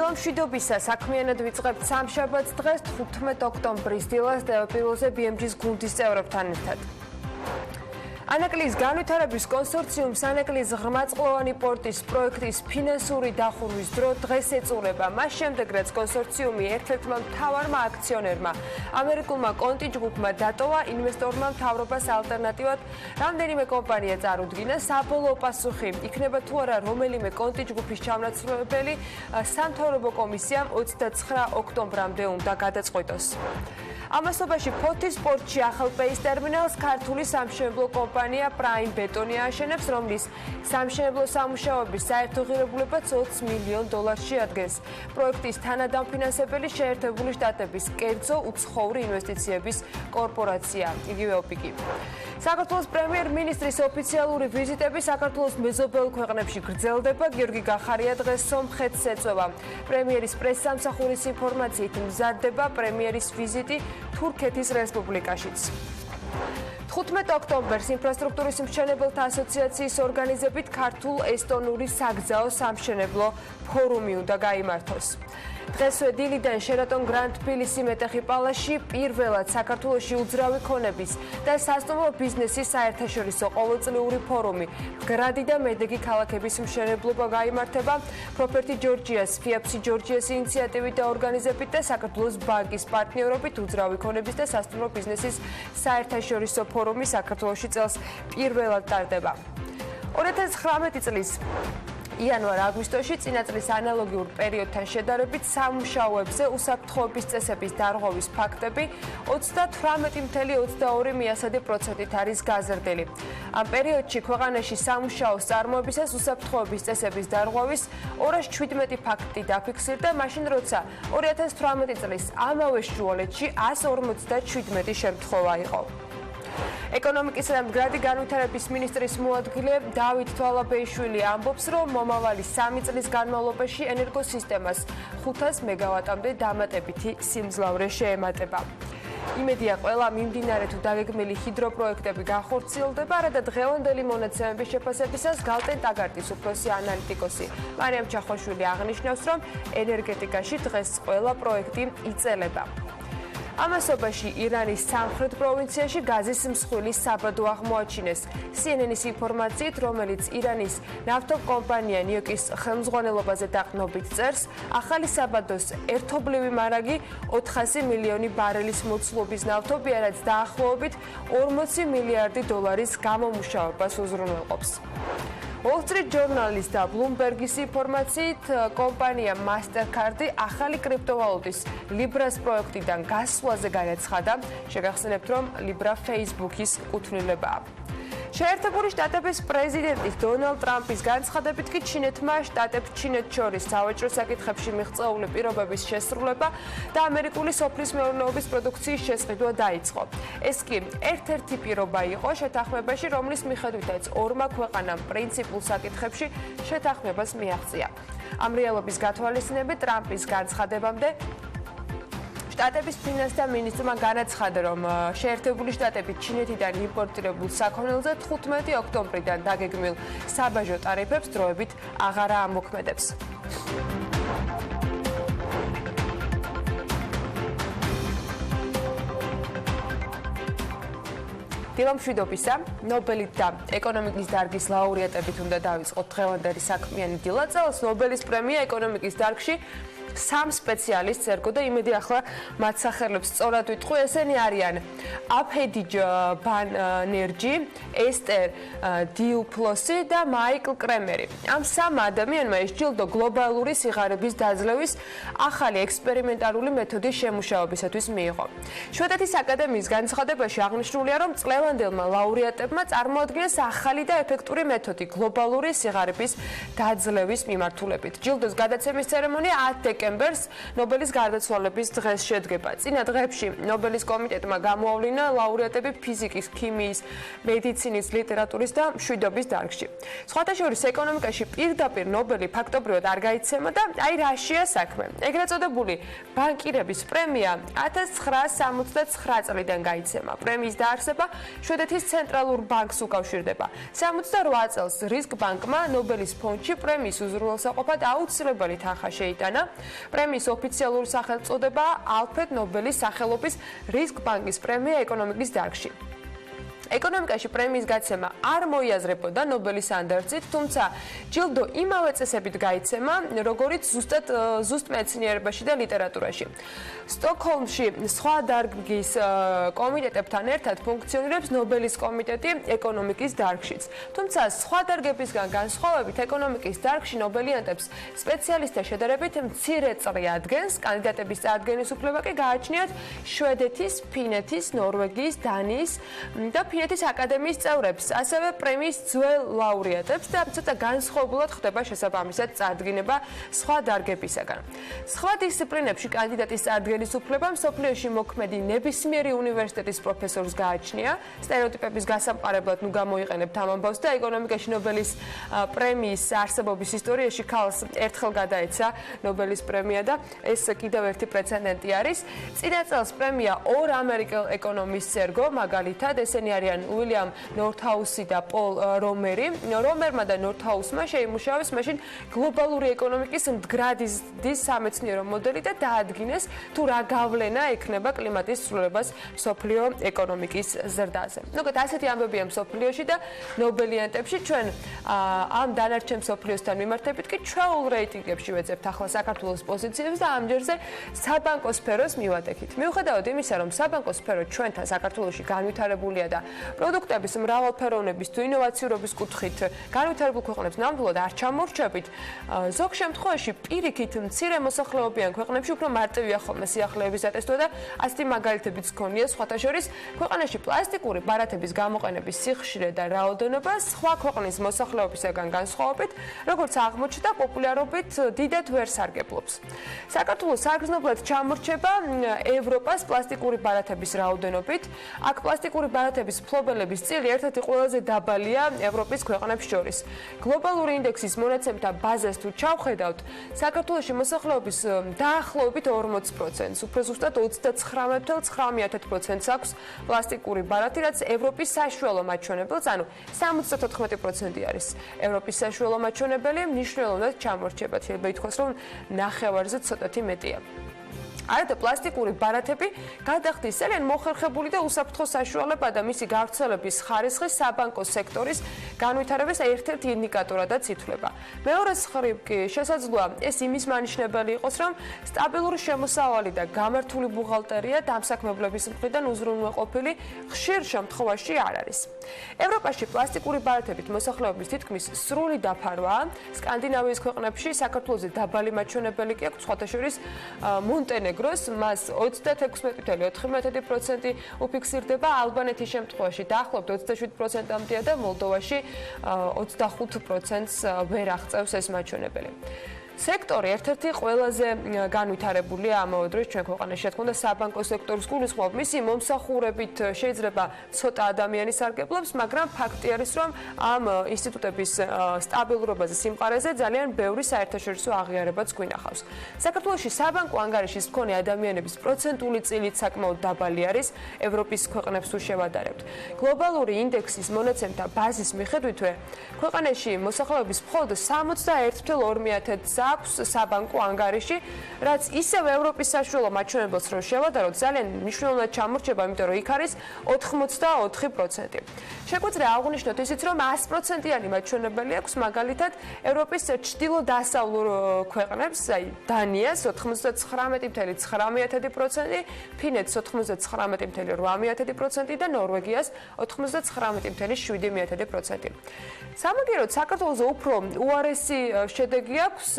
დილა მშვიდობისა, საქმიანად ვიწყებთ სამშაბათს დღეს 15 ოქტომბრის დილას Pirveli BMG-ის გუნდის წევრებთან ერთად. ანაკლის განვითარების კონსორციუმს ანაკლის ღრმაწყლოვანი პორტის პროექტის ფინანსური დახურვის დრო დღეს ეწურება. მას შემდეგ რაც კონსორციუმი ერთ-ერთმა მთავარმა აქციონერმა ამერიკულმა კონტინჯგუფმა დატოვა ინვესტორმა მთავრობას ალტერნატივად რამდენიმე კომპანია წარუდგინა. საბოლოო პასუხი იქნება თუ არა რომელიმე კონტინჯგუფის ჩამონაცვლებელი სამთავრობო კომისიამ 29 ოქტომბრამდე უნდა გადაწყვეტოს. ამასობაში ფოთის პორტში ახალ პეის ტერმინალს ქართული სამშენებლო კომპანია პრაიმ ბეტონი აშენებს, რომლის სამშენებლო სამუშაოების საერთო ღირებულება $20 მილიონ შეადგენს. პროექტის თანადამფინანსებელი შეერთებული შტატების კერძო უცხოური ინვესტიციების კორპორაცია, იგივე ოპიკი. საქართველოს პრემიერ-მინისტრის ოფიციალური ვიზიტები საქართველოს მეზობელ ქვეყნებში გრძელდება. გიორგი გახარია დღეს სომხეთს ეწევა. პრემიერის პრესსამსახურის ინფორმაციით მზადდება პრემიერის ვიზიტი თურქეთის რესპუბლიკაშიც. 15 ოქტომბერს ინფრასტრუქტურის მშენებელთა ასოციაციის ორგანიზებით ქართულ-ესტონური საგზაო სამშენებლო ფორუმი უნდა გაიმართოს. დღესვე დილიდან შერატონ გრანდ თბილისი მეტეხი პალაში პირველად საქართველოში უძრავი ქონების და სასტუმრო ბიზნესის საერთაშორისო ყოველწლიური ფორუმი გრადი და მედეგი ქალაქების მშენებლობა გაიმართება პროფერტი ჯორჯიას, ფიაფსი ჯორჯიას ინიციატივით და ორგანიზებით და საქართველოს ბანკის პარტნიორობით უძრავი ქონების და სასტუმრო ბიზნესის საერთაშორისო ფორუმი საქართველოში წელს პირველად ტარდება. 2019 წლის იანვარ-აგვისტოში წინა წლის ანალოგიურ პერიოდთან შედარებით სამუშაოებზე უსაფრთხოების წესების დარღვევის ფაქტები 38,22% არის გაზრდილი. ამ პერიოდში ქვეყანაში სამუშაოს წარმოებისას უსაფრთხოების წესების დარღვევის 217 ფაქტი დაფიქსირდა, მაშინ როცა 2018 წლის ამავე შუალედში 157 შემთხვევა იყო. ეკონომიკისა და მდგრადი განვითარების მინისტრის მოადგილე დავით თვალაბეიშვილი ამბობს, რომ მომავალი 3 წლის განმავლობაში ენერგოსისტემას 500 მეგავატამდე დამატებითი სიმძლავრე შეემატება. იმედია ყველა მიმდინარე თუ დაგეგმილი ჰიდროპროექტები განხორციელდება, რათა დღევანდელი მონაცემების შეფასებისას გალტენ ტაგარტის უფროსი ანალიტიკოსი მარიამ ჩახვაშვილი აღნიშნავს, რომ ენერგეტიკაში დღეს ყველა პროექტი იწელება. ამასობაში ირანის სამხრეთ პროვინციაში გაზის მსხვილი საბადო აღმოაჩინეს. CNN-ის ინფორმაციით, რომელიც ირანის ნავთობკომპანია ნიოკის ხელმძღვანელობაზე დაყრდნობით წერს, ახალი საბადოს ერთობლივი მარაგი 400 მილიონი ბარელის მოცულობის ნავთობია, რაც დაახლოებით 40 მილიარდი დოლარის გამომუშავებას უზრუნველყოფს. Wall Street Journal-ის და Bloomberg-ის ინფორმაციით, კომპანია Mastercard ახალი კრიპტოვალუტის Libra-ს პროექტიდან გასვლაზე განაცხადა. შეგახსენებთ, რომ Libra Facebook-ის კუთვნილებაა. შეერთებული შტატების პრეზიდენტის დონალდ ტრამპის განცხადებით კი ჩინეთმა შტატებს ჩინეთს შორის სავაჭრო საკითხებში მიღწეული პირობების შესრულება და ამერიკული სოფლის მეურნეობის პროდუქციის შესყიდვა დაიწყო. ეს კი ერთ-ერთი პირობა იყო შეთანხმებაში, რომლის მიხედვითაც ორმა ქვეყანამ პრინციპულ საკითხებში შეთანხმებას მიაღწია. ამ რეალობის გათვალისწინებით ტრამპის განცხადებამდე შტატების ფინანსთა მინისტრმა განაცხადა, რომ შეერთებული შტატები ჩინეთიდან იმპორტირებულ საქონელზე 15 ოქტომბრიდან დაგეგმილ საბაჟო ტარიფებს დროებით აღარა ამოქმედებს. დილა მშვიდობისა, ნობელის და ეკონომიკის დარგის ლაურეატებით უნდა დავიწყოთ დღევანდელი საქმიანი დილა. წელს ნობელის პრემია ეკონომიკის დარგში 3 სპეციალისტს ერგო და იმედი ახლა მათ სახელებს სწორად ვიტყვი, ესენი არიან აფედიჯ ბანერჯი, ესტერ დიუფლოსი და მაიკლ კრემერი. ამ 3 ადამიანმა ეს ჯილდო გლობალური სიღარიბის დაძლევის ახალი ექსპერიმენტალური მეთოდის შემუშავებისათვის მიიღო. შვედეთის აკადემიის განცხადებაში აღნიშნულია, რომ წლევანდელმა ლაურეატებმა წარმოადგინეს ახალი და ეფექტური მეთოდი გლობალური სიღარიბის დაძლევის მიმართულებით. ჯილდოს გადაცემის ცერემონია 10 დეკემბერს ნობელის გარდაცვალების დღეს შედგება. წინა დღეებში ნობელის კომიტეტმა გამოავლინა ლაურეატები ფიზიკის, ქიმიის, მედიცინის, ლიტერატურის და მშვიდობის დარგში. სხვათა შორის ეკონომიკაში პირდაპირ ნობელი ფაქტობრივად არ გაიცემა და აი რაშია საქმე. ეგრეთ წოდებული ბანკირების პრემია 1969 წლიდან გაიცემა. პრემიის დაარსება შვედეთის ცენტრალურ ბანკს უკავშირდება. 68 წელს რისკ ბანკმა ნობელის ფონდში პრემიის უზრუნველსაყოფად აუცილებელი თანხა შეიტანა. პრემიის ოფიციალური სახელწოდება ალფრედ ნობელის სახელობის რისკ ბანკის პრემია ეკონომიკის დარგში. ეკონომიკაში პრემიის გაცემა არ მოიაზრებოდა ნობელის ანდერძით, თუმცა ჯილდო იმავე წესებით გაიცემა, როგორიც ზუსტ მეცნიერებაში და ლიტერატურაში. სტოკჰოლმში სხვა დარგის კომიტეტებთან ერთად ფუნქციონირებს ნობელის კომიტეტი ეკონომიკის დარგშიც. თუმცა სხვა დარგებისგან განსხვავებით, ეკონომიკის დარგში ნობელიანტებს სპეციალისტთა შედარებით მცირე წრი ადგენს, კანდიდატების წარდგენის უფლება კი გააჩნიათ შვედეთის, ფინეთის, ნორვეგიის, დანიის და ფინეთის აკადემიის წევრებს, ასევე პრემიის ძველ ლაურეატებს და ცოტა განსხვავებულად ხდება შესაბამისად წარდგენება სხვა დარგებისაგან. სხვა დისციპლინებში კანდიდატის წარდგენის უფლება მსოფლიოში მოქმედი ნებისმიერი უნივერსიტეტის პროფესორს გააჩნია. სტერეოტიპების გასამყარებლად გამოიყენებთ ამ ამბავს და ეკონომიკაში ნობელის პრემიის არსებობის ისტორიაში ქალს ერთხელ გადაეცა ნობელის პრემია და ეს კიდევ ერთი პრეცედენტი არის. წინა წელს პრემია ორ ამერიკელ ეკონომისტს ერგო, მაგალითად ესენი არიან უილიამ ნორთჰაუსი და პოლ რომერი. რომერმა და ნორთჰაუსმა შეიმუშავეს მაშინ გლობალური ეკონომიკის მდგრადის სამეცნიერო მოდელი და დაადგინეს თუ რა გავლენა ექნება კლიმატის ცვლილებას მსოფლიო ეკონომიკის ზრდაზე. ნუგეთ ასეთი ამბებია მსოფლიოში და ნობელიანტებში ჩვენ ამ დანარჩენ მსოფლიოსთან მიმართებით კი ჩვეულ რეიტინგებში ვეძებთ ახლა საქართველოს პოზიციებს და ამჯერზე საბანკო სფეროს მივატეხით. მიუხედავად იმისა, რომ საბანკო სფერო ჩვენთან საქართველოში განვითარებულია და პროდუქტების მრავალფეროვნების თუ ინოვაციურობის კუთხით განვითარებულ ქვეყნებს ნამდვილად არ ჩამორჩებით, ზოგ შემთხვევაში პირიქით მცირე მოსახლეობიან ქვეყნებში უფრო მარტივია ხოლმე სიახლეების დატესტვა და ასეთი მაგალითებიც გქონია სხვათა შორის ქვეყანაში პლასტიკური ბარათების გამოყენების სიხშირე და რაოდენობა სხვა ქვეყნის მოსახლეობისაგან განსხვავებით, როგორც აღმოჩნდა, პოპულარობით დიდად ვერ სარგებლობს. საქართველოს საგრძნობლად ჩამორჩება ევროპას პლასტიკური ბარათების რაოდენობით. აქ პლასტიკური ბარათების ფლობელების წილი ერთ-ერთი ყველაზე დაბალია ევროპის ქვეყნებს შორის. გლობალური ინდექსის მონაცემთა ბაზას თუ ჩავხედავთ, საქართველოში მოსახლეობის დაახლოებით 40%, უფრო ზუსტად 39.9% აქვს პლასტიკური ბარათი, რაც ევროპის საშუალო მაჩვენებელს, ანუ 74% არის ევროპის საშუალო მაჩვენებელი, მნიშვნელოვნად ჩამორჩება. შეიძლება ითქვას, რომ ნახევარზე ცოტათი მეტია. არადა პლასტიკური ბარათები გადახდის ძალიან მოხერხებული და უსაფრთხო საშუალება და მისი გავრცელების ხარისხი საბანკო სექტორის განვითარების ერთ-ერთი ინდიკატორადაც ითვლება. მეორე მხრივ კი შესაძლოა ეს იმის მანიშნებელი იყოს, რომ სტაბილური შემოსავალი და გამართული ბუღალტერია დამსაქმებლების მხრიდან უზრუნველყოფილი ხშირ შემთხვევაში არ არის. ევროპაში პლასტიკური ბარათებით მოსახლეობის თითქმის სრული დაფარვაა. სკანდინავიის ქვეყნებში საქართველოზე დაბალი მაჩვენებელი კი აქვს, სხვათა შორის მონტენეგროს მას 36.4% უფიქსირდება, ალბანეთის შემთხვევაში დაახლოებით 27%-ამდეა და მოლდოვაში 25%-ს ვერ აღწევს ეს მაჩვენებელი. სექტორი ერთ-ერთი ყველაზე განვითარებულია ამავე დროს ჩვენ ქვეყანაში, რა თქმა უნდა, საბანკო სექტორის გულისხმობ, მისი მომსახურებით შეიძლება ცოტა ადამიანი სარგებლობს, მაგრამ ფაქტი არის, რომ ამ ინსტიტუტების სტაბილურობაზე, სიმყარეზე ძალიან ბევრი საერთაშორისო აღიარებაც გვინახავს. საქართველოში საბანკო ანგარიშის მქონე ადამიანების პროცენტული წილით საკმაოდ დაბალი არის ევროპის ქვეყნებს თუ შევადარებთ. გლობალური ინდექსის მონაცემთა ბაზის მიხედვითვე, ქვეყანაში მოსახლეობის მხოლოდ 61.2%-ს აქვს საბანკო ანგარიში, რაც ისევ ევროპის საშუალო მაჩვენებელს რო შევადაროთ, ძალიან მნიშვნელოვნად ჩამორჩება, იმიტომ რომ იქ არის 84%. შეგვიძლია აღვნიშნოთ ისიც, რომ 100%-იანი მაჩვენებელი აქვს მაგალითად ევროპის ჩრდილო-დასავლურ ქვეყნებს, აი დანიას 99.9%, ფინეთს 99.8% და ნორვეგიას 99.7%. სამაგიეროდ საქართველოს უფრო უარესი შედეგი აქვს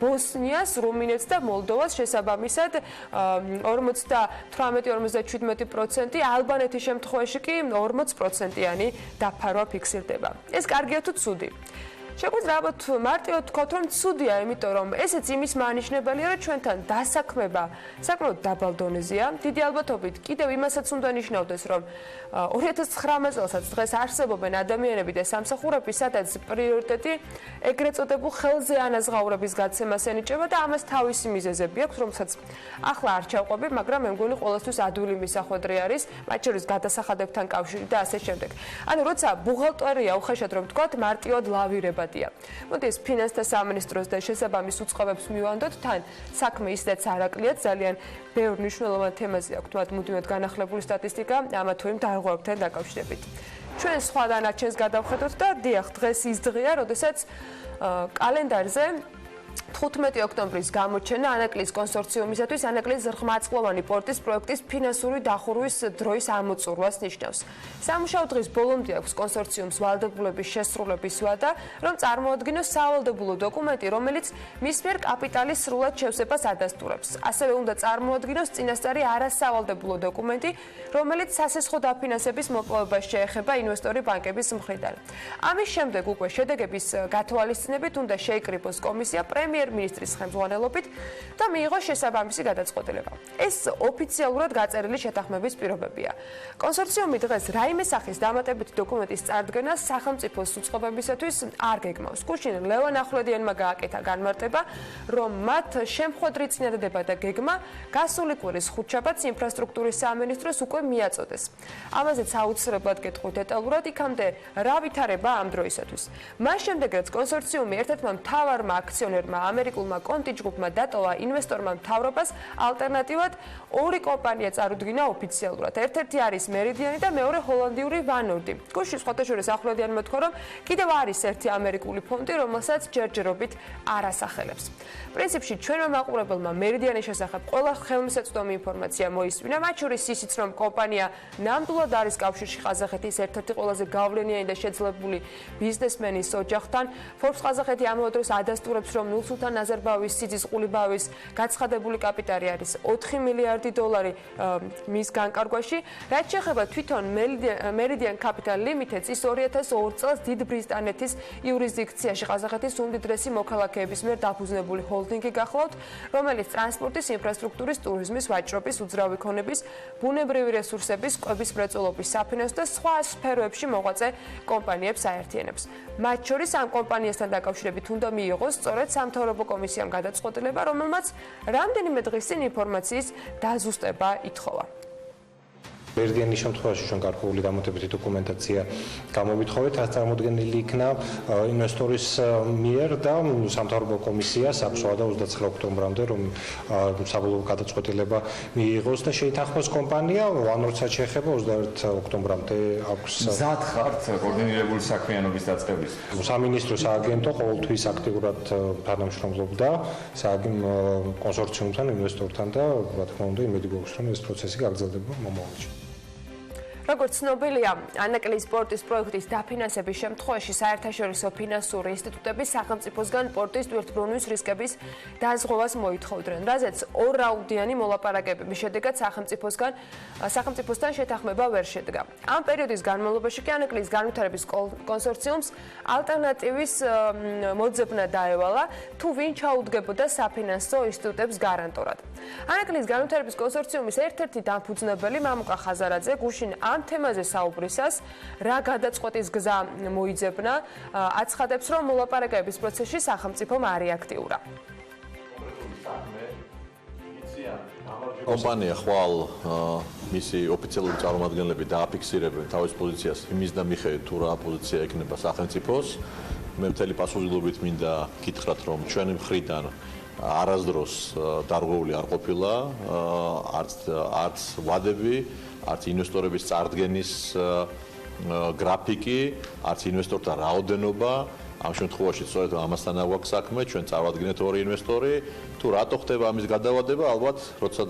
ბოსნიას, რუმინეთს და მოლდოვას შესაბამისად 58-57%, ალბანეთის შემთხვევაში კი 40%-იანი დაფარვა ფიქსირდება. ეს კარგია თუ ცუდი? შეგვიძლია ალბათ მარტივად ვთქვათ, რომ ცუდია, იმიტომ რომ ესეც იმის მანიშნებელია, რომ ჩვენთან დასაქმება საკმაოდ დაბალ დონეზეა. დიდი ალბათობით კიდევ იმასაც უნდა ნიშნავდეს, რომ 2019 წელსაც დღეს არსებობენ ადამიანები და სამსახურები, სადაც პრიორიტეტი ეგრეთ წოდებულ ხელზე ანაზღაურების გაცემას ენიჭება და ამას თავისი მიზეზები აქვს, რომელსაც ახლა არ ჩავყვები, მაგრამ მე მგონი ყოველთვის ადვილი მისახვედრი არის, მათ შორის გადასახადებთან კავშირი და ასე შემდეგ. ანუ როცა ბუღალტერია უხეშად რომ ვთქვათ, მარტივად ლავირება ნებადია. მოდი ფინანსთა სამინისტროს და შესაბამის უწყობებს მივანდოთ, თან საქმე ისედაც არაკლიათ, ძალიან ბევრ მნიშვნელოვან თემაზე აქვთ მათ მუდმივად განახლებული სტატისტიკა ამა თუ იმ დარღვევებთან დაკავშირებით. ჩვენ სხვა დანარჩენს გადავხედოთ და დიახ, დღეს ის დღეა, როდესაც კალენდარზე 15 ოქტომბრის გამოჩენა ანაკლის კონსორციუმისათვის ანაკლის ღრმაწყლოვანი პორტის პროექტის ფინანსური დახურვის დროის ამოწურვას ნიშნავს. სამუშაო დღის ბოლომდე აქვს კონსორციუმს ვალდებულების შესრულების ვადა, რომ წარმოადგინოს სავალდებულო დოკუმენტი, რომელიც მის მიერ კაპიტალის სრულად შევსებას ადასტურებს. ასევე უნდა წარმოადგინოს წინასწარი არასავალდებულო დოკუმენტი, რომელიც სასესხო დაფინანსების მოპოვებას შეეხება ინვესტორი ბანკების მხრიდან. ამის შემდეგ უკვე შედეგების გათვალისწინებით უნდა შეიკრიბოს კომისია პრემიერ-მინისტრის ხელმძღვანელობით და მიიღოს შესაბამისი გადაწყვეტილება. ეს ოფიციალურად გაწერილი შეთანხმების პირობებია. კონსორციუმი დღეს რაიმე სახის დამატებითი დოკუმენტის წარდგენას სახელმწიფოს უწყობებისათვის არ გეგმავს. გუშინ ლევან ახვლედიანმა გააკეთა განმარტება, რომ მათ შემხვედრი წინადადება და გეგმა გასული კვირის ხუთშაბათს ინფრასტრუქტურის სამინისტროს უკვე მიაწოდეს. ამაზეც აუცილებლად გეტყვით დეტალურად, იქამდე რა ვითარება ამ დროისათვის. მას შემდეგ, რაც კონსორციუმი ერთ-ერთმა მთავარმა აქციონერმა ამერიკულმა კონტიჯგუფმა დატოვა ინვესტორმა მთავრობას, ალტერნატივად ორი კომპანია წარუდგინა ოფიციალურად. ერთ-ერთი არის მერიდიანი და მეორე ჰოლანდიური ვანორდი. გუშინ სხვათაშორის ახვლედიანმა თქვა, რომ კიდევ არის ერთი ამერიკული ფონდი, რომელსაც ჯერჯერობით არ ასახელებს. პრინციპში ჩვენმა მაყურებელმა მერიდიანის შესახებ ყველა ხელმისაწვდომი ინფორმაცია მოისმინა, მათ შორის ისიც, რომ კომპანია ნამდვილად არის კავშირში ყაზახეთის ერთ-ერთი ყველაზე გავლენიანი და შეძლებული ბიზნესმენის ოჯახთან. Forbes ყაზახეთი ამავე დროს ადასტურებს, რომ ნურსულთან ნაზარბაევის სიძის ყულიბაევის გაცხადებული კაპიტალი არის 4 მილიარდი დოლარი მის განკარგვაში. რაც შეეხება თვითონ მერიდიან კაპიტალ ლიმინტედს, ის 2002 წელს დიდ ბრიტანეთის იურისდიქციაში ყაზახეთის უმდიდრესი მოქალაქეების მიერ დაფუძნებული ჰოლდინგი გახლავთ, რომელიც ტრანსპორტის, ინფრასტრუქტურის, ტურიზმის, ვაჭრობის, უძრავი ქონების, ბუნებრივი რესურსების, კვების მრეწველობის, საფინანსო და სხვა სფეროებში მოღვაწე კომპანიებს აერთიანებს. მათ შორის ამ კომპანიასთან დაკავშირებით უნდა მიიღოს სწორედ სამთავრობო კომისიამ გადაწყვეტილება, რომელმაც რამდენიმე დღის წინ ინფორმაციის დაზუსტება ითხოვა. მერიდიანის შემთხვევაში ჩვენ გარკვეული დამატებითი დოკუმენტაცია გამოვითხოვეთ, რაც წარმოდგენილი იქნა ინვესტორის მიერ და სამთავრობო კომისიას აქვს ვადა 29 ოქტომბრამდე, რომ საბოლოო გადაწყვეტილება მიიღოს და შეითანხმოს კომპანია. ვანორდსაც შეეხება 21 ოქტომბრამდე აქვს მზად ხართ კოორდინირებული საქმიანობის დაწყების. სამინისტრო სააგენტო ყოველთვის აქტიურად თანამშრომლობდა კონსორციუმთან, ინვესტორთან და რა თქმა უნდა იმედი გვაქვს, რომ ეს პროცესი გაგრძელდება მომავალში. როგორც ცნობილია, ანაკლის პორტის პროექტის დაფინანსების შემთხვევაში საერთაშორისო ფინანსური ინსტიტუტები სახელმწიფოსგან პორტის ტვირთბრუნვის რისკების დაზღვევას მოითხოვდნენ, რაზეც ორრაუნდიანი მოლაპარაკებების შედეგად სახელმწიფოსთან შეთანხმება ვერ შედგა. ამ პერიოდის განმავლობაში კი ანაკლის განვითარების კონსორციუმს ალტერნატივის მოძებნა დაევალა, თუ ვინ ჩაუდგებოდა საფინანსო ინსტიტუტებს გარანტორად. ანაკლის განვითარების კონსორციუმის ერთ-ერთი დამფუძნებელი მამუკა ხაზარაძე გუშინ ამ თემაზე საუბრისას რა გადაწყვეტის გზა მოიძებნა, აცხადებს, რომ მოლაპარაკების პროცესში სახელმწიფომ არ აქტიურა. კომპანია ხვალ მისი ოფიციალური წარმომადგენლები დააფიქსირებენ თავის პოზიციას იმის და მიხედვით თუ რა პოზიცია ექნება სახელმწიფოს. მე მთელი პასუხისმგებლობით მინდა გითხრათ, რომ ჩვენი მხრიდან არასდროს დარღვეული არ ყოფილა არც ვადები, არც ინვესტორების წარდგენის გრაფიკი, არც ინვესტორთა რაოდენობა. ამ შემთხვევაში სწორედ ამასთან აგვაქვს საქმე, ჩვენ წავადგენთ ორი ინვესტორი. თუ რატო ხდება ამის გადავადება, ალბათ როცა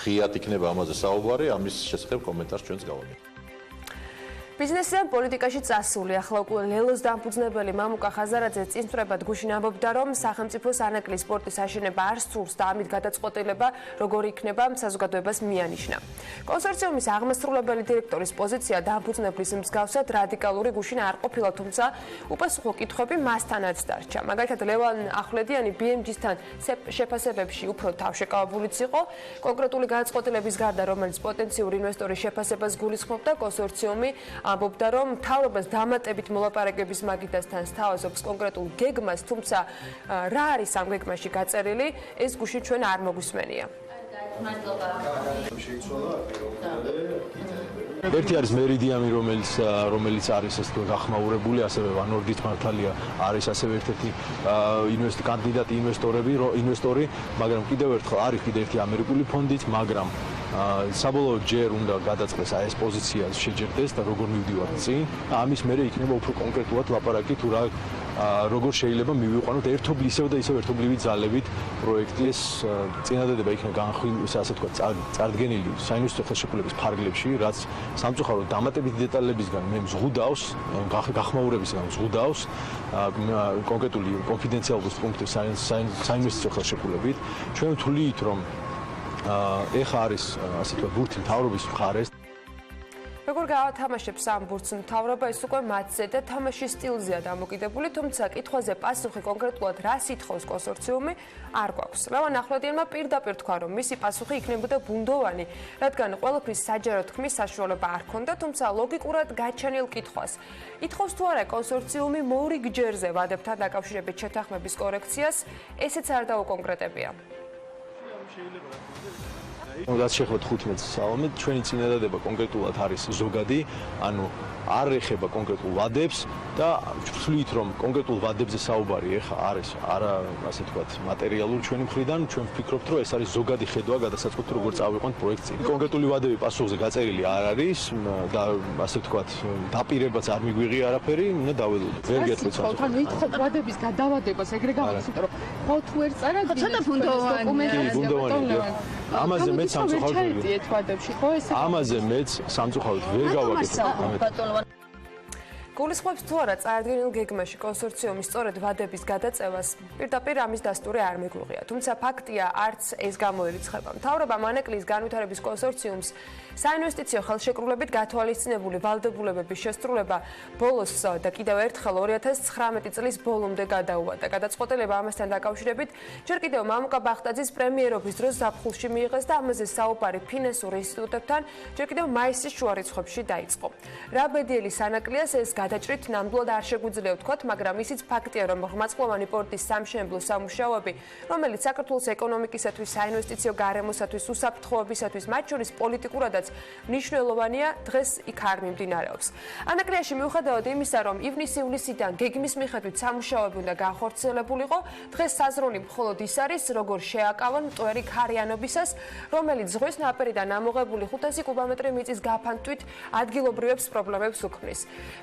ღიად იქნება ამაზე საუბარი, ამის შესახებ კომენტარს ჩვენს გავაკეთებთ. ბიზნესის და პოლიტიკაში წასული ახლა უკვე ლელოს დამფუძნებელი მამუკა ხაზარაძე წინსწრებად გუშინ ამბობდა, რომ სახელმწიფოს ანაკლის პორტის აშენება არ სურს და ამით გადაწყვეტილება როგორ იქნება საზოგადოებას მიანიშნა. კონსორციუმის აღმასრულებელი დირექტორის პოზიცია დამფუძნებლის მსგავსად რადიკალური გუშინ არ ყოფილა, თუმცა უპასუხო კითხვები მასთანაც დარჩა. მაგალითად, ლევან ახვლედიანი BMG-სთან შეფასებებში უფრო თავშეკავებულიც იყო. კონკრეტული გადაწყვეტილების გარდა, რომელიც პოტენციური ინვესტორის შეფასებას გულისხმობდა, კონსორციუმი ამბობდა, რომ მთავრობას დამატებით მოლაპარაკების მაგიდასთან სთავაზობს კონკრეტულ გეგმას, თუმცა რა არის ამ გეგმაში გაწერილი, ეს გუშინ ჩვენ არ მოგვისმენია. ერთი არის მერიდიანი, რომელიც არის ეს გახმაურებული, ასევე ვანორდიც მართალია არის ასევე ერთ-ერთი კანდიდატი ინვესტორი, მაგრამ კიდევ ერთხელ არის კიდევ ერთი ამერიკული ფონდიც, მაგრამ საბოლოოდ ჯერ უნდა გადაწყდეს ეს პოზიცია შეჯერდეს და როგორ მივდივართ წინ. ამის მერე იქნება უფრო კონკრეტულად ლაპარაკი თუ როგორ შეიძლება მივიყვანოთ ისევ და ისევ ერთობლივი ძალებით პროექტი. ეს წინადადება იქნება განხილვის, ასე ვთქვათ, წარდგენილი საინვესტიციო ხელშეკრულების ფარგლებში, რაც სამწუხაროდ დამატებითი დეტალებისგან მე მზღუდავს, გახმაურებისგან მზღუდავს კონკრეტული კონფიდენციალობის პუნქტებს საინვესტიციო ხელშეკრულებით. ჩვენ ვთვლით, რომ ეხა არის ასე ვთქვათ ბურთი მთავრობის მხარეს. როგორ გავათამაშებს ამ ბურთს მთავრობა, ის უკვე მათზე და თამაშის სტილზეა დამოკიდებული, თუმცა კითხვაზე პასუხი კონკრეტულად რას ითხოვს კონსორციუმი არ გვაქვს. ლევან ახვლედიანმა პირდაპირ თქვა, რომ მისი პასუხი იქნებოდა ბუნდოვანი, რადგან ყველაფრის საჯარო თქმის საშუალება არ ჰქონდა, თუმცა ლოგიკურად გაჩენილ კითხვას ითხოვს თუ არა კონსორციუმი მორიგ ჯერზე ვადებთან დაკავშირებით შეთანხმების კორექციას, ესეც არ დაუკონკრეტებია. რაც შეეხება 15 საომეთ, ჩვენი წინადადება კონკრეტულად არის ზოგადი, ანუ არ ეხება კონკრეტულ ვადებს და ვთვლით, რომ კონკრეტულ ვადებზე საუბარი ეხა არის არა, ასე ვთქვათ, მატერიალური ჩვენი მხრიდან, ჩვენ ვფიქრობთ, რომ ეს არის ზოგადი ხედვა გადასაწყოთ როგორ წავიყვანთ პროექტს. კონკრეტული ვადები პასუხზე გაწერილი არ არის და ასე ვთქვათ, დაპირებაც არ მიგვიღი არაფერი, უნდა დაველოდოთ. ვერ გეტყვით სამწუხაროდ. ანუ ითხოვთ ვადების გადავადებას, ეგრე გამოდის, იმიტომ რომ ხო თუ ვერ წარა ბუნდოვანია. ამაზე მეც სამწუხაროდ ჩაიტიეთ ვადებში, ხო ეს? ამაზე მეც სამწუხაროდ ვერ გავაკეთებ. გულისხმობს თუ არა წარდგენილ გეგმაში კონსორციუმის სწორედ ვადების გადაწევას, პირდაპირ ამის დასტური არ მიგვიღია. თუმცა ფაქტია, არც ეს გამოირიცხება. მთავრობა მანეკლიის განვითარების კონსორციუმს საინვესტიციო ხელშეკრულებით გათვალისწინებული ვალდებულებების შესრულება ბოლოს და კიდევ ერთხელ 2019 წლის ბოლომდე გადაუვადა. გადაწყვეტილება ამასთან დაკავშირებით ჯერ კიდევ მამუკა ბახტაძის პრემიერობის დროს ზაფხულში მიიღეს და ამაზე საუბარი ფინანსურ ინსტიტუტებთან ჯერ კიდევ მაისის შუა რიცხვებში დაიწყო. რა ბედიელი სანაკლიას ეს გადაჭრით ნამდვილად არ შეგვიძლია ვთქვათ, მაგრამ ისიც ფაქტია, რომ ღრმაწლოვანი პორტის სამშენებლო სამუშაოები, რომელიც საქართველოს ეკონომიკისათვის, საინვესტიციო გარემოსათვის, უსაფრთხოებისათვის, მათ შორის პოლიტიკურადაც მნიშვნელოვანია, დღეს იქ არ მიმდინარეობს. ანაკლიაში მიუხედავად იმისა, რომ ივნის-ივლისიდან გეგმის მიხედვით სამუშაოები უნდა განხორციელებულიყო, დღეს საზრონი მხოლოდ ის არის, როგორ შეაკავონ მტვერი ქარიანობისას, რომელიც ზღვის ნაპირიდან ამოღებული 500 კუბომეტრი მიწის გაფანტვით ადგილობრივებს პრობლემებს უქმნის.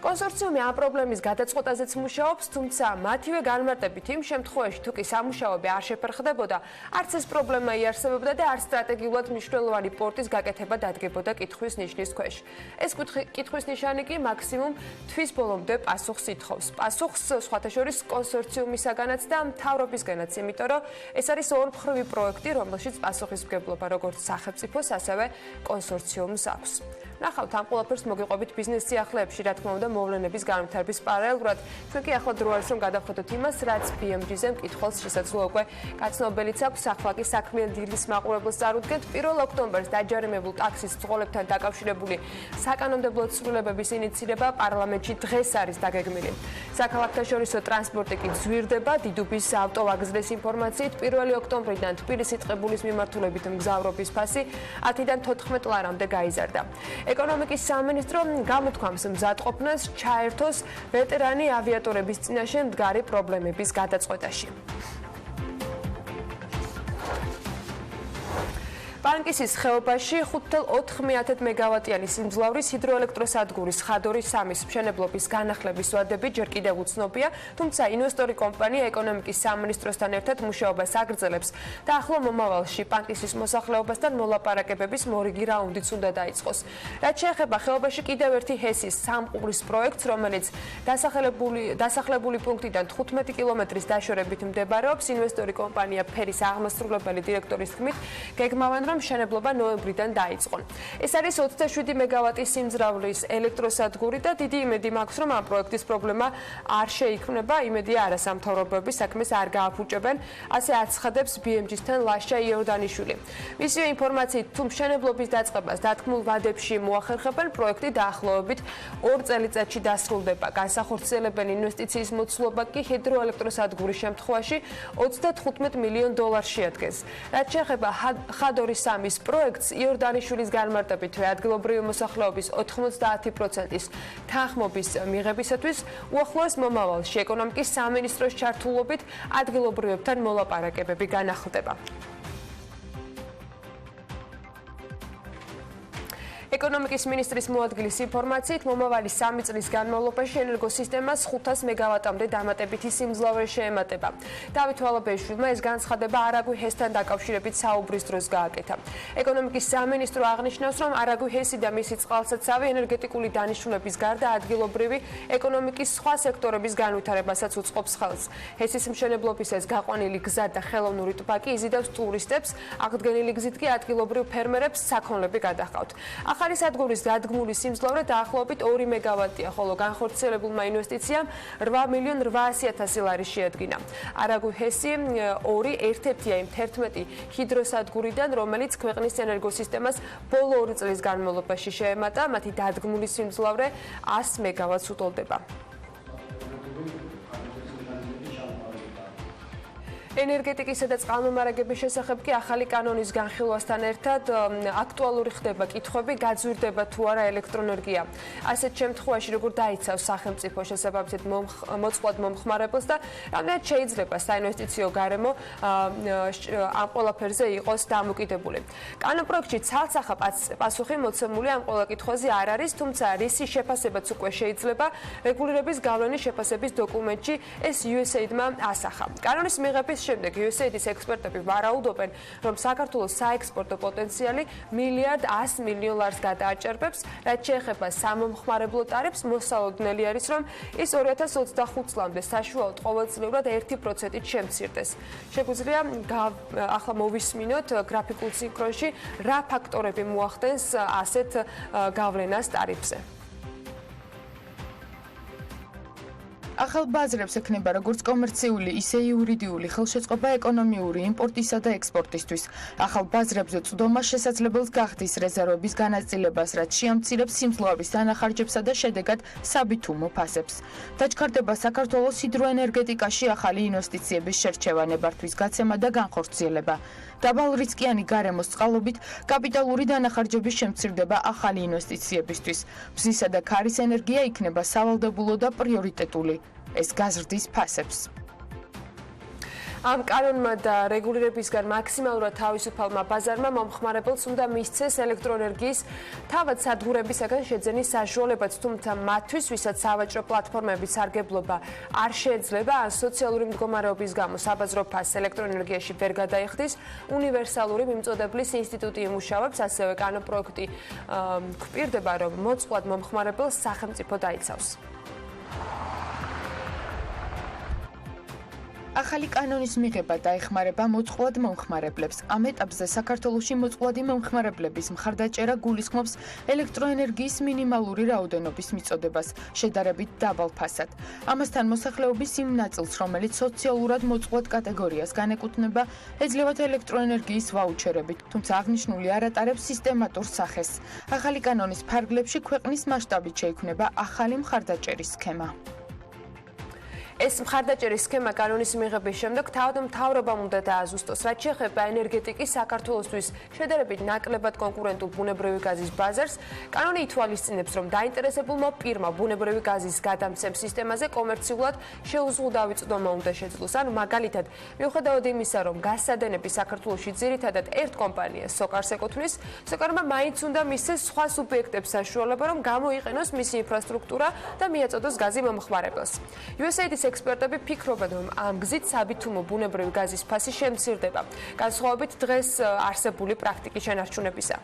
კონსორციუმი ამ პრობლემის გადაწყვეტაზეც მუშაობს, თუმცა მათივე განმარტებით იმ შემთხვევაში, თუ კი სამუშაოები არ შეფერხდებოდა, არც ეს პრობლემა იარსებებდა და არც სტრატეგიულად მნიშვნელოვანი პორტის გაკეთება დადგებოდა კითხვის ნიშნის ქვეშ. ეს კითხვის ნიშანი კი მაქსიმუმ თვის ბოლომდე პასუხს ითხოვს. პასუხს სხვათა შორის კონსორციუმისაგანაც და მთავრობისგანაც, იმიტომ რომ ეს არის ორმხრივი პროექტი, რომელშიც პასუხისმგებლობა როგორც სახელმწიფოს, ასევე კონსორციუმს აქვს. ნახავთ ამ ყველაფერს მოგიყვებით ბიზნეს სიახლეებში, რა თქმა უნდა, მოვლენების განვითარების პარალელურად. ჩვენ კი ახლა დრო არის, რომ გადავხედოთ იმას, რაც BMG-ზე მკითხველს შესაძლოა უკვე გაცნობელიც აქვს. ახლა კი საქმიანი დილის მაყურებელს წარუდგენთ 1 ოქტომბერს დაჯარიმებულ ტაქსის ბრძოლებთან დაკავშირებული საკანონმდებლო ცვლილებების ინიცირება პარლამენტში დღეს არის დაგეგმილი. საქალაქთაშორისო ტრანსპორტი კი ძვირდება. დიდუბის ავტოვაგზლის ინფორმაციით 1 ოქტომბრიდან თბილისის ტყიბულის მიმართულებით მგზავრობის ფასი 10-დან 14 ლარამდე გაიზარდა. ეკონომიკის სამინისტრო გამოთქვამს მზადყოფნას ჩაერთოს ვეტერანი ავიატორების წინაშე მდგარი პრობლემების გადაწყვეტაში. პანკისის ხეობაში 5.4 მეგავატიანი სიმძლავრის ჰიდროელექტროსადგურის ხადორის 3-ის მშენებლობის განახლების ვადები ჯერ კიდევ უცნობია, თუმცა ინვესტორი კომპანია ეკონომიკის სამინისტროსთან ერთად მუშაობას აგრძელებს და ახლო მომავალში პანკისის მოსახლეობასთან მოლაპარაკებების მორიგი რაუნდიც უნდა დაიწყოს. რაც შეეხება ხეობაში კიდევ ერთი ჰესის სამყურის პროექტს, რომელიც დასახლებული პუნქტიდან 15 კილომეტრის დაშორებით მდებარეობს, ინვესტორი კომპანია ფერის აღმასრულებელი დირექტორის თქმით, გეგმავენ რომ მშენებლობა ნოემბრიდან დაიწყონ. ეს არის 27 მეგავატის სიმძლავრის ელექტროსადგური და დიდი იმედი მაქვს, რომ ამ პროექტის პრობლემა არ შეიქმნება, იმედია არასამთავრობოები საქმეს არ გააფუჭებენ, ასე აცხადებს BMG-სთან ლაშა იორდანიშვილი. მისივე ინფორმაციით, თუ მშენებლობის დაწყებას დათქმულ ვადებში მოახერხებენ, პროექტი დაახლოებით 2 წელიწადში დასრულდება. განსახორციელებელი ინვესტიციის მოცულობა კი ჰიდროელექტროსადგურის შემთხვევაში $35 მილიონ შეადგენს. რაც შეეხება ხადორის 3-ის პროექტს იორდანიშვილის განმარტებითვე ადგილობრივი მოსახლეობის 90%-ის თანხმობის მიღებისათვის უახლოეს მომავალში ეკონომიკის სამინისტროს ჩართულობით ადგილობრივებთან მოლაპარაკებები განახლდება. ეკონომიკის მინისტრის მოადგილის ინფორმაციით, მომავალი 3 წლის განმავლობაში ენერგოსისტემას 500 მეგავატამდე დამატებითი სიმძლავრე შეემატება. დავით ვალაბეიშვილმა ეს განცხადება არაგვი ჰესთან დაკავშირებით საუბრის დროს გააკეთა. ეკონომიკის სამინისტრო აღნიშნავს, რომ არაგვი ჰესი და მისი წყალსაცავი ენერგეტიკული დანიშნულების გარდა ადგილობრივი ეკონომიკის სხვა სექტორების განვითარებასაც უწყობს ხელს. ჰესის მშენებლობისას გაყვანილი გზა და ხელოვნური ტბა კი იზიდავს ტურისტებს, აღდგენილი გზით კი ადგილობრივ ფერმერებს საქონლები გადაჰყავთ. ახალი სადგურის დადგმული სიმძლავრე დაახლოებით 2 მეგავატია, ხოლო განხორციელებულმა ინვესტიციამ 8.800.000 ლარი შეადგინა. არაგვი ჰესი 2 ერთ-ერთია იმ 11 ჰიდროსადგურიდან, რომელიც ქვეყნის ენერგოსისტემას ბოლო 2 წლის განმავლობაში შეემატა, მათი დადგმული სიმძლავრე 100 მეგავატს უტოლდება. ენერგეტიკისა და წყალმომარაგების შესახებ კი ახალი კანონის განხილვასთან ერთად აქტუალური ხდება კითხვები, გაძვირდება თუ არა ელექტროენერგია. ასეთ შემთხვევაში როგორ დაიცავს სახელმწიფო შესაბამისად მოწყვლად მომხმარებელს და რამდენად შეიძლება საინვესტიციო გარემო ამ ყველაფერზე იყოს დამოკიდებული. კანონპროექტში ცალსახა პასუხი მოცემული ამ ყველა კითხვაზე არ არის, თუმცა რისი შეფასებაც უკვე შეიძლება რეგულირების გავლენის შეფასების დოკუმენტში ეს USAID-მა ასახა. კანონის მიღების შემდეგ USAID-ის ექსპერტები ვარაუდობენ, რომ საქართველოს საექსპორტო პოტენციალი $1.1 ლარს გადააჭერბებს, რაც შეეხება სამომხმარებლო ტარიფს, მოსალოდნელი არის, რომ ის 2025 წლამდე საშუალოდ ყოველწლიურად 1%-ით შემცირდეს. შეგვიძლია ახლა მოვისმინოთ გრაფიკულ სინქრონში, რა ფაქტორები მოახდენს ასეთ გავლენას ტარიფზე. ახალ ბაზრებს ექნება როგორც კომერციული, ისე იურიდიული ხელშეწყობა ეკონომიური იმპორტისა და ექსპორტისთვის. ახალ ბაზრებზე წვდომა შესაძლებელს გახდის რეზერვების განაწილებას, რაც შეამცირებს სიმძლავრის დანახარჯებსა და შედეგად საბითუმო ფასებს. დაჩქარდება საქართველოს ჰიდროენერგეტიკაში ახალი ინვესტიციების შერჩევა, ნებართვის გაცემა და განხორციელება. დაბალრისკიანი გარემოს წყალობით კაპიტალური დანახარჯების შემცირდება ახალი ინვესტიციებისთვის. მზისა და ქარის ენერგია იქნება სავალდებულო და პრიორიტეტული. ეს გაზრდის ფასებს. ამ კანონმა და რეგულირებისგან მაქსიმალურად თავისუფალმა ბაზარმა მომხმარებელს უნდა მისცეს ელექტროენერგიის თავად სადგურებისაგან შეძენის საშუალებაც, თუმცა მათთვის, ვისაც სავაჭრო პლატფორმების სარგებლობა არ შეეძლება, ან სოციალური მდგომარეობის გამო საბაზრო ფასს ელექტროენერგიაში ვერ გადაიხდის, უნივერსალური მიმწოდeblis ინსტიტუტი იმუშავებს, ასევე კანონპროექტი გვპირდება, რომ მოწყვლად მომხმარებელს სახელმწიფო დაიცავს. ახალი კანონის მიღება დაეხმარება მოწყვლად მომხმარებლებს. ამ ეტაპზე საქართველოში მოწყვლადი მომხმარებლების მხარდაჭერა გულისხმობს ელექტროენერგიის მინიმალური რაოდენობის მიწოდებას, შედარებით დაბალ ფასად. ამასთან მოსახლეობის იმ ნაწილს, რომელიც სოციალურად მოწყვლად კატეგორიას განეკუთვნება, ეძლევათ ელექტროენერგიის ვაუჩერებით, თუმცა აღნიშნული არ ატარებს სისტემატურ სახეს. ახალი კანონის ფარგლებში ქვეყნის მასშტაბით შეიქმნება ახალი მხარდაჭერის სქემა. ეს მხარდაჭერის სქემა კანონის მიღების შემდეგ თავდამთავრობამ უნდა დააზუსტოს, რაც შეეხება ენერგეტიკის საქართველოსთვის შედარებით ნაკლებად კონკურენტულ ბუნებრივი გაზის ბაზარს. კანონი ითვალისწინებს, რომ დაინტერესებულმა პირმა ბუნებრივი გაზის გადამცემ სისტემაზე კომერციულად შეუზღუდავი წვდომა უნდა შეძლოს. ანუ მაგალითად, მიუხედავად იმისა, რომ გაზსადენები საქართველოში ძირითადად ერთ კომპანიას სოკარს ეკუთვნის, სოკარმა მაინც უნდა მისცეს სხვა სუბიექტებს საშუალება, რომ გამოიყენოს მისი ინფრასტრუქტურა და მიაწოდოს გაზი მომხმარებელს. USAID-ის ექსპერტები ფიქრობენ, რომ ამ გზით საბითუმო ბუნებრივი გაზის ფასი შემცირდება, განსხვავებით დღეს არსებული პრაქტიკის შენარჩუნებისა.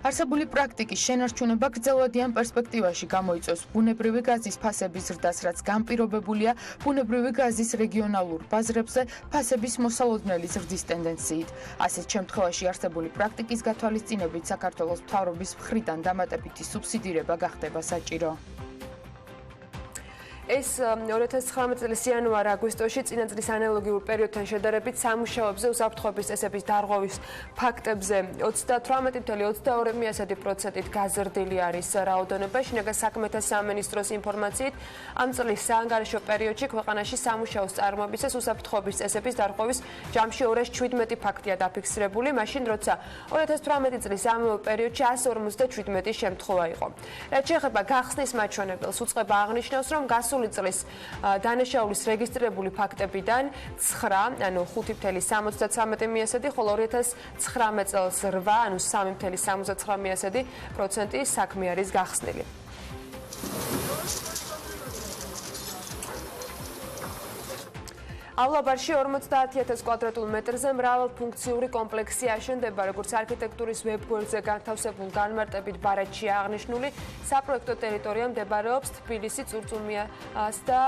არსებული პრაქტიკის შენარჩუნება გრძელვადიან პერსპექტივაში გამოიწვევს ბუნებრივი გაზის ფასების ზრდას, რაც განპირობებულია ბუნებრივი გაზის რეგიონალურ ბაზრებზე ფასების მოსალოდნელი ზრდის ტენდენციით. ასეთ შემთხვევაში არსებული პრაქტიკის გათვალისწინებით საქართველოს მთავრობის მხრიდან დამატებითი სუბსიდირება გახდება საჭირო. ეს 2019 წლის იანვარ-აგვისტოში წინა წლის ანალოგიურ პერიოდთან შედარებით სამუშაოებზე უსაფრთხოების წესების დარღვევის ფაქტებზე 38.22%-ით გაზრდილი არის რაოდენობა. შინაგან საქმეთა სამინისტროს ინფორმაციით, ამ წლის საანგარიშო პერიოდში ქვეყანაში სამუშაოს წარმოებისას უსაფრთხოების წესების დარღვევის ჯამში 217 ფაქტია დაფიქსირებული, მაშინ როცა 2018 წლის ამავე პერიოდში 157 შემთხვევა იყო. რაც შეეხება გახსნის მაჩვენებელს, უწყება აღნიშნავს, რომ გასული წლის დანაშაულის რეგისტრირებული ფაქტებიდან 9, ანუ 5.73%, ხოლო 2019 წელს 8, ანუ 3.79% საქმე არის გახსნილი. ავლაბარში 50,000 კვადრატულ მეტრზე მრავალფუნქციური კომპლექსი აშენდება, როგორც არქიტექტურის ვებგვერდზე განთავსებულ განმარტებით ბარათში აღნიშნული, საპროექტო ტერიტორია მდებარეობს თბილისი, წურწუმიას და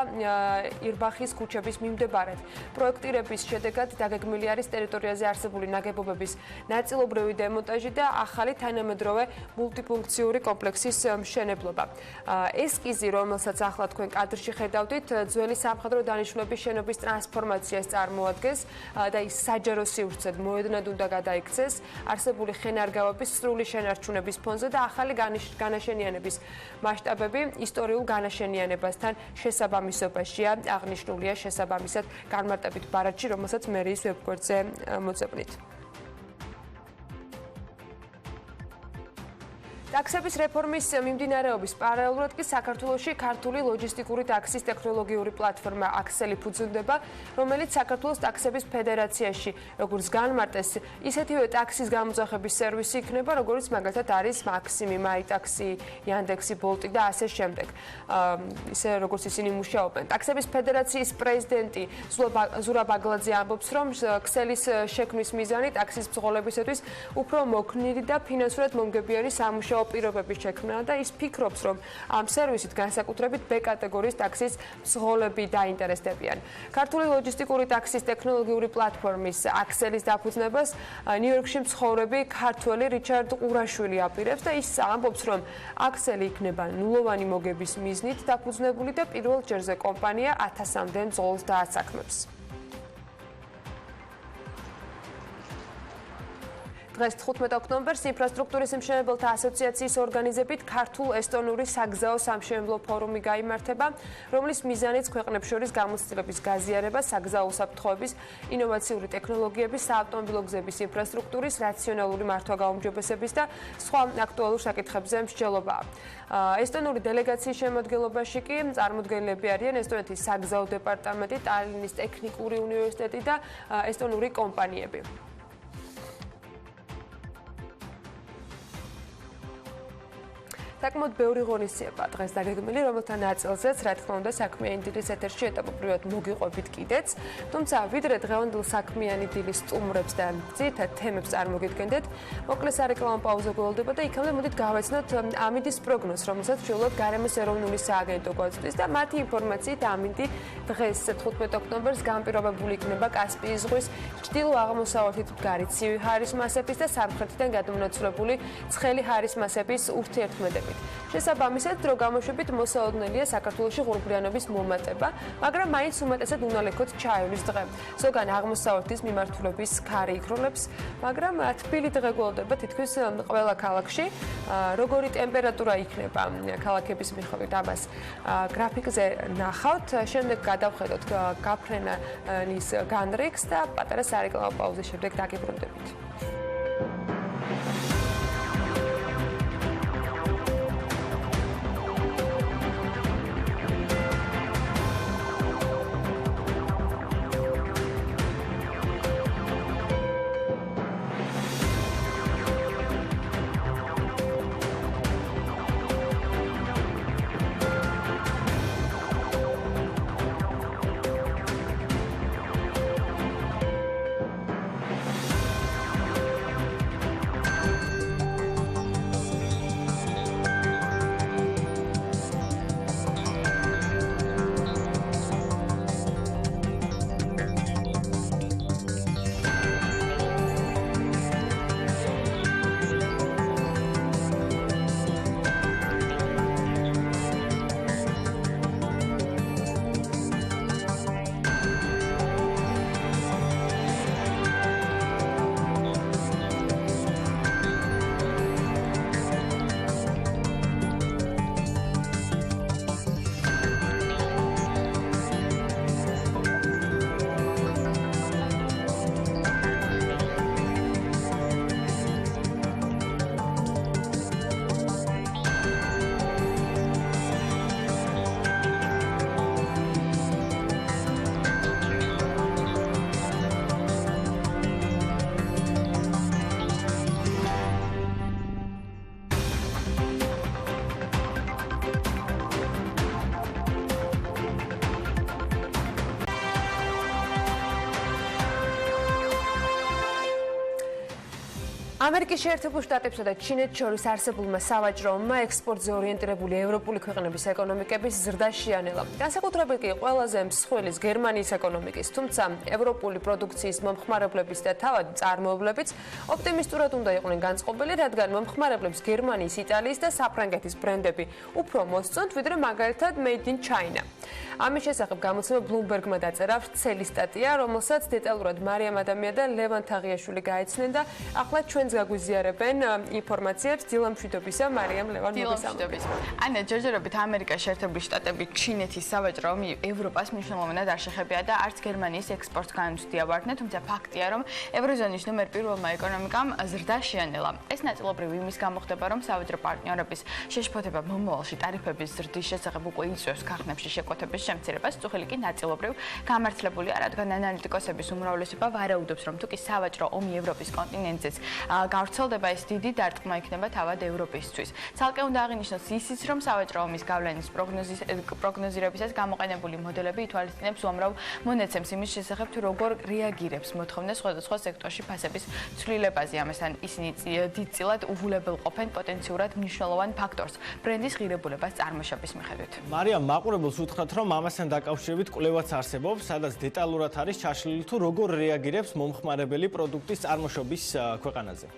ირბახის ქუჩების მიმდებარედ. პროექტირების შედეგად დაგეგმილი არის ტერიტორიაზე არსებული ნაგებობების ნაწილობრივი დემონტაჟი და ახალი თანამედროვე მულტიფუნქციური კომპლექსის მშენებლობა. ესკიზი, რომელსაც ახლა თქვენ კადრში ხედავთ, ძველი სამხედრო დანიშნულების შენობის ტრანსფორმაციას წარმოადგენს და ის საჯარო სივრცედ მოედნად უნდა გადაიქცეს არსებული ხენარგავების სრული შენარჩუნების ფონზე და ახალი განაშენიანების მასშტაბები ისტორიულ განაშენიანებასთან შესაბამისობაშია აღნიშნულია შესაბამისად განმარტებით ბარათში, რომელსაც მერიის ვებგვერდზე მოძებნით. ტაქსების რეფორმის მიმდინარეობის პარალელურად კი საქართველოში ქართული ლოჯისტიკური ტაქსის ტექნოლოგიური პლატფორმა აქსელი ფუძემდება, რომელიც საქართველოს ტაქსების ფედერაციაში, როგორც განმარტეს, ისეთივე ტაქსის გამოძახების სერვისი იქნება, როგორც მაგალითად არის მაქსიმი, მაიტაქსი, იანდექსი, ბოლტი და ასე შემდეგ. ისე როგორც ისინი მუშაობენ. ტაქსების ფედერაციის პრეზიდენტი ზურაბ აგლაძე ამბობს, რომ ქსელის შექმნის მიზანი ტაქსის ბრძოლებისათვის უფრო მოქნილი და ფინანსურად მომგებიანი სამუშაო პირობების შექმნა და ის ფიქრობს, რომ ამ სერვისით განსაკუთრებით B კატეგორიის ტაქსის მსხოლები დაინტერესდებიან. ქართული ლოჯისტიკური ტაქსის ტექნოლოგიური პლატფორმის აქსელის დაფუძნებას ნიუ-იორკში მცხოვრები ქართველი რიჩარდ ყურაშვილი აპირებს და ის ამბობს, რომ აქსელი იქნება ნულოვანი მოგების მიზნით დაფუძნებული და პირველ ჯერზე კომპანია 1000-მდე მძღოლს დაასაქმებს. დღეს 15 ოქტომბერს ინფრასტრუქტურის მშენებელთა ასოციაციის ორგანიზებით ქართულ-ესტონური საგზაო სამშენებლო ფორუმი გაიმართება, რომლის მიზანიც ქვეყნებს შორის გამოცდილების გაზიარება, საგზაო უსაფრთხოების, ინოვაციური ტექნოლოგიების, საავტომობილო გზების ინფრასტრუქტურის რაციონალური მართვა-გაუმჯობესების და სხვა აქტუალურ საკითხებზე მსჯელობაა. ესტონური დელეგაციის შემადგენლობაში კი წარმოდგენილები არიან ესტონეთის საგზაო დეპარტამენტი, ტალინის ტექნიკური უნივერსიტეტი და ესტონური კომპანიები. საკმაოდ ბევრი ღონისძიება დღეს დაგეგმილი, რომელთა ნაწილზეც, რა თქმა უნდა, საქმიანი დილის ეთერში ეტაპობრივად მოგიყვებით კიდეც. თუმცა, ვიდრე დღევანდელ საქმიანი დილის სტუმრებს და ძირითად თემებს წარმოგიდგენდეთ, მოკლე სარეკლამო პაუზა გველდება და იქამდე მოდით გავეცნოთ ამინდის პროგნოზს, რომელსაც ჩვეულოთ გარემოს ეროვნული სააგენტო გვაწვდის და მათი ინფორმაციით ამინდი დღეს 15 ოქტომბერს განპირობებული იქნება კასპიის ზღვის ჩრდილო-აღმოსავლეთით მდგარი ცივი ჰაერის მასების და სამხრეთიდან გადმონაცვლებული ცხელი ჰაერის მასების ურთიერთქმედებით. შესაბამისად, დრო გამოშვებით მოსაოდნელია საქართველოში ღურბლიანობის მომატება, მაგრამ მაინც უმეტესად უნალექოთ ჩაივლის დღე. ზოგან აღმოსავლეთის მიმართულების ქარი იქროლებს, მაგრამ თბილი დღე გველდება თითქმის ყველა ქალაქში. როგორი ტემპერატურა იქნება ქალაქების მიხედვით ამას გრაფიკზე ნახავთ. შემდეგ გადავხედოთ გაფრენის განრიგს და პატარა სარეკლამო პაუზის შემდეგ დაგიბრუნდებით. ამერიკის შეერთებულ შტატებსა და ჩინეთს შორის არსებულმა სავაჭრო ომმა ექსპორტზე ორიენტირებული ევროპული ქვეყნების ეკონომიკების ზრდა შეანელა. განსაკუთრებით კი ყველაზე მსხვილის გერმანიის ეკონომიკის, თუმცა ევროპული პროდუქციის მომხმარებლების და თავად წარმოებლებიც ოპტიმისტურად უნდა იყვნენ განწყობილი, რადგან მომხმარებლებს გერმანიის, იტალიის და საფრანგეთის ბრენდები უფრო მოსწონთ, ვიდრე მაგალითად Made in China. ამის შესახებ გამოცემა Bloomberg-მა დაწერა ვრცელი სტატია, რომელსაც დეტალურად მარიამ ადამია და ლევან თაღიაშვილი გაეცნენ და ახლა ჩვენს გაგვიზიარებენ ინფორმაციებს დილა მშვიდობისა მარიამ ლევან მოგესალმებით. ანა ჯერჯერობით ამერიკის შეერთებული შტატები ჩინეთის სავაჭრო ომი ევროპას მნიშვნელოვნად არ შეხებია და არც გერმანიის ექსპორტს განუცდია ვარდნა, თუმცა ფაქტია, რომ ევროზონის ნომერ პირველმა ეკონომიკამ ზრდა შეანელა. ეს ნაწილობრივ იმის გამო ხდება, რომ სავაჭრო პარტნიორების შეშფოთება მომავალში ტარიფების ზრდის შესახებ უკვე იწვევს ქარხნებში შეკვეთების შემცირებას, წუხილი კი ნაწილობრივ გამართლებულია, რადგან ანალიტიკოსების უმრავლესობა ვარაუდობს, რომ თუკი სავაჭრო ომი ევროპის კონტინენტზეც გავრცელდება, ეს დიდი დარტყმა იქნება თავად ევროპისთვის. ცალკე უნდა აღინიშნოს ისიც, რომ სავაჭრო ომის გავლენის პროგნოზირებისას გამოყენებული მოდელები ითვალისწინებს უამრავ მონაცემს იმის შესახებ, თუ როგორ რეაგირებს მოთხოვნა სხვადასხვა სექტორში ფასების ცვლილებაზე. ამასთან ისინი დიდწილად უვულებელ ყოფენ პოტენციურად მნიშვნელოვან ფაქტორს ბრენდის ღირებულებას წარმოშობის მიხედვით. მარიამ, მაყურებელს უთხრათ, რომ ამასთან დაკავშირებით კვლევაც არსებობს, სადაც დეტალურად არის ჩაშლილი თუ როგორ რეაგირებს მომხმარებელი პროდუქტის წარმოშობის ქვეყანაზე.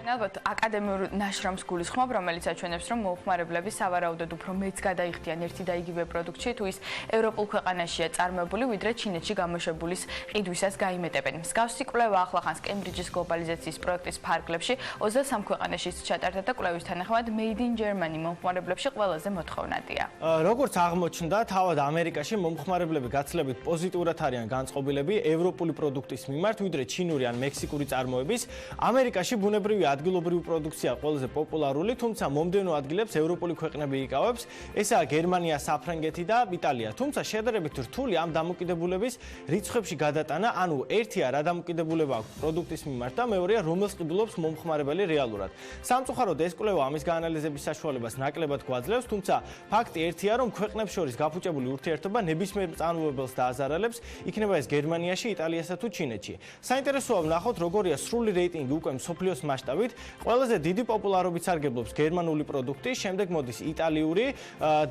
ალბათ აკადემიურ ნაშრომს გულისხმობ, რომელიც აჩვენებს, რომ მომხმარებლები სავარაუდოდ უფრო მეც გადაიხდიან ერთი და იგივე პროდუქტში, თუ ის ევროპულ ქვეყანაშია წარმოებული, ვიდრე ჩინეთში გამოშვებულის ყიდვისას გაიმეტებენ. მსგავსი კვლევა ახლახანს კემბრიჯის გლობალიზაციის პროექტის ფარგლებში 23 ქვეყანაში ჩატარდა და კვლევის თანახმად Made in Germany მომხმარებლებში ყველაზე მოთხოვნადია. როგორც აღმოჩნდა, თავად ამერიკაში მომხმარებლები გაცილებით პოზიტიურად არიან განწყობილები ევროპული პროდუქტის მიმართ, ვიდრე ჩინური ან მექსიკური წარმოების. ამერიკაში ბუნებრივი ადგილობრივი პროდუქცია ყველაზე პოპულარული, თუმცა მომდევნო ადგილებს ევროპული ქვეყნები იკავებს, ესაა გერმანია, საფრანგეთი და იტალია. თუმცა შედარებით რთული ამ დამოკიდებულების რიცხვებში გადატანა, ანუ ერთია რა დამოკიდებულება აქვს პროდუქტის მიმართ და მეორეა რომელს ყიდულობს მომხმარებელი რეალურად. სამწუხაროდ ეს კვლევა ამის გაანალიზების საშუალებას ნაკლებად გვაძლევს, თუმცა ფაქტი ერთია, რომ ქვეყნებს შორის გაფუჭებული ურთიერთობა ნებისმიერ მწარმოებელს დააზარალებს, იქნება ეს გერმანიაში, იტალიასა თუ ჩინეთში. საინტერესოა ვნახოთ, როგორია სრული რეიტინგი უკვე მსოფლიოს მასშტაბით. ყველაზე დიდი პოპულარობით სარგებლობს გერმანული პროდუქტი, შემდეგ მოდის იტალიური,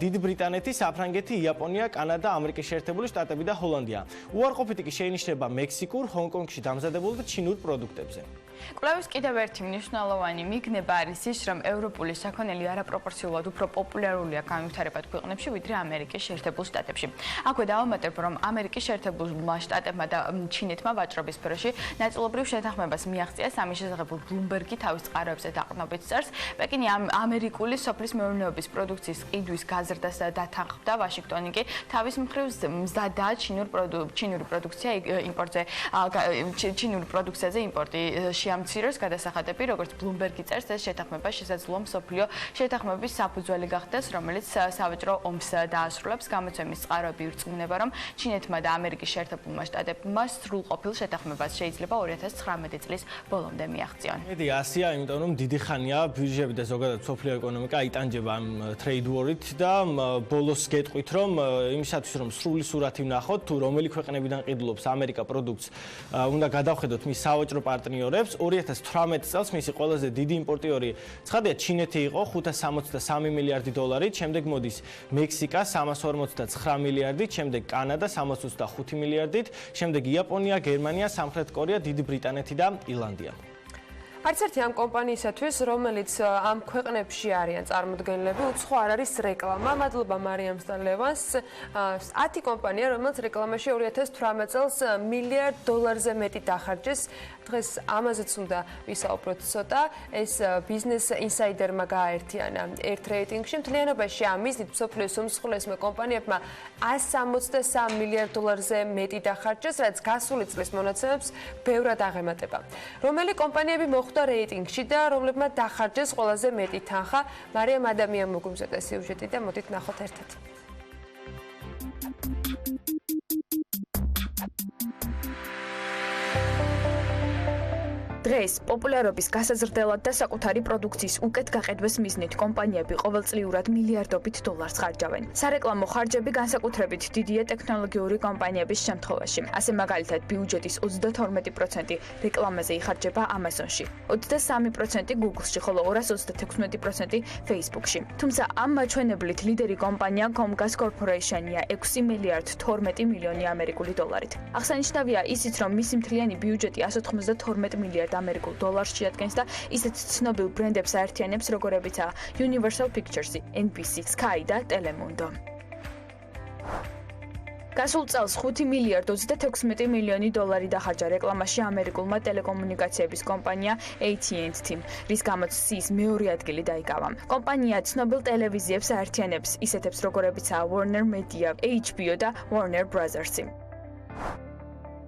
დიდი ბრიტანეთი, საფრანგეთი, იაპონია, კანადა, ამერიკის შეერთებული შტატები და ჰოლანდია. უარყოფითი კი შეინიშნება მექსიკურ, ჰონკონგში დამზადებულ და ჩინურ პროდუქტებზე. კვლევის კიდევ ერთი მნიშვნელოვანი მიგნება არის ის, რომ ევროპული საქონელი არაპროპორციულად უფრო პოპულარულია განვითარებად ქვეყნებში, ვიდრე ამერიკის შეერთებულ შტატებში. აქვე დავამატებ, რომ ამერიკის შეერთებულმა შტატებმა და ჩინეთმა ვაჭრობის სფეროში ნაწილობრივ შეთანხმებას მიაღწიეს, ამის შესახებ Bloomberg-ი თავის წყაროებზე დაყრდნობით წერს. პეკინი ამერიკული სოფლის მეურნეობის პროდუქციის ყიდვის გაზრდას დათანხმდა, ვაშინგტონი კი თავის მხრივ მზადაა ჩინური პროდუქციაზე იმპორტი შეამციროს გადასახადები, როგორც Bloomberg-ი წერს, ეს შეთანხმება შესაძლოა მსოფლიო შეთანხმების საფუძველი გახდეს, რომელიც სავაჭრო ომს დაასრულებს. გამოცემის წყაროები ირწმუნება, რომ ჩინეთმა და ამერიკის შეერთებულმა შტატებმა სრულყოფილ შეთანხმებას შეიძლება 2019 წლის ბოლომდე მიაღწიონ. მეტი ასია, იმიტომ რომ დიდი ხანია ბირჟები და ზოგადად მსოფლიო ეკონომიკა იტანჯება ამ trade war-ით და ბოლოს გეტყვით, რომ იმისათვის რომ სრული სურათი ვნახოთ, თუ რომელი ქვეყნებიდან ყიდულობს ამერიკა პროდუქტს, უნდა გადავხედოთ მის სავაჭრო პარტნიორებს. 2018 წელს მისი ყველაზე დიდი იმპორტიორი ცხადია ჩინეთი იყო 563 მილიარდი დოლარით, შემდეგ მოდის მექსიკა 349 მილიარდით, შემდეგ კანადა 325 მილიარდით, შემდეგ იაპონია, გერმანია, სამხრეთ კორეა, დიდი ბრიტანეთი და ირლანდია. არც ერთი ამ კომპანიისათვის, რომელიც ამ ქვეყნებში არიან წარმოდგენილები, უცხო არ არის რეკლამა. მადლობა მარიამს და ლევანს. 10 კომპანია, რომელიც რეკლამაში 2018 წელს $1 მილიარდზე მეტი დახარჯეს. დღეს ამაზეც უნდა ვისაუბროთ ცოტა. ეს ბიზნეს ინსაიდერმა გააერთიანა ერთ რეიტინგში. მთლიანობაში ამ მიზნით მსოფლიოს უმსხვილესმა კომპანიებმა $163 მილიარდზე მეტი დახარჯეს, რაც გასული წლის მონაცემებს ბევრად აღემატება. რომელი კომპანიები მოხვდა რეიტინგში და რომლებმა დახარჯეს ყველაზე მეტი თანხა? მარიამ ადამიან მოგვიმზადა სიუჟეტი და მოდით ნახოთ ერთად. დღეს პოპულარობის გასაზრდელად და საკუთარი პროდუქციის უკეთ გაყიდვის მიზნით კომპანიები ყოველწლიურად მილიარდობით დოლარს ხარჯავენ. სარეკლამო ხარჯები განსაკუთრებით დიდია ტექნოლოგიური კომპანიების შემთხვევაში. ასე მაგალითად, ბიუჯეტის 32% რეკლამაზე იხარჯება Amazon-ში, 23% Google-ში, ხოლო 236% Facebook-ში. თუმცა ამ მაჩვენებლით ლიდერი კომპანია Comcast Corporation-ია 6 მილიარდ 12 მილიონი ამერიკული დოლარით. აღსანიშნავია ისიც, რომ მისი მთლიანი ბიუჯეტი 192 მილიარდ ამერიკულ დოლარს შეადგენს და ისეთ ცნობილ ბრენდებს აერთიანებს, როგორებიცაა Universal Pictures, NBC, Sky და Telemundo. გასულ წელს 5 მილიარდ 36 მილიონი დოლარი დახარჯა რეკლამაში ამერიკულმა ტელეკომუნიკაციების კომპანია AT&T, რის გამოც სიის მეორე ადგილი დაიკავა. კომპანია ცნობილ ტელევიზიებს აერთიანებს, ისეთებს როგორებიცაა Warner Media, HBO და Warner Brothers-ი.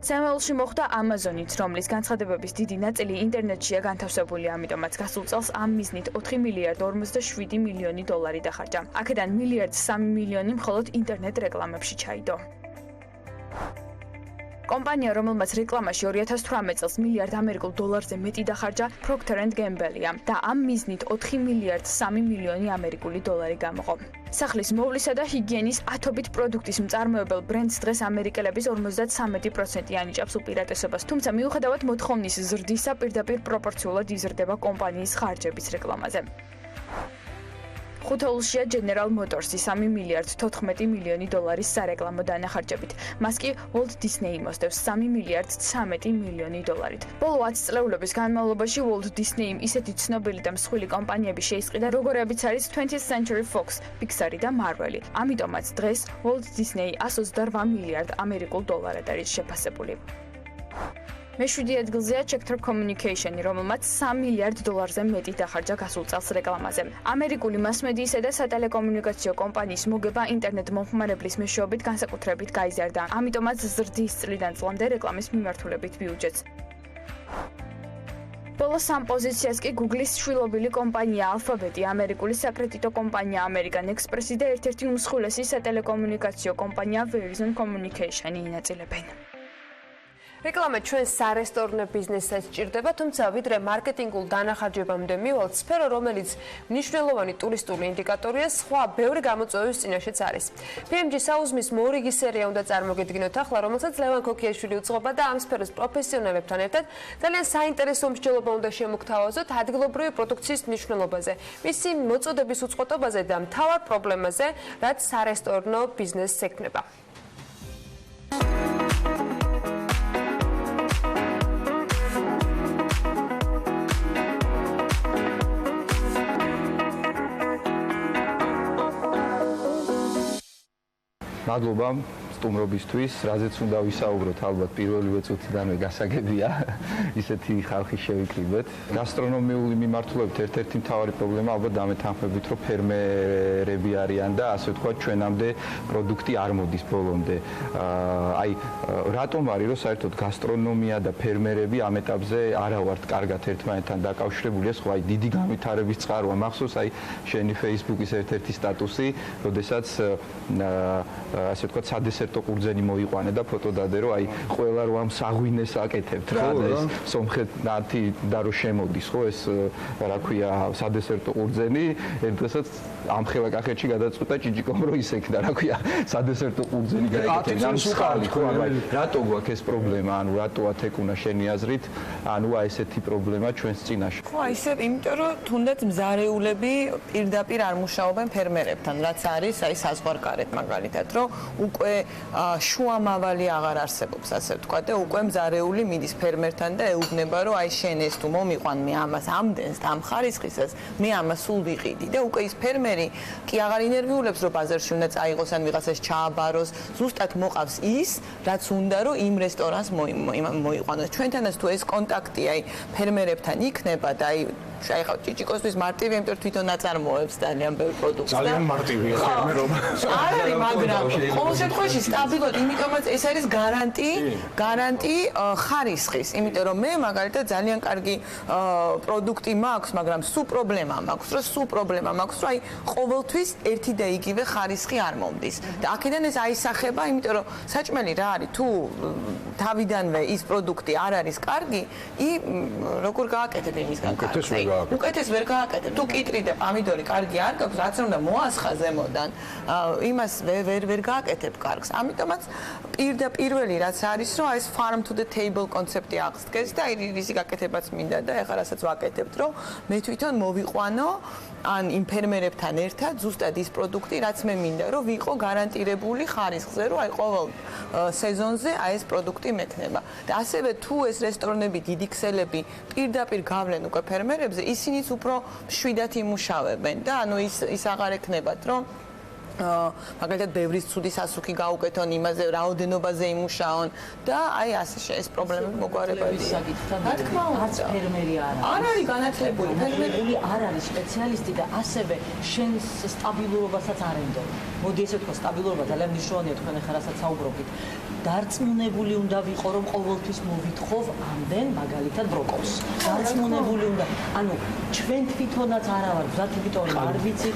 სამეულში მოხდა Amazon-იც, რომლის განცხადებების დიდი ნაწილი ინტერნეტშია განთავსებული, ამიტომაც გასულ წელს ამ მიზნით 4 მილიარდ 47 მილიონი დოლარი დახარჯა. აქედან მილიარდ 3 მილიონი მხოლოდ ინტერნეტ რეკლამებში ჩაიდო. კომპანია, რომელმაც რეკლამაში 2018 წელს მილიარდ ამერიკულ დოლარზე მეტი დახარჯა, Procter & Gamble-ია და ამ მიზნით 4 მილიარდ 3 მილიონი ამერიკული დოლარი გამოყო. სახლის მოვლისა და ჰიგიენის ათობით პროდუქტის მწარმოებელ ბრენდს დღეს ამერიკელების 53% ანიჭებს უპირატესობას, თუმცა მიუხედავად მოთხოვნის ზრდისა, პირდაპირ პროპორციულად იზრდება კომპანიის ხარჯებიც რეკლამაზე. ხუთეულშია General Motors-ი 3 მილიარდ 14 მილიონი დოლარის სარეკლამო დანახარჯებით. მას კი Walt Disney მოსდევს 3 მილიარდ 13 მილიონი დოლარით. ბოლო 10 წლეულების განმავლობაში Walt Disney-მ ისეთი ცნობილი და მსხვილი კომპანიები შეისყიდა, როგორებიც არის 20th Century Fox, Pixar და Marvel-ი. ამიტომაც დღეს Walt Disney 128 მილიარდ ამერიკულ დოლარად არის შეფასებული. მეშვიდე ადგილზეა Checker Communication-ი, რომელმაც 3 მილიარდ დოლარზე მეტი დახარჯა გასულ წელს რეკლამაზე. ამერიკული მასმედიისა და სატელეკომუნიკაციო კომპანიის მოგება ინტერნეტ მომხმარებლის მეშვეობით განსაკუთრებით გაიზარდა. ამიტომაც ზრდის წლიდან წლამდე რეკლამის მიმართულებით ბიუჯეტს. ბოლო 3 პოზიციას კი Google-ის შვილობილი კომპანია Alphabet, ამერიკული საკრედიტო კომპანია American Express და ერთ-ერთი უმსხვილესი სატელეკომუნიკაციო კომპანია Verizon Communication-ი ინაწილებენ. რეკლამა ჩვენ სარესტორნო ბიზნესსაც ჭირდება, თუმცა ვიდრე მარკეტინგულ დანახარჯებამდე მივალთ, სფერო, რომელიც მნიშვნელოვანი ტურისტული ინდიკატორია, სხვა ბევრი გამოწვევის წინაშეც არის. PMG საუზმის მორიგი სერია უნდა წარმოგედგინოთ ახლა, რომელსაც ლევან ქოქიაშვილი უძღვება და ამ სფეროს პროფესიონალებთან ერთად ძალიან საინტერესო მსჯელობა უნდა შემოგთავაზოთ ადგილობრივი პროდუქციის მნიშვნელობაზე, მისი მოწოდების უწყვეტობაზე და მთავარ პრობლემაზე, რაც სარესტორნო ბიზნესს ექმნება. მადლობა სტუმრობისთვის, რაზეც უნდა ვისაუბროთ, ალბათ პირველივე წუთიდანვე გასაგებია, ისეთი ხალხი შევიკრიბეთ. გასტრონომიული მიმართულებით ერთ-ერთი მთავარი პრობლემა ალბათ დამეთანხმებით, რომ ფერმერები არიან და ასე ვთქვათ, ჩვენამდე პროდუქტი არ მოდის ბოლომდე. აი, რატომ არის, რომ საერთოდ გასტრონომია და ფერმერები ამ ეტაპზე არა ვართ კარგად ერთმანეთთან დაკავშირებული, ეს ხო აი დიდი განვითარების წყაროა. მახსოვს აი შენი Facebook-ის ერთ-ერთი სტატუსი, როდესაც ასე ვთქვათ, სადესერტო ყურძენი მოიყვანე და ფოტო დადე, რომ აი ყველა რომ ამ საღვინეს აკეთებთ რა ეს სომხეთი და რომ შემოდის, ხო ეს რა ქვია სადესერტო ყურძენი, ერთ დღესაც ამხელა კახეთში გადაწყვეტა ჭიჭიკომ რომ ისექნა, რა ქვია სადესერტო ყურძენი გაიგეთ ამ სხალი, ხო აი რატო გვაქვს ეს პრობლემა, ანუ რატოა თეკუნა შენი აზრით, ანუ აი ესეთი პრობლემა ჩვენს წინაშე. ხო აი ესე, იმიტომ რომ თუნდაც მზარეულები პირდაპირ არ მუშაობენ ფერმერებთან, რაც არის აი საზღვარგარეთ მაგალითად, რომ უკვე შუამავალი აღარ არსებობს, ასე ვთქვათ, და უკვე მზარეული მიდის ფერმერთან და ეუბნება, რომ აი შენ ეს თუ მომიყვან, მე ამას ამდენს და ამ ხარისხისას, მე ამას სულ ვიყიდი და უკვე ის ფერმერი კი აღარ ინერვიულებს, რომ ბაზარში უნდა წაიღოს ან ვიღაცას ჩააბაროს, ზუსტად მოყავს ის, რაც უნდა, რომ იმ რესტორანს მოიყვანოს. ჩვენთანაც თუ ეს კონტაქტი აი ფერმერებთან იქნება და აი აი ხა ჭიჭიკოსთვის მარტივი, იმიტომ რომ თვითონ აწარმოებს ძალიან ბევრ პროდუქტს. ძალიან მარტივია ფერმერობა. არ არის, მაგრამ ყოველ შემთხვევაში სტაბილურად, იმიტომაც ეს არის გარანტი ხარისხის, იმიტომ რომ მე მაგალითად ძალიან კარგი პროდუქტი მაქვს, მაგრამ სულ პრობლემა მაქვს, რომ აი ყოველთვის ერთი და იგივე ხარისხი არ მომდის. და აქედან ეს აისახება, იმიტომ რომ საჭმელი რა არის, თუ თავიდანვე ის პროდუქტი არ არის კარგი, როგორ გააკეთებ იმისგან კარგს? უკეთეს ვერ გააკეთებ. თუ კიტრი და პამიდორი კარგი არ გაქვს, რაც უნდა მოასხა ზემოდან, იმას ვერ გააკეთებ კარგს. ამიტომაც პირველი რაც არის, რომ ეს farm to the table კონცეფტი აღსდგეს და ისი გაკეთებაც მინდა და ეხლა რასაც ვაკეთებთ, რომ მე თვითონ მოვიყვანო ან იმ ფერმერებთან ერთად ზუსტად ის პროდუქტი, რაც მე მინდა, რომ ვიყო გარანტირებული ხარისხზე, რომ აი ყოველ სეზონზე აი ეს პროდუქტი მექნება. და ასევე თუ ეს რესტორნები, დიდი ქსელები პირდაპირ გავლენ უკვე ფერმერებზე, ისინიც უფრო მშვიდად იმუშავებენ და ანუ ის აღარ ექნებათ, რომ მაგალითად ბევრი ცუდი სასუქი გაუკეთონ იმაზე, რაოდენობაზე იმუშაონ და აი ასე ეს პრობლემები მოგვარებადია. რა თქმა უნდა, არც ფერმერი არ არის განათლებული, ფერმერი არ არის სპეციალისტი და ასევე შენს სტაბილურობასაც არ ენდო. მოდი ესე ვთქვა, სტაბილურობა ძალიან მნიშვნელოვანია თქვენ ახლა რასაც საუბრობთ. დარწმუნებული უნდა ვიყო, რომ ყოველთვის მოვითხოვ ამდენ მაგალითად ბროკოლს. დარწმუნებული უნდა, ანუ ჩვენ თვითონაც არა ვარ, გზად იმიტომ რომ არ ვიცი.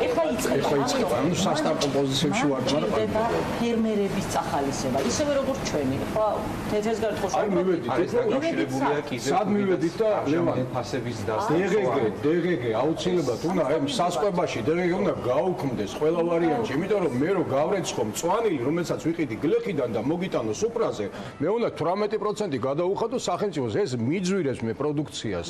ეხლა იწყება. ანუ სასტარტო პოზიციებში ვარ, მაგრამ ფერმერების წახალისება, ისევე როგორც ჩვენი. ხო, თეთრს გარეთ აი მივედით, ეს დაკავშირებულია კიდევ. სად მივედით და ლევან ფასების დასწრება. DGG აუცილებლად უნდა აი სასწვებაში DGG უნდა გაუქმდეს ყველა ვარიანტში, იმიტომ რომ მე რო გავრეცხო მწვანილი, რომელსაც ვიყიდი გლეხიდან და მოგიტანო სუპრაზე, მე უნდა 18% გადაუხადო სახელმწიფოს, ეს მიძვირებს მე პროდუქციას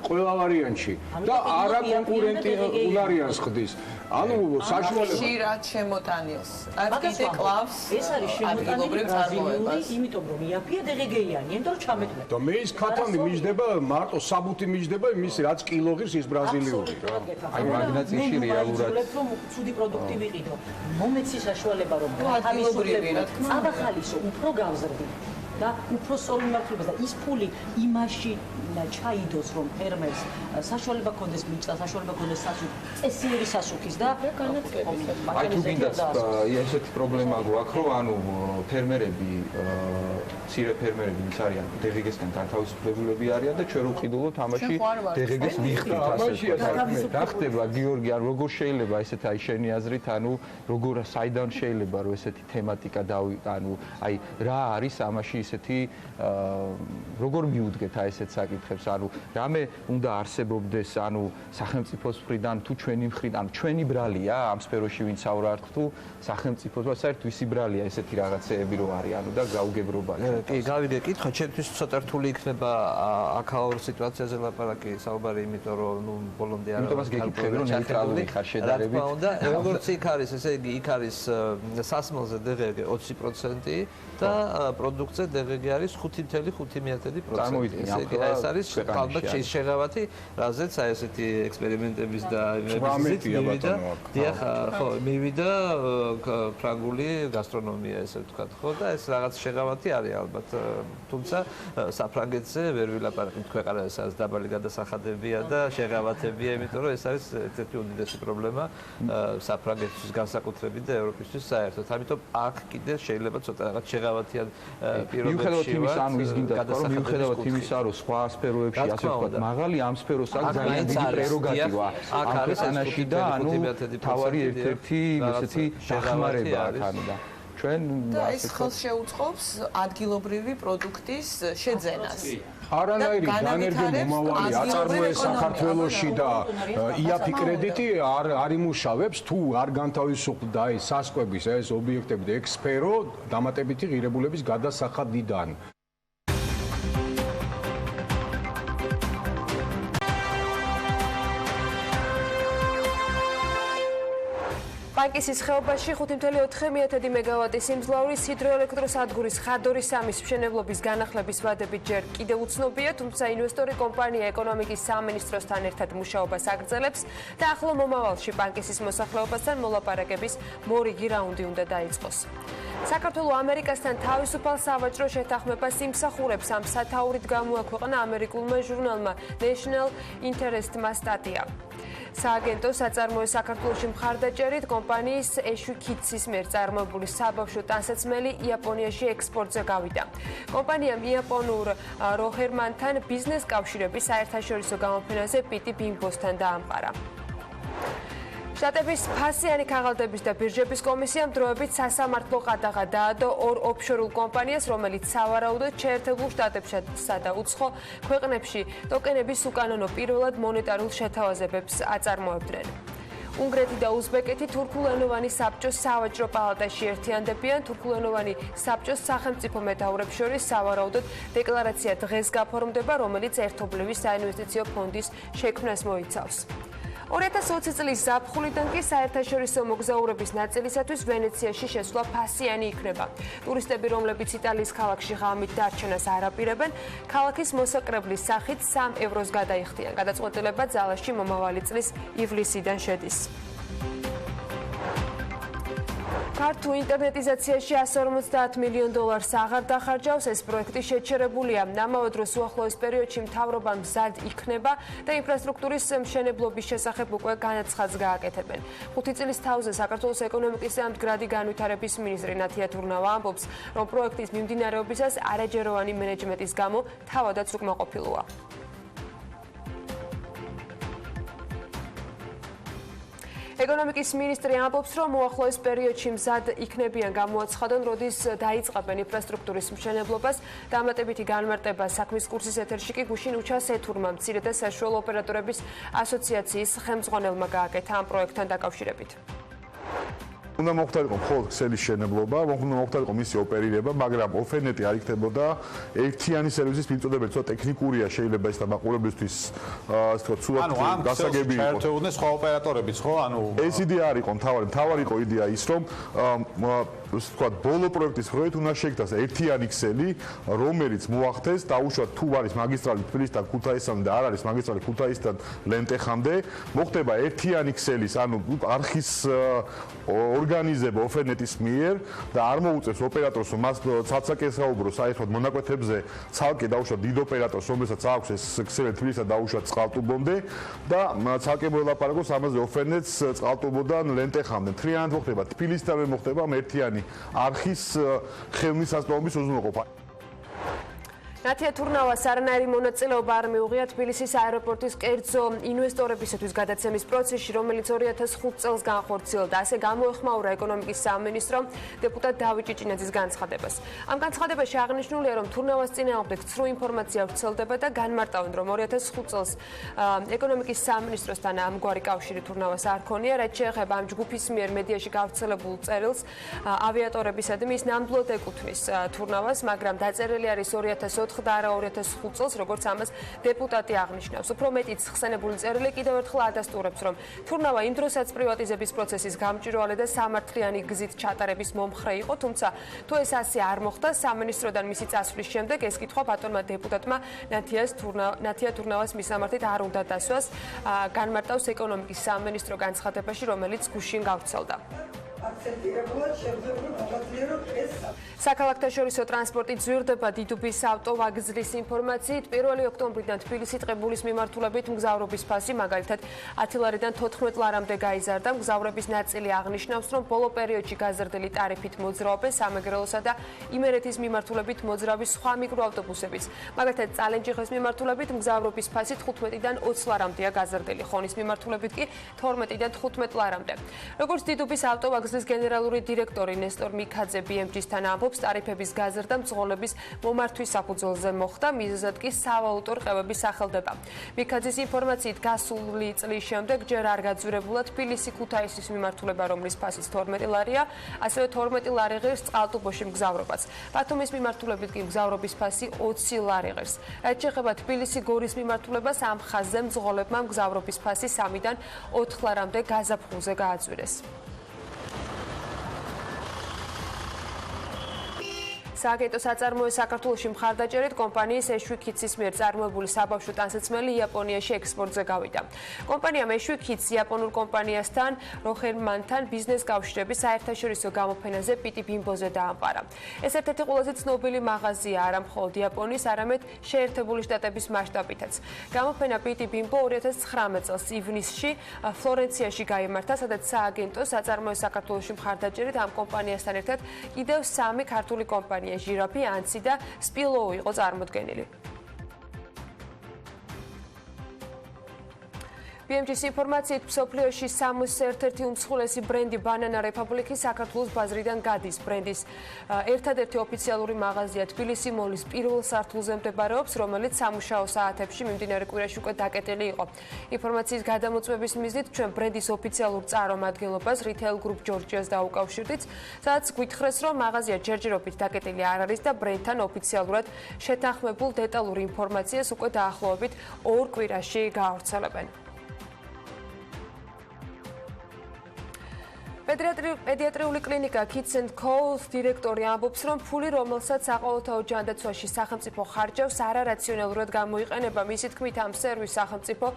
ყველა ვარიანტში და არა კონკურენტი უნარიანს ხდის. ანუ საშუალება ხშირად შემოტანილს. რაც კიდე კლავს ეს არის შემოტანილი ბრაზილიური, იმიტომ რომ იაფია DGG-იანი, იმიტომ რომ ჩამეთვლე. და მე ის ქათამი მიჯდება, მარტო საბუთი მიჯდება იმის რაც კილო ღირს ის ბრაზილიური რა. აი მაგნატიაში რეალურად რომ ცუდი პროდუქტი ვიყიდო. მომეცი საშუალება რომ გათავისუფლებ, წავახალისო, უფრო გავზრდი. და უფრო სწორ მიმართულებას და ის ფული იმაში ჩაიდოს რომ ფერმერს საშუალება ქონდეს მიწა, საშუალება ქონდეს წესიერი სასუქის და განათლების. აი თუ გინდათ ესეთი პრობლემა გვაქვს, რომ ანუ ფერმერები, მცირე ფერმერები ვინც არიან DGG-სგან განთავისუფლებულები არიან და ჩვენ ვყიდულობთ ამაში DGG-ს მიხდით ასე. რა ხდება გიორგი, ან როგორ შეიძლება ესეთ აი შენი აზრით, ანუ როგორ საიდან შეიძლება რომ ესეთი თემატიკა ანუ აი რა არის ამაში ესეთი როგორ მიუდგეთ აი ესეთ საკითხებს, ანუ რამე უნდა არსებობდეს, ანუ სახელმწიფოს მხრიდან თუ ჩვენი მხრიდან, ანუ ჩვენი ბრალია ამ სფეროში ვინც ავართ თუ სახელმწიფოს, საერთოდ ვისი ბრალია ესეთი რაღაცეები რო არის, ანუ და გაუგებრობა. კი, გავიგე კითხვა, ჩემთვის ცოტა რთული იქნება აქაურ სიტუაციაზე ლაპარაკი საუბარი, იმიტომ რომ ნუ ბოლომდე არ იმიტომ გეკითხები რომ ნეიტრალური ხარ შედარებით. რა თქმა უნდა, როგორც იქ არის, ესე იგი იქ არის სასმელზე DGG 20% და პროდუქტზე DGG არის 5.5%. წარმოიდგინე, ეს არის ალბათ შეღავათი, რაზეც აი ესეთი ექსპერიმენტების და მივიდა ფრანგული გასტრონომია, ესე ვთქვათ, ხო და ეს რაღაც შეღავათი არის ალბათ, თუმცა საფრანგეთზე ვერ ვილაპარაკებთ, ქვეყანაში სადაც დაბალი გადასახადებია და შეღავათებია, იმიტომ რომ ეს არის ერთ-ერთი უდიდესი პრობლემა საფრანგეთის განსაკუთრებით და ევროპისთვის საერთოდ. ამიტომ აქ კიდე შეიძლება ცოტა რაღაც შეღავათიან პირობებში ვარ. ანუ ის გინდა რომ მიუხედავად იმისა, რომ სხვა სფეროებში ასე ვთქვათ, მაღალი ამ სფეროს აქვს ძალიან დიდი პრეროგატივა. აქ არის ანაში და ანუ თავარი ერთ-ერთი ესეთი დახმარება აქ ანუ და ჩვენ და ეს ხელს შეუწყობს ადგილობრივი პროდუქტის შეძენას. არანაირი განერგო მომავალი აწარმოეს საქართველოში და იაფი კრედიტი არ იმუშავებს თუ არ განთავისუფლდა ეს სასკვების ეს ობიექტები და ეს სფერო დამატებითი ღირებულების გადასახადიდან. პანკისის ხეობაში 5.4 მეგავატის სიმძლავრის ჰიდროელექტროსადგურის ხადორი 3-ის მშენებლობის განახლების ვადები ჯერ კიდევ უცნობია, თუმცა ინვესტორი კომპანია ეკონომიკის სამინისტროსთან ერთად მუშაობას აგრძელებს და ახლო მომავალში პანკისის მოსახლეობასთან მოლაპარაკების მორიგი რაუნდი უნდა დაიწყოს. საქართველოს ამერიკასთან თავისუფალ სავაჭრო შეთანხმებას იმსახურებს, ამ სათაურით გამოაქვეყნა ამერიკულმა ჟურნალმა National Interest-მა სტატია. სააგენტო საწარმოო საქართველოში მხარდაჭერით კომპანიის ეშვიკიცის მიერ წარმოებული საბავშვო ტანსაცმელი იაპონიაში ექსპორტზე გავიდა. კომპანიამ იაპონურ როჰერმანთან ბიზნეს კავშირების საერთაშორისო გამოფენაზე პიტი ბიმბოსთან დაამყარა. შტატების ფასიანი ქაღალდების და ბირჟების კომისიამ დროებით სასამართლო ყადაღა დაადო ორ ოფშორულ კომპანიას, რომელიც სავარაუდოდ შეერთებულ შტატებსა და უცხო ქვეყნებში ტოკენების უკანონო პირველად მონეტარულ შეთავაზებებს აწარმოებდნენ. უნგრეთი და უზბეკეთი თურქულენოვანი საბჭოს სავაჭრო პალატაში ერთიანდებიან. თურქულენოვანი საბჭოს სახელმწიფო მეთაურებს შორის სავარაუდოდ დეკლარაცია დღეს გაფორმდება, რომელიც ერთობლივი საინვესტიციო ფონდის შექმნას მოიცავს. 2020 წლის ზაფხულიდან კი საერთაშორისო მოგზაურების ნაწილისათვის ვენეციაში შესვლა ფასიანი იქნება. ტურისტები, რომლებიც იტალიის ქალაქში ღამით დარჩენას არ აპირებენ, ქალაქის მოსაკრებლის სახით 3 ევროს გადაიხდიან. გადაწყვეტილება ძალაში მომავალი წლის ივლისიდან შედის. ქართულ ინტერნეტიზაციაში 150 მილიონ დოლარს აღარ დახარჯავს. ეს პროექტი შეჩერებულია. ამავე დროს უახლოეს პერიოდში მთავრობა მზად იქნება და ინფრასტრუქტურის მშენებლობის შესახებ უკვე განაცხადს გააკეთებენ. 5 წლის თავზე საქართველოს ეკონომიკის და მდგრადი განვითარების მინისტრი ნათია თურნავა ამბობს, რომ პროექტის მიმდინარეობისას არაჯეროვანი მენეჯმენტის გამო თავადაც უკმაყოფილოა. ეკონომიკის მინისტრი ამბობს, რომ უახლოეს პერიოდში მზად იქნებიან გამოაცხადონ, როდის დაიწყებენ ინფრასტრუქტურის მშენებლობას. დამატებითი განმარტება საქმის კურსის ეთერში კი გუშინ უჩას ეთურმა მცირე და საშუალო ოპერატორების ასოციაციის ხელმძღვანელმა გააკეთა ამ პროექტთან დაკავშირებით. უნდა მოხდარიყო მხოლოდ ქსელის შენებლობა, უნდა მოხდარიყო მისი ოპერირება, მაგრამ ოფერნეტი არ იქნებოდა ერთიანი სერვისის მიმწოდებელი, ცოტა ტექნიკურია, შეიძლება ის და მაყურებლისთვის ასე ვთქვათ, სულად გასაგები იყო. შეერთებოდნენ სხვა ოპერატორებიც, ხო? ეს იდეა არ იყო მთავარი იყო იდეა ის, რომ ასე ვთქვათ, ბოლო პროექტის projektით უნდა შექმნას ერთიანი ქსელი, რომელიც მოახდენს დაუშვათ თუ არის მაგისტრალი თბილისიდან ქუთაისამდე და არ არის მაგისტრალი ქუთაისიდან ლენტეხამდე, მოხდება ერთიანი ქსელის, არხის ორგანიზება ოფერნეტის მიერ და არ მოუწევს ოპერატორს, რომ მას ცალ-ცალკე ესაუბრო საერთოდ მონაკვეთებზე, ცალკე დაუშვათ დიდ ოპერატორს, რომელსაც აქვს ეს ქსელი თბილისიდან დაუშვათ წყალტუბომდე და ცალკე მოელაპარაკოს ამაზე ოფერნეტს წყალტუბოდან ლენტეხამდე. მთლიანად მოხდება თბილისიდანვე მოხდება ერთიანი არხის ხელმისაწვდომობის უზრუნველყოფა. ნათია თურნავას არანაირი მონაწილეობა არ მიუღია თბილისის აეროპორტის კერძო ინვესტორებისათვის გადაცემის პროცესში, რომელიც 2005 წელს განხორციელდა. ასე გამოეხმაურა ეკონომიკის სამინისტრომ დეპუტატ დავით ჭიჭინაძის განცხადებას. ამ განცხადებაში აღნიშნულია, რომ თურნავას წინააღმდეგ ცრუ ინფორმაცია ვრცელდება და განმარტავენ, რომ 2005 წელს ეკონომიკის სამინისტროსთან ამგვარი კავშირი თურნავას არ ქონია, რაც შეეხება ამ ჯგუფის მიერ მედიაში გავრცელებულ წერილს ავიატორებისადმი ის ნამდვილად ეკუთვნის თურნავას, მაგრამ დაწერილი არის 2004 და არა 2005 წელს, როგორც ამას დეპუტატი აღნიშნავს. უფრო მეტიც ხსენებული წერილი კიდევ ერთხელ ადასტურებს, რომ თურნავა იმ დროსაც პრივატიზების პროცესის გამჭვირვალე და სამართლიანი გზით ჩატარების მომხრე იყო, თუმცა თუ ეს ასე არ მოხდა, სამინისტროდან მისი წასვლის შემდეგ ეს კითხვა ბატონმა დეპუტატმა ნათია თურნავას მისამართით არ უნდა დასვას, განმარტავს ეკონომიკის სამინისტრო განცხადებაში, რომელიც გუშინ გავრცელდა. საქალაქთაშორისო ტრანსპორტი ძვირდება დიდუბის ავტოვაგზლის ინფორმაციით. 1 ოქტომბრიდან თბილისი ტყებულის მიმართულებით მგზავრობის ფასი მაგალითად 10 ლარიდან 14 ლარამდე გაიზარდა. მგზავრების ნაწილი აღნიშნავს, რომ ბოლო პერიოდში გაზრდილი ტარიფით მოძრაობენ სამეგრელოსა და იმერეთის მიმართულებით მოძრავი სხვა მიკროავტობუსებიც. მაგალითად წალენჯიხის მიმართულებით მგზავრობის ფასი 15-დან 20 ლარამდეა გაზრდილი, ხონის მიმართულებით კი 12-დან 15 ლარამდე. როგორც დიდუბის ავტოვაგზლის გენერალური დირექტორი ნესტორ მიქაძე BMG-სთან ამბობს, ტარიფების გაზრდა მძღოლების მომართვის საფუძველზე მოხდა, მიზეზად კი სავალუტო რყევების სახელდება. მიქაძის ინფორმაციით გასული წლის შემდეგ ჯერ არ გაძვირებულა თბილისი-ქუთაისის მიმართულება, რომლის ფასიც 12 ლარია, ასევე 12 ლარი ღირს წყალტუბოში მგზავრობაც. ბათუმის მიმართულებით კი მგზავრობის ფასი 20 ლარი ღირს. რაც შეეხება თბილისი-გორის მიმართულებას, ამ ხაზზე მძღოლებმა მგზავრობის ფასი 3-დან 4 ლარამდე გაზაფხულზე გააძვირეს. სააგენტო საწარმოო საქართველოში მხარდაჭერით კომპანიის ეშვიქიცის მიერ წარმოებული საბავშვო ტანსაცმელი იაპონიაში ექსპორტზე გავიდა. კომპანიამ ეშვიქიც იაპონურ კომპანიასთან როხერმანთან ბიზნეს კავშირების საერთაშორისო გამოფენაზე პიტი ბიმბოზე დაამყარა. ეს ერთ-ერთი ყველაზე ცნობილი მაღაზია არა მხოლოდ იაპონიის, არამედ შეერთებული შტატების მასშტაბითაც. გამოფენა პიტი ბიმბო 2019 წელს ივნისში ფლორენციაში გაიმართა, სადაც სააგენტო საწარმოო საქართველოში მხარდაჭერით ამ კომპანიასთან ერთად კიდევ 3 ქართული კომპანია ჟირაფი, ანცი და სპილოუ იყო წარმოდგენილი. BMG-ის ინფორმაციით მსოფლიოში 61 უმსხვილესი ბრენდი ბანანა რეპუბლიკის საქართველოს ბაზრიდან გადის. ბრენდის ერთადერთი ოფიციალური მაღაზია თბილისი მოლის პირველ სართულზე მდებარეობს, რომელიც სამუშაო საათებში მიმდინარე კვირაში უკვე დაკეტილი იყო. ინფორმაციის გადამოწმების მიზნით ჩვენ ბრენდის ოფიციალურ წარმომადგენლობას რითეილ გრუპ ჯორჯიას დაუკავშირდით, სადაც გვითხრეს, რომ მაღაზია ჯერჯერობით დაკეტილი არ არის და ბრენდთან ოფიციალურად შეთანხმებულ დეტალურ ინფორმაციას უკვე დაახლოებით 2 კვირაში გაავრცელებენ. პედიატრიული კლინიკა Kids & Co-ს დირექტორი ამბობს, რომ ფული, რომელსაც საყოველთაო ჯანდაცვაში სახელმწიფო ხარჯავს, არარაციონალურად გამოიყენება. მისი თქმით, ამ სერვისს სახელმწიფო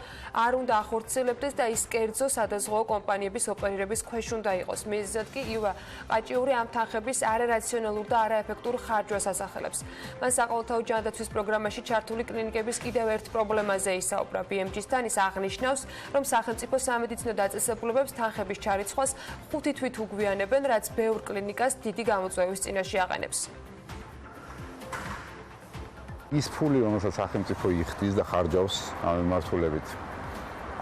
არ უნდა ახორციელებდეს და ის კერძო სადაზღვაო კომპანიების ოპერირების ქვეშ უნდა იყოს. მიზეზად კი ივა ყაჭიური ამ თანხების არარაციონალურ და არაეფექტურ ხარჯვას ასახელებს. მან საყოველთაო ჯანდაცვის პროგრამაში ჩართული კლინიკების კიდევ ერთ პრობლემაზე ისაუბრა. BMG-სთან ის აღნიშნავს, რომ სახელმწიფო სამედიცინო დაწესებულებებს თანხების ჩარიცხვას 5 თვით უგვიანებენ, რაც ბევრ კლინიკას დიდი გამოწვევის წინაშე აყენებს. ის ფული, რომელსაც სახელმწიფო იხდის და ხარჯავს ამ მიმართულებით,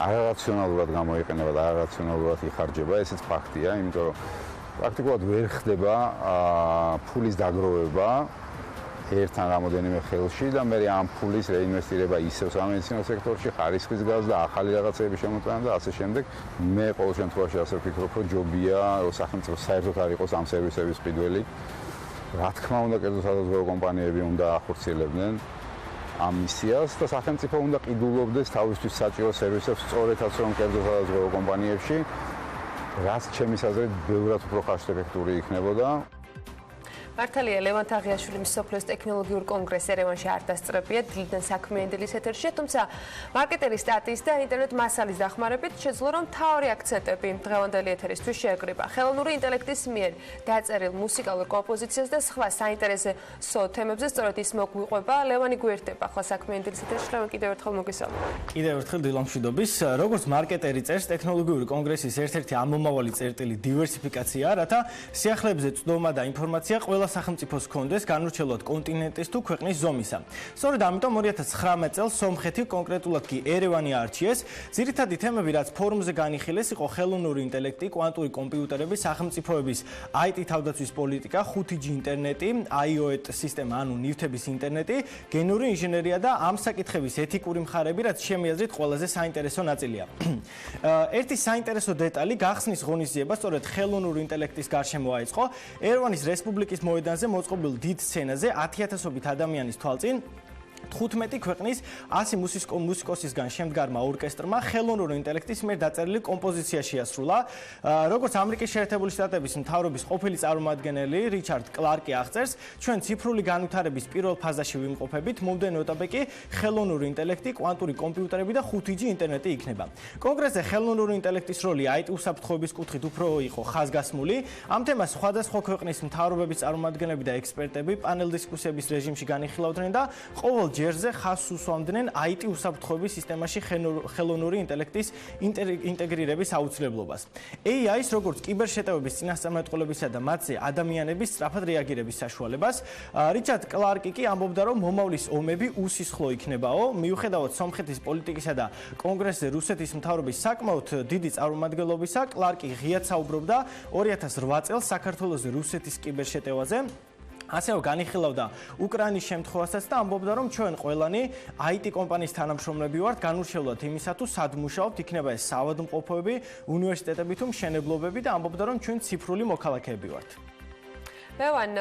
არარაციონალურად გამოიყენება და არარაციონალურად იხარჯება, ესეც ფაქტია, იმიტომ რომ პრაქტიკულად ვერ ხდება ფულის დაგროვება ერთთან რამოდენიმე ხელში და მე ამ ფულის რეინვესტირება ისევ სამედიცინო სექტორში, ხარისხის გაზ და ახალი რაღაცეების შემოწმება და ასე შემდეგ. მე ყოველ შემთხვევაში ასე ვფიქრობ, რომ ჯობია სახელმწიფო საერთოდ არ იყოს ამ სერვისების ყიდველი. რა თქმა უნდა, კერძო სადაზღვაო კომპანიები უნდა ახორციელებდნენ ამ მისიას და სახელმწიფო უნდა ყიდულობდეს თავისთვის საჭირო სერვისებს სწორედაც რომ კერძო სადაზღვაო კომპანიებში, რაც ჩემის აზრით ბევრად უფრო ხარჯეფექტური იქნებოდა. მართალია ლევან თაღიაშვილი მსოფლიოს ტექნოლოგიურ კონგრესს ერევანში არ დასწრებია დილიდან საქმიანი დილის ეთერში, თუმცა მარკეტერის სტატიის და ინტერნეტ მასალის დახმარებით შეძლო რომ მთავარი აქცენტები დღევანდელი ეთერისთვის შეეკრიბა. ხელოვნური ინტელექტის მიერ დაწერილ მუსიკალურ კომპოზიციას და სხვა საინტერესო თემებზე სწორედ ის მოგვიყვება. ლევანი გვერდება ახლა საქმიანი დილის ეთერში. ლევან კიდევ ერთხელ მოგესალმებით. კიდევ ერთხელ დილა მშვიდობის. როგორც მარკეტერი წერს, ტექნოლოგიური კონგრესის ერთ-ერთი ამომავალი წერტილი დივერსიფიკაციაა, რათა სიახლეებზე წვდომა და ინფორმაცია ყველა სახელმწიფოს ჰქონდეს განურჩევლად კონტინენტის თუ ქვეყნის ზომისა. სწორედ ამიტომ 2019 წელს სომხეთი, კონკრეტულად კი ერევანი არჩიეს. ძირითადი თემები, რაც ფორუმზე განიხილეს, იყო ხელოვნური ინტელექტი, კვანტური კომპიუტერები, სახელმწიფოების IT თავდაცვის პოლიტიკა, 5G ინტერნეტი, IoT სისტემა, ანუ ნივთების ინტერნეტი, გენური ინჟინერია და ამ საკითხების ეთიკური მხარები, რაც ჩემი აზრით ყველაზე საინტერესო ნაწილია. ერთი საინტერესო დეტალი გახსნის ღონისძიება სწორედ ხელოვნური ინტელექტის გარშემო აიწყო. ერევანის რესპუბლიკის მოედანზე მოწყობილ დიდ სცენაზე 10,000-ობით ადამიანის თვალწინ 15 ქვეყნის 100 მუსიკოსისგან შემდგარმა ორკესტრმა ხელოვნური ინტელექტის მიერ დაწერილი კომპოზიცია შეასრულა. როგორც ამერიკის შეერთებული შტატების მთავრობის ყოფილი წარმომადგენელი რიჩარდ კლარკი აღწერს, ჩვენ ციფრული განვითარების პირველ ფაზაში ვიმყოფებით, მომდევნო ეტაპი კი ხელოვნური ინტელექტი, კვანტური კომპიუტერები და 5G ინტერნეტი იქნება. კონგრესზე ხელოვნური ინტელექტის როლი IT უსაფრთხოების კუთხით უფრო იყო ხაზგასმული. ამ თემას სხვადასხვა ქვეყნის მთავრობების წარმომადგენლები და ექსპერტები პანელ დისკუსიების რეჟიმში განიხილავდნენ და ყოველ ჯერზე ხაზს უსვამდნენ IT უსაფრთხოების სისტემაში ხელოვნური ინტელექტის ინტეგრირების აუცილებლობას. AI-ს როგორც კიბერშეტევების წინასწარმეტყველებისა და მათზე ადამიანების სწრაფად რეაგირების საშუალებას. რიჩარდ კლარკი კი ამბობდა, რომ მომავლის ომები უსისხლო იქნებაო, მიუხედავად სომხეთის პოლიტიკისა და კონგრესზე რუსეთის მთავრობის საკმაოდ დიდი წარმომადგენლობისა, კლარკი ღიად საუბრობდა 2008 წელს საქართველოს რუსეთის კიბერშეტევაზე. ასევე განიხილავდა უკრაინის შემთხვევასაც და ამბობდა, რომ ჩვენ ყველანი IT კომპანიის თანამშრომლები ვართ, განურჩევლად იმისა თუ სად მუშაობთ, იქნება ეს საავადმყოფოები, უნივერსიტეტები თუ მშენებლობები და ამბობდა, რომ ჩვენ ციფრული მოქალაქეები ვართ. ლევან,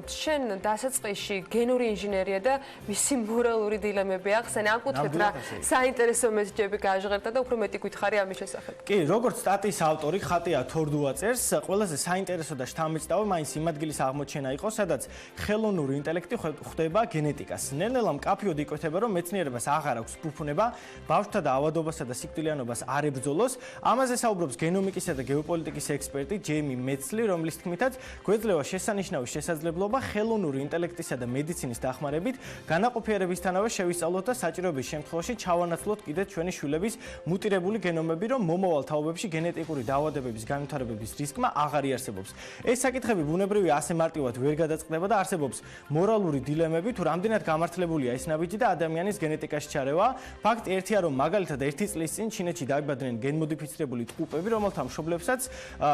შენ დასაწყისში გენური ინჟინერია და მისი მორალური დილემები ახსენე. ამ კუთხით რა საინტერესო მესიჯები გააჟღერდა და უფრო მეტი გითხარი ამის შესახებ. კი, როგორც სტატიის ავტორი ხატია თორდუა წერს, ყველაზე საინტერესო და შთამბეჭდავი მაინც იმ ადგილის აღმოჩენა იყო, სადაც ხელოვნური ინტელექტი ხვდება გენეტიკას. ნელ-ნელა მკაფიოდ იკვეთება, რომ მეცნიერებას აღარ აქვს ფუფუნება ბავშვთა და ავადობასა და სიკვდილიანობას არ ებრძოლოს. ამაზე საუბრობს გენომიკისა და გეოპოლიტიკის ექსპერტი ჯეიმი მეცლი, რომლის თქმითაც გვეძლევა შესანიშნავი შესაძლებლობა ხელოვნური ინტელექტისა და მედიცინის დახმარებით განაყოფიერებისთანავე შევისწავლოთ და საჭიროების შემთხვევაში ჩავანაცვლოთ კიდევ ჩვენი შვილების მუტირებული გენომები, რომ მომავალ თაობებში გენეტიკური დაავადებების განვითარების რისკმა აღარ იარსებობს. ეს საკითხები ბუნებრივი ასე მარტივად ვერ გადაწყდება და არსებობს მორალური დილემები, თუ რამდენად გამართლებულია ეს ნაბიჯი და ადამიანის გენეტიკაში ჩარევა. ფაქტი ერთია, რომ მაგალითად 1 წლის წინ ჩინეთში დაიბადნენ გენმოდიფიცირებული ტყუპები, რომელთა მშობლებსაც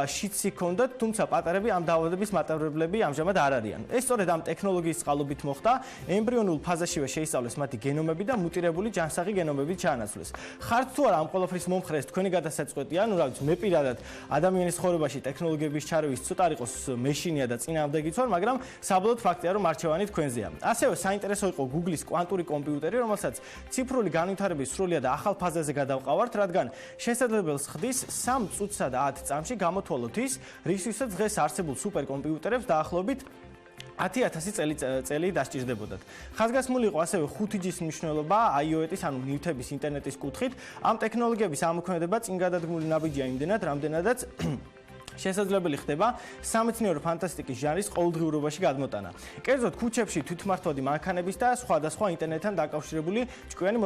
შიცი ჰქონდათ, თუმცა პატარები ამ დაავადების მატარებლები ამჟამად არ არიან. ეს სწორედ ამ ტექნოლოგიის წყალობით მოხდა, ემბრიონულ ფაზაშივე შეისწავლეს მათი გენომები და მუტირებული ჯანსაღი გენომები ჩაანაცვლეს. ხართ თუ არა ამ ყველაფრის მომხრე ეს თქვენი გადასაწყვეტია, ну, რა ვიცი, მე პირადად ადამიანის ცხოვრებაში ტექნოლოგიების ჩარევის ცოტა არ იყოს მეშინია და წინააღმდეგიც ვარ, მაგრამ საბოლოოდ ფაქტია, რომ არჩევანი თქვენზეა. ასევე საინტერესო იყო Google-ის კვანტური კომპიუტერი, რომელსაც ციფრული განვითარების სრულიად ახალ ფაზაზე გადავყავართ, რადგან შესაძლებელს ხდის 3 წუთსა და 10 წამში გამოთვალოთ ის, რისთვისაც დღეს არსებულ სუპერკომპიუტერებს დაახლოებით 10,000 წელი დასჭირდებოდათ. ხაზგასმული იყო ასევე 5G-ის მნიშვნელობა iOS-ის, ანუ ნივთების ინტერნეტის კუთხით. ამ ტექნოლოგიების ამოქმედება წინგადადგმული ნაბიჯია იმდენად, რამდენადაც შესაძლებელი ხდება სამეცნიერო ფანტასტიკის ჟანრის ყოველდღიურობაში გადმოტანა. კერძოდ, ქუჩებში თვითმართვადი მანქანების და სხვადასხვა ინტერნეტთან დაკავშირებული ჭკვიანი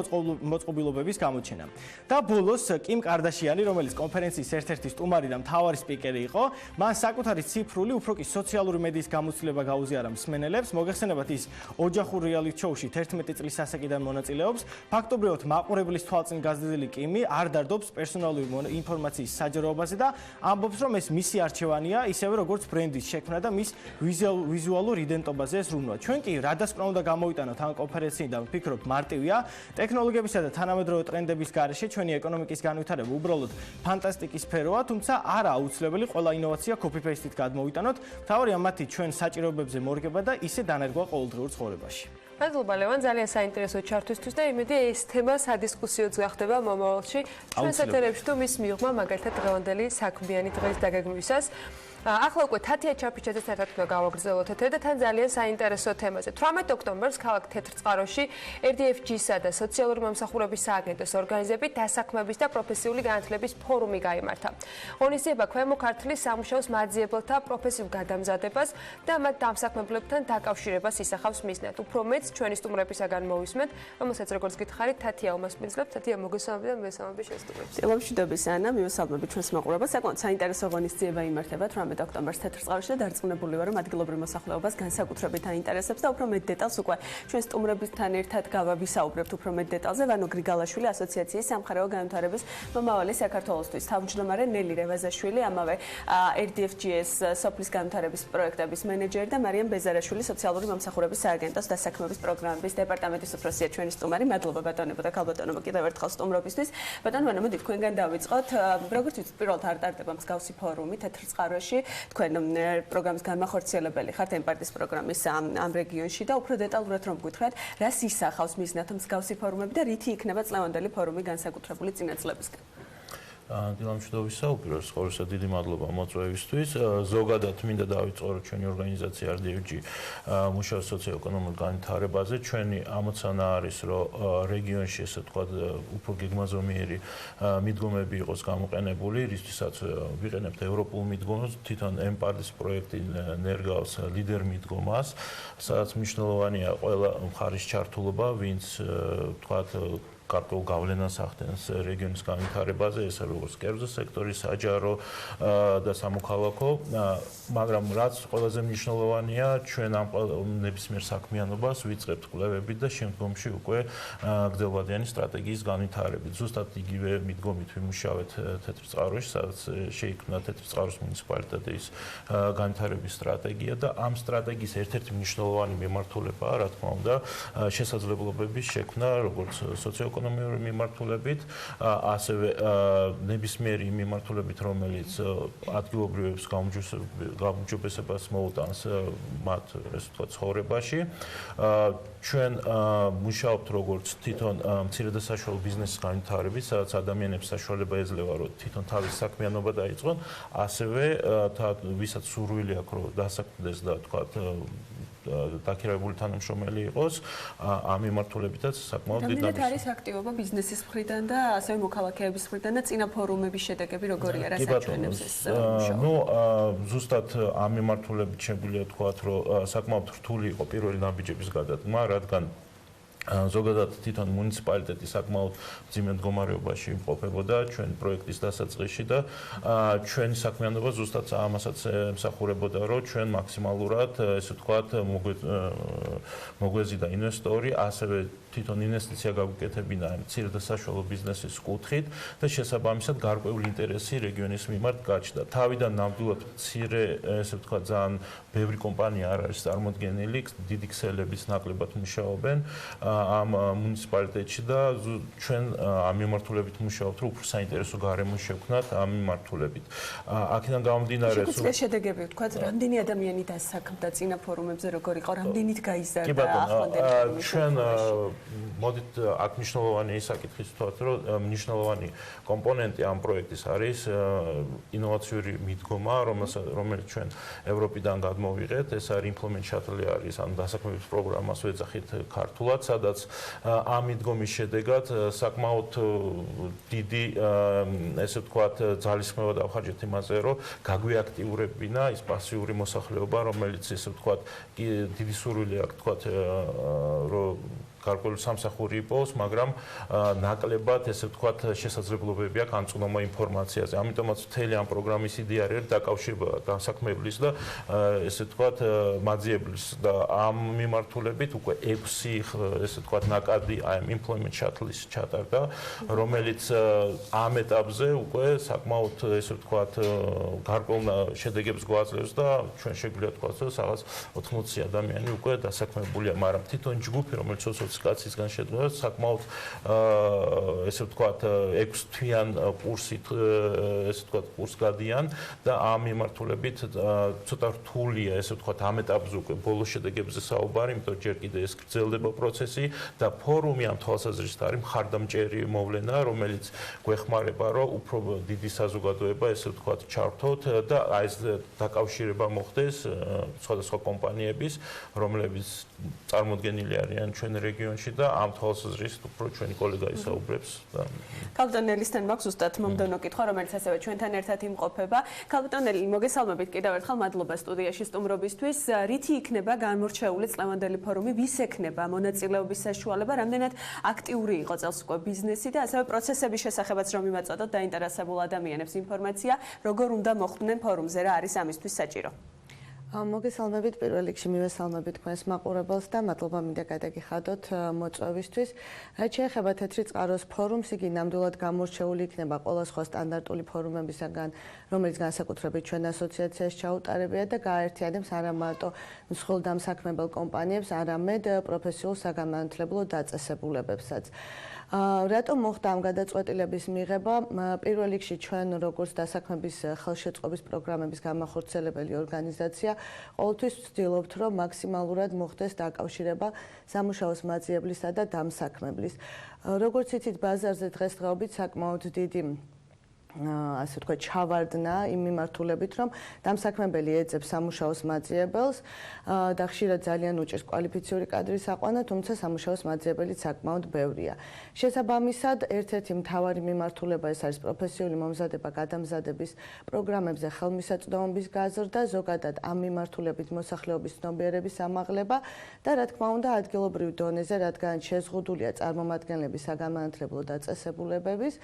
მოწყობილობების გამოჩენა. და ბოლოს კიმ კარდაშიანი, რომელიც კონფერენციის ერთ-ერთი სტუმარი და მთავარი სპიკერი იყო, მან საკუთარი ციფრული, უფრო კი სოციალური მედიის გამოცდილება გაუზიარა მსმენელებს. მოგეხსენებათ, ის ოჯახურ რეალიტი შოუში 11 წლის ასაკიდან მონაწილეობს. ფაქტობრივად მაყურებლის თვალწინ გაზრდილი კიმი არ დარდობს პერსონალური ინფორმაციის საჯაროებაზე და ამბობს, რომ ეს მისი არჩევანია, ისევე როგორც ბრენდის შექმნა და მის ვიზუალურ იდენტობაზე ზრუნვა. ჩვენ კი რადასკვნა უნდა გამოვიტანოთ ამ კონფერენციიდან, ვფიქრობ, მარტივია. ტექნოლოგიებისა და თანამედროვე ტრენდების გარეშე ჩვენი ეკონომიკის განვითარება უბრალოდ ფანტასტიკის სფეროა, თუმცა არა აუცილებელი ყველა ინოვაცია copy-paste-ით გადმოვიტანოთ. მთავარია მათი ჩვენ საჭიროებებზე მორგება და ისე დანერგვა ყოველდღიურ ცხოვრებაში. მადლობა ლევან, ძალიან საინტერესო ჩართვისთვის და იმედი ეს თემა სადისკუსიოც გახდება მომავალში. ჩვენს ეთერებში თუ მის მიღმა მაგალითად დღევანდელი საქმიანი დღის დაგეგმვისას. ახლა უკვე თათია ჩაფიჩაძეს ერთად უნდა გავაგრძელოთ ეთერი და თან ძალიან საინტერესო თემაზე. 18 ოქტომბერს ქალაქ თეთრწყაროში RDFG-სა და სოციალური მომსახურების სააგენტოს ორგანიზებით დასაქმების და პროფესიული განათლების ფორუმი გაიმართა. ღონისძიება ქვემო ქართლის სამუშაოს მაძიებელთა პროფესიულ გადამზადებას და მათ დამსაქმებლებთან დაკავშირებას ისახავს მიზნად. უფრო მეც ჩვენი სტუმრებისაგან მოვისმენთ, რომელსაც როგორც გითხარით, თათია უმასპინძლებს, თათია მოგესალმები და მესალმები შესტუმრებს. მშვიდობის ანა, მივესალმები ჩვენს მაყურებელს. საკმაოდ საინტერესო ღონისძიება იმართება 18 ოქტომბერს თეთრწყაროში და დარწმუნებული ვარ, რომ ადგილობრივ მოსახლეობას განსაკუთრებით აინტერესებს და უფრო მეტ დეტალს უკვე ჩვენ სტუმრებთან ერთად გავავისაუბრებთ უფრო მეტ დეტალზე. ვანო გრიგალაშვილი ასოციაციის სამხარეო განვითარების მომავალი საქართველოსთვის თავმჯდომარე ნელი რევაზაშვილი, ამავე RDFG-ის სოფლის განვითარების პროექტების მენეჯერი და მარიამ ბეზარაშვილი სოციალური მომსახურების სააგენტოს დასაქმების პროგრამების დეპარტამენტის უფროსია ჩვენი სტუმარი. მადლობა ბატონებო და ქალბატონებო კიდევ ერთხელ სტუმრობისთვის. ბატონო, მოდი თქვენგან დავიწყოთ. როგორც ვიცით, პირველად არ ტარდება მსგავსი ფორუმი თეთრწყაროში. თქვენ პროგრამის განმახორციელებელი ხართ ემპარტის პროგრამის ამ რეგიონში და უფრო დეტალურად რომ გითხრათ, რას ისახავს მიზნად მსგავსი ფორუმები და რითი იქნება წლევანდელი ფორუმი განსაკუთრებული წინაწლებისგან? დილა მშვიდობისა, უპირველეს ყოვლისა დიდი მადლობა მოწვევისთვის. ზოგადად მინდა დავიწყო, რომ ჩვენი ორგანიზაცია RDFG მუშაობს სოციო-ეკონომიკურ განვითარებაზე. ჩვენი ამოცანა არის, რომ რეგიონში, ესე ვთქვათ, უფრო გეგმაზომიერი მიდგომები იყოს გამოყენებული, რისთვისაც ვიყენებთ ევროპულ მიდგომას, თვითონ ემპარტის პროექტი ნერგავს ლიდერ მიდგომას, სადაც მნიშვნელოვანია ყველა მხარის ჩართულობა, ვინც ვთქვათ გარკვეულ გავლენას ახდენს რეგიონის განვითარებაზე, ესე როგორც კერძო სექტორი, საჯარო და სამოქალაქო, მაგრამ რაც ყველაზე მნიშვნელოვანია, ჩვენ ამ ნებისმიერ საქმიანობას ვიწყებთ კვლევებით და შემდგომში უკვე გრძელვადიანი სტრატეგიის განვითარებით. ზუსტად იგივე მიდგომით ვიმუშავეთ თეთრწყაროში, სადაც შეიქმნა თეთრწყაროს მუნიციპალიტეტის განვითარების სტრატეგია და ამ სტრატეგიის ერთ-ერთი მნიშვნელოვანი მიმართულებაა, რა თქმა უნდა, შესაძლებლობების შექმნა, როგორც სოციო-ეკონომიკურ ეკონომიური მიმართულებით, ასევე ნებისმიერი მიმართულებით, რომელიც ადგილობრივებს გაუმჯობესებას მოუტანს მათ, ესე ვთქვათ, ცხოვრებაში. ჩვენ მუშაობთ როგორც თვითონ მცირე და საშუალო ბიზნესის განვითარების, სადაც ადამიანებს საშუალება ეძლევა, რომ თვითონ თავის საქმიანობა დაიწყონ, ასევე ვისაც სურვილი აქვს, რომ დასაქმდეს და თქვათ დაქირავებული თანამშრომელი იყოს, ამ მიმართულებითაც საკმაოდ დიდი რამდენად არის აქტივობა ბიზნესის მხრიდან და ასევე მოქალაქეების მხრიდან და წინა ფორუმების შედეგები როგორია, რა საჩვენებს ეს მუშაობა? ზუსტად ამ მიმართულებით შეგვიძლია თქვათ, რომ საკმაოდ რთული იყო პირველი ნაბიჯების გადადგმა, რადგან ზოგადად თვითონ მუნიციპალიტეტი საკმაოდ მძიმე მდგომარეობაში იმყოფებოდა ჩვენი პროექტის დასაწყისში და ჩვენი საქმიანობა ზუსტად ამასაც ემსახურებოდა, რომ ჩვენ მაქსიმალურად, ესე ვთქვათ, მოგვეზიდა ინვესტორი, ასევე თვითონ ინვესტიცია გაგვიკეთებინა მცირე და საშუალო ბიზნესის კუთხით და შესაბამისად გარკვეული ინტერესი რეგიონის მიმართ გაჩნდა. თავიდან ნამდვილად მცირე, ესე ვთქვათ, ძალიან ბევრი კომპანია არ არის წარმოდგენილი, დიდი ქსელების ნაკლებად მუშაობენ ამ მუნიციპალიტეტში და ჩვენ ამ მიმართულებით მუშაობთ, რომ უფრო საინტერესო გარემო შევქმნათ ამ მიმართულებით. აქედან გამომდინარე, შეგვიძლია შედეგები ვთქვათ, რამდენი ადამიანი დასაქმდა წინა ფორუმებზე, როგორ იყო, რამდენით გაიზარდა ახლანდელი ფორუმის ჩვენ მოდით აქ მნიშვნელოვანი საკითხი ვთქვათ, რომ მნიშვნელოვანი კომპონენტი ამ პროექტის არის ინოვაციური მიდგომა, რომელიც ჩვენ ევროპიდან გადმოვიღეთ, ეს არის implement shuttle არის, ანუ დასაქმების პროგრამას ვეძახით ქართულად, სადაც ამ მიდგომის შედეგად საკმაოდ დიდი, ესე ვთქვათ, ძალისხმევა დავხარჯეთ იმაზე, რომ გაგვიაქტიურებინა ის პასიური მოსახლეობა, რომელიც, ესე ვთქვათ, დიდი სურვილი აქვს, ვთქვათ, რომ გარკვეული სამსახური იპოვოს, მაგრამ ნაკლებად, ესე ვთქვათ, შესაძლებლობები აქვს ანწუნება ინფორმაციაზე. ამიტომაც მთელი ამ პროგრამის იდეა არის დაკავშირება განსაქმებლის და ესე ვთქვათ, მაძიებლის და ამ მიმართულებით უკვე 6, ესე ვთქვათ, ნაკადი აი ამ implement shuttle-ის ჩატარდა, რომელიც ამ ეტაპზე უკვე საკმაოდ, ესე ვთქვათ, გარკვეულ შედეგებს გვაძლევს და ჩვენ შეგვიძლია ვთქვათ, რომ რაღაც 80 ადამიანი უკვე დასაქმებულია, მაგრამ თვითონ ჯგუფი, რომელიც 20 კაცისგან შედგება, საკმაოდ ესე ვთქვათ 6 თვიან კურსით, ესე ვთქვათ, კურს გადიან და ამ მიმართულებით ცოტა რთულია, ესე ვთქვათ, ამ ეტაპზე უკვე ბოლო შედეგებზე საუბარი, იმიტომ ჯერ კიდე ეს გრძელდება პროცესი და ფორუმი ამ თვალსაზრისით არის მხარდამჭერი მოვლენა, რომელიც გვეხმარება, რომ უფრო დიდი საზოგადოება, ესე ვთქვათ, ჩართოთ და აი ეს დაკავშირება მოხდეს სხვადასხვა კომპანიების, რომლებიც წარმოდგენილი არიან ჩვენ რეგიონში და ამ თვალსაზრისით უფრო ჩვენი კოლეგა ისაუბრებს და კალბატონელისთან მაქვს ზუსტად მომდევნო კითხვა, რომელიც ასევე ჩვენთან ერთად იმყოფება. კალბატონელი, მოგესალმებით კიდევ ერთხელ, მადლობა სტუდიაში სტუმრობისთვის. რითი იქნება განმორჩეული წლევანდელი ფორუმი, ვის ექნება მონაწილეობის საშუალება, რამდენად აქტიური იყო წელს უკვე ბიზნესი და ასევე პროცესების შესახებაც რომ იმაწოდოთ დაინტერესებულ ადამიანებს ინფორმაცია, როგორ უნდა მოხვდნენ ფორუმზე, რა არის ამისთვის საჭირო. მოგესალმებით, პირველ რიგში მივესალმებით თქვენს მაყურებელს და მადლობა მინდა გადაგიხადოთ მოწვევისთვის. რაც შეეხება თეთრი წყაროს ფორუმს, იგი ნამდვილად გამორჩეული იქნება ყველა სხვა სტანდარტული ფორუმებისაგან, რომელიც განსაკუთრებით ჩვენ ასოციაციას ჩაუტარებია და გააერთიანებს არა მარტო მსხვილდამსაქმებელ კომპანიებს, არამედ პროფესიულ საგანმანათლებლო დაწესებულებებსაც. რატომ მოხდა ამ გადაწყვეტილების მიღება? პირველ რიგში ჩვენ როგორც დასაქმების ხელშეწყობის პროგრამების გამახორციელებელი ორგანიზაცია ყოველთვის ვცდილობთ, რომ მაქსიმალურად მოხდეს დაკავშირება სამუშაოს მაძიებლისა და დამსაქმებლის. როგორც იცით, ბაზარზე დღესდღეობით საკმაოდ დიდი ასე ვთქვათ, ჩავარდნა იმ მიმართულებით, რომ დამსაქმებელი ეძებს სამუშაოს მაძიებელს და ხშირად ძალიან უჭირს კვალიფიციური კადრის აყვანა, თუმცა სამუშაოს მაძიებელი საკმაოდ ბევრია. შესაბამისად, ერთ-ერთი მთავარი მიმართულება ეს არის პროფესიული მომზადება გადამზადების პროგრამებზე ხელმისაწვდომობის გაზრდა, ზოგადად ამ მიმართულებით მოსახლეობის ცნობიერების ამაღლება და რა თქმა უნდა ადგილობრივ დონეზე, რადგან შეზღუდულია წარმომადგენლების საგანმანათლებლო დაწესებულებების,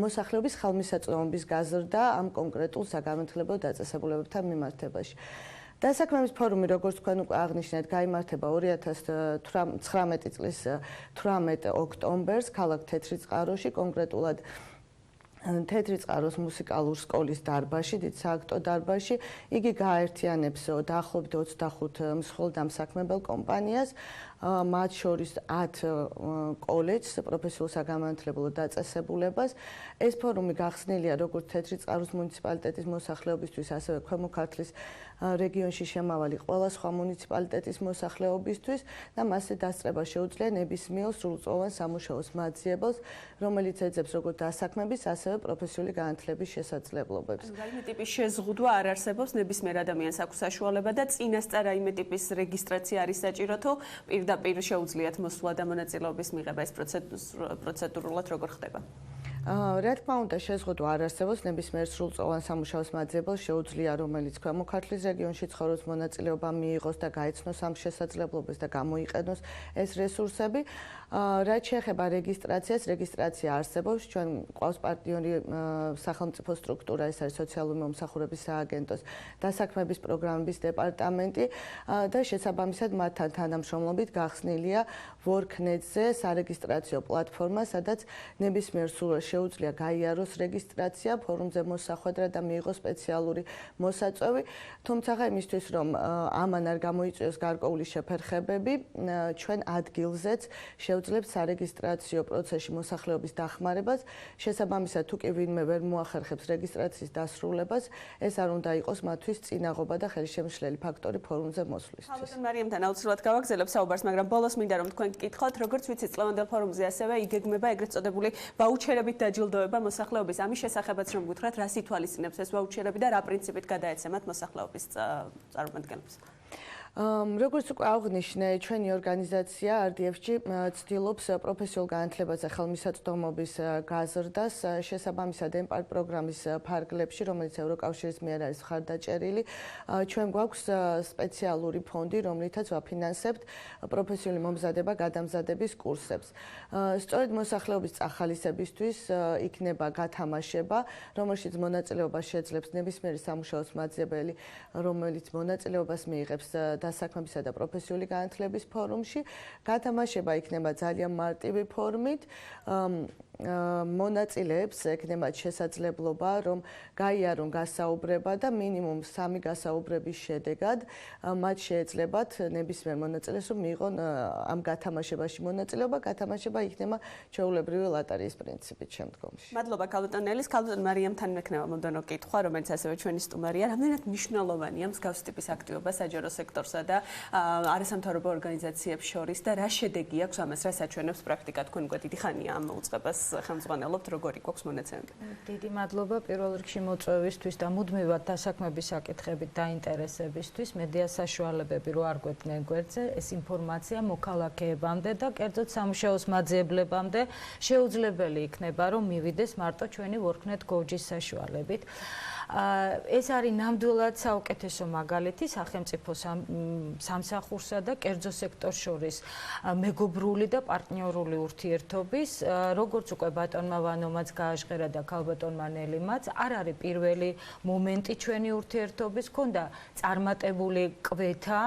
მოსახლეობის ხელმისაწვდომობის გაზრდა ამ კონკრეტულ საგანმანათლებლო დაწესებულებებთან მიმართებაში. დასაქმების ფორუმი, როგორც თქვენ უკვე აღნიშნეთ, გაიმართება 2019 წლის 18 ოქტომბერს ქალაქ თეთრიწყაროში, კონკრეტულად თეთრი წყაროს მუსიკალურ სკოლის დარბაზში, დიდ სააქტო დარბაზში. იგი გააერთიანებს დაახლოებით 25 მსხვილდამსაქმებელ კომპანიას. მათ შორის 10 კოლეჯს, პროფესიულ საგანმანათლებლო დაწესებულებას. ეს ფორუმი გახსნილია როგორც თეთრი წყაროს მუნიციპალიტეტის მოსახლეობისთვის, ასევე ქვემო ქართლის რეგიონში შემავალი ყველა სხვა მუნიციპალიტეტის მოსახლეობისთვის და მასზე დასწრება შეუძლია ნებისმიერ სრულწლოვან სამუშაოს მაძიებელს, რომელიც ეძებს როგორც დასაქმების, ასევე პროფესიული განათლების შესაძლებლობებს. რაიმე ტიპის შეზღუდვა არ არსებობს, ნებისმიერ ადამიანს აქვს საშუალება და წინასწარ რაიმე ტიპის რეგისტრაცია არის საჭირო, თუ პირდაპირ შეუძლიათ მოსვლა და მონაწილეობის მიღება, ეს პროცედურულად როგორ ხდება? რა თქმა უნდა, შეზღუდვა არ არსებობს, ნებისმიერ სრულწლოვან სამუშაოს მაძიებელს შეუძლია, რომელიც ქვემო ქართლის რეგიონში ცხოვრობს, მონაწილეობა მიიღოს და გაეცნოს ამ შესაძლებლობებს და გამოიყენოს ეს რესურსები. რაც შეეხება რეგისტრაციას, რეგისტრაცია არსებობს, ჩვენ ყავს პარტნიორი სახელმწიფო სტრუქტურა, ეს არის სოციალური მომსახურების სააგენტოს დასაქმების პროგრამების დეპარტამენტი და შესაბამისად მათთან თანამშრომლობით გახსნილია WorkNet-ზე სარეგისტრაციო პლატფორმა, სადაც ნებისმიერ სურვილს შეუძლია გაიაროს რეგისტრაცია, ფორუმზე მოსახვედრა და მიიღოს სპეციალური მოსაწვევი. თუმცა იმისთვის, რომ ამან არ გამოიწვიოს გარკვეული შეფერხებები, ჩვენ ადგილზეც შეუძლებთ სარეგისტრაციო პროცესში მოსახლეობის დახმარებას. შესაბამისად, თუ კი ვინმე ვერ მოახერხებს რეგისტრაციის დასრულებას, ეს არ უნდა იყოს მათთვის წინაღობა და ხელშემშლელი ფაქტორი ფორუმზე მოსვლისთვის. ალბათ მარიამთან აუცილებლად გავაგზავნებ საუბარს, მაგრამ ბოლოს მინდა რომ თქვენ გკითხოთ, როგორც ვიცით, წლევანდელ ფორუმზე ასევე იგეგმება ეგრეთ წოდებული ვაუჩერებით დაჯილდოება მოსახლეობის. ამის შესახებაც რომ გითხრათ, რას ითვალისწინებს ეს ვაუჩერები და რა პრინციპით გადაეცემათ მოსახლეობის წარმომადგენლებს? როგორც უკვე აღნიშნე, ჩვენი ორგანიზაცია RDF-ში ცდილობს პროფესიულ განათლებაზე ხელმისაწვდომობის გაზრდას, შესაბამისად EMPART პროგრამის ფარგლებში, რომელიც ევროკავშირის მიერ არის მხარდაჭერილი, ჩვენ გვაქვს სპეციალური ფონდი, რომლითაც ვაფინანსებთ პროფესიული მომზადება, გადამზადების კურსებს. სწორედ მოსახლეობის წახალისებისთვის იქნება გათამაშება, რომელშიც მონაწილეობას შეძლებს ნებისმიერი სამუშაოს მაძიებელი, რომელიც მონაწილეობას მიიღებს დასაქმებისა და პროფესიული განათლების ფორუმში. გათამაშება იქნება ძალიან მარტივი ფორმით. მონაწილეებს ექნებათ შესაძლებლობა, რომ გაიარონ გასაუბრება და მინიმუმ 3 გასაუბრების შედეგად მათ შეეძლებათ ნებისმიერ მონაწილეს, რომ მიიღონ ამ გათამაშებაში მონაწილეობა. გათამაშება იქნება ჩვეულებრივი ლოტარიის პრინციპით შემდგომში. მადლობა ქალბატონ ელის, ქალბატონ მარიამთან მექნება მომდევნო კითხვა, რომელიც ასევე ჩვენი სტუმარია. რამდენად მნიშვნელოვანია მსგავსი ტიპის აქტივობა საჯარო სექტორსა და არასამთავრობო ორგანიზაციებს შორის და რა შედეგი აქვს ამას, რა საჩვენებს პრაქტიკა? თქვენ უკვე დიდი ხანია ამ უწყებას ხელმძღვანელობთ, როგორი გვაქვს მონაცემები? დიდი მადლობა პირველ რიგში მოწვევისთვის და მუდმივად დასაქმების საკითხებით დაინტერესებისთვის. მედია საშუალებები რო არ გვედგნენ გვერდზე, ეს ინფორმაცია მოქალაქეებამდე და კერძოდ სამუშაოს მაძიებლებამდე შეუძლებელი იქნება, რომ მივიდეს მარტო ჩვენი WorkNet Gov-ის საშუალებით. ეს არის ნამდვილად საუკეთესო მაგალითი სახელმწიფო სამსახურსა და კერძო სექტორს შორის მეგობრული და პარტნიორული ურთიერთობის, როგორც უკვე ბატონმა ვანომაც გააჟღერა და ქალბატონმა ნელიმაც, არ არის პირველი მომენტი ჩვენი ურთიერთობის, ქონდა წარმატებული კვეთა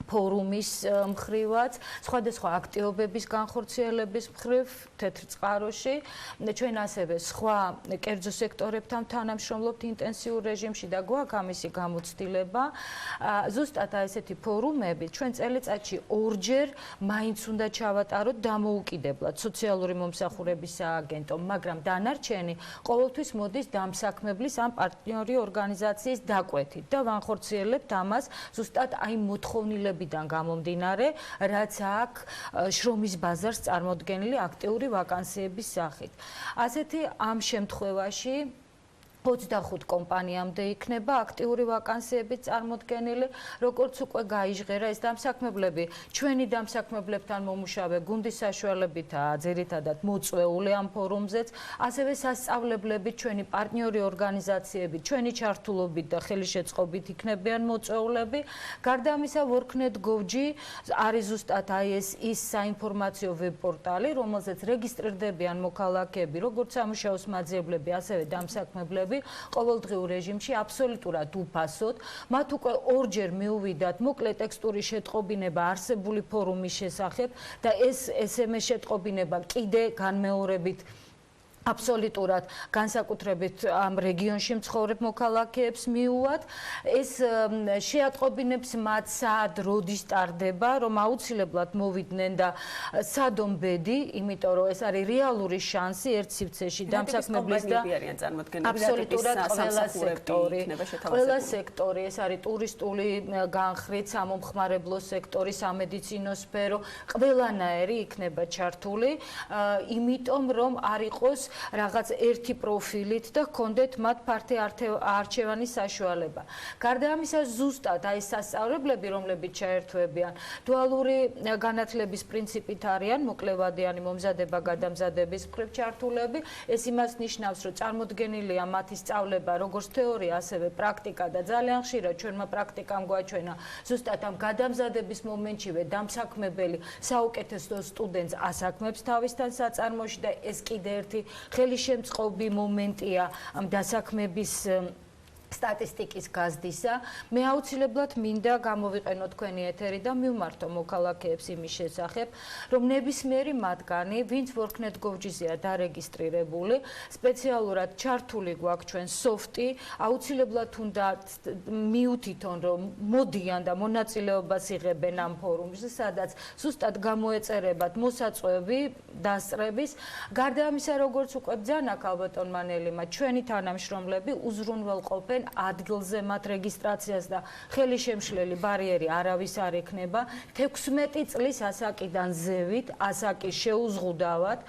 ფორუმის მხრივაც, სხვადასხვა აქტივობების განხორციელების მხრივ თეთრ წყაროში. ჩვენ ასევე სხვა კერძო სექტორებთან თანამშრომლობთ ინტენსიურ რეჟიმში და გვაქვს ამისი გამოცდილება. ზუსტად ესეთი ფორუმები ჩვენ წელიწადში 2-ჯერ მაინც უნდა ჩავატაროთ დამოუკიდებლად სოციალური მომსახურების სააგენტო, მაგრამ დანარჩენი ყოველთვის მოდის დამსაქმებლის ან პარტნიორი ორგანიზაციის დაკვეთით და ვანხორციელებთ ამას ზუსტად აი მოთხოვნილებით დან გამომდინარე, რაც აქ შრომის ბაზარს წარმოდგენილი აქტიური ვაკანსიების სახით. ასეთი ამ შემთხვევაში 25 კომპანიამდე იქნება აქტიური ვაკანსიები წარმოდგენილი, როგორც უკვე გაიჟღერა ეს დამსაქმებლები, ჩვენი დამსაქმებლებთან მომუშავე გუნდის საშუალებითაა ძირითადად მოწვეული ამ ფორუმზეც, ასევე სასწავლებლები, ჩვენი პარტნიორი ორგანიზაციები, ჩვენი ჩართულობით და ხელშეწყობით იქნებიან მოწვეულები. გარდა ამისა, WorkNet Gov-ი არის ზუსტად ის საინფორმაციო ვებ-პორტალი, რომელზეც რეგისტრირდებიან მოქალაქეები, როგორც სამუშაოს მაძიებლები, ასევე დამსაქმებლები. ყოველდღიურ რეჟიმში აბსოლუტურად უფასოდ. მათ უკვე 2-ჯერ მიუვიდათ მოკლე ტექსტური შეტყობინება არსებული ფორუმის შესახებ და ეს SMS შეტყობინება კიდე განმეორებით აბსოლუტურად განსაკუთრებით ამ რეგიონში მცხოვრებ მოქალაქეებს მიუვათ. ეს შეატყობინებს მათ სად როდის ტარდება, რომ აუცილებლად მოვიდნენ და სადომ ბედი, იმიტომ რომ ეს არის რეალური შანსი ერთ სივრცეში დამსაქმებლის და აბსოლუტურად ყველა სექტორი, ეს არის ტურისტული განხრით, სამომხმარებლო სექტორი, სამედიცინო სფერო, ყველანაირი იქნება ჩართული, იმიტომ რომ არ იყოს რაღაც ერთი პროფილით და ჰქონდეთ მათ ფართე არჩევანის საშუალება. გარდა ამისა, ზუსტად აი სასწავლებლები, რომლებიც ჩაერთვებიან, დუალური განათლების პრინციპით არიან მოკლევადიანი მომზადება გადამზადების მხრივ ჩართულები. ეს იმას ნიშნავს, რომ წარმოდგენილია მათი სწავლება როგორც თეორია, ასევე პრაქტიკა და ძალიან ხშირად ჩვენმა პრაქტიკამ გვაჩვენა ზუსტად ამ გადამზადების მომენტშივე დამსაქმებელი საუკეთესო სტუდენტს ასაქმებს თავისთან საწარმოში და ეს კიდე ერთი ხელისშემწყობი მომენტია ამ დასაქმების სტატისტიკის გაზრდისა. მე აუცილებლად მინდა გამოვიყენო თქვენი ეთერი და მივმართო მოქალაქეებს იმის შესახებ, რომ ნებისმიერი მათგანი, ვინც ვორქნეთგოვჯიზეა დარეგისტრირებული, სპეციალურად ჩართული გვაქვს ჩვენ სოფტი, აუცილებლად უნდა მიუთითონ, რომ მოდიან და მონაწილეობას იღებენ ამ ფორუმში, სადაც ზუსტად გამოეწერებათ მოსაწვევი დასწრების. გარდა ამისა, როგორც უკვე ბრძანა ქალბატონმა ნელიმ, ჩვენი თანამშრომლები უზრუნველყოფენ ადგილზე მათ რეგისტრაციას და ხელისშემშლელი ბარიერი არავის არ ექნება. 16 წლის ასაკიდან ზევით, ასაკის შეუზღუდავად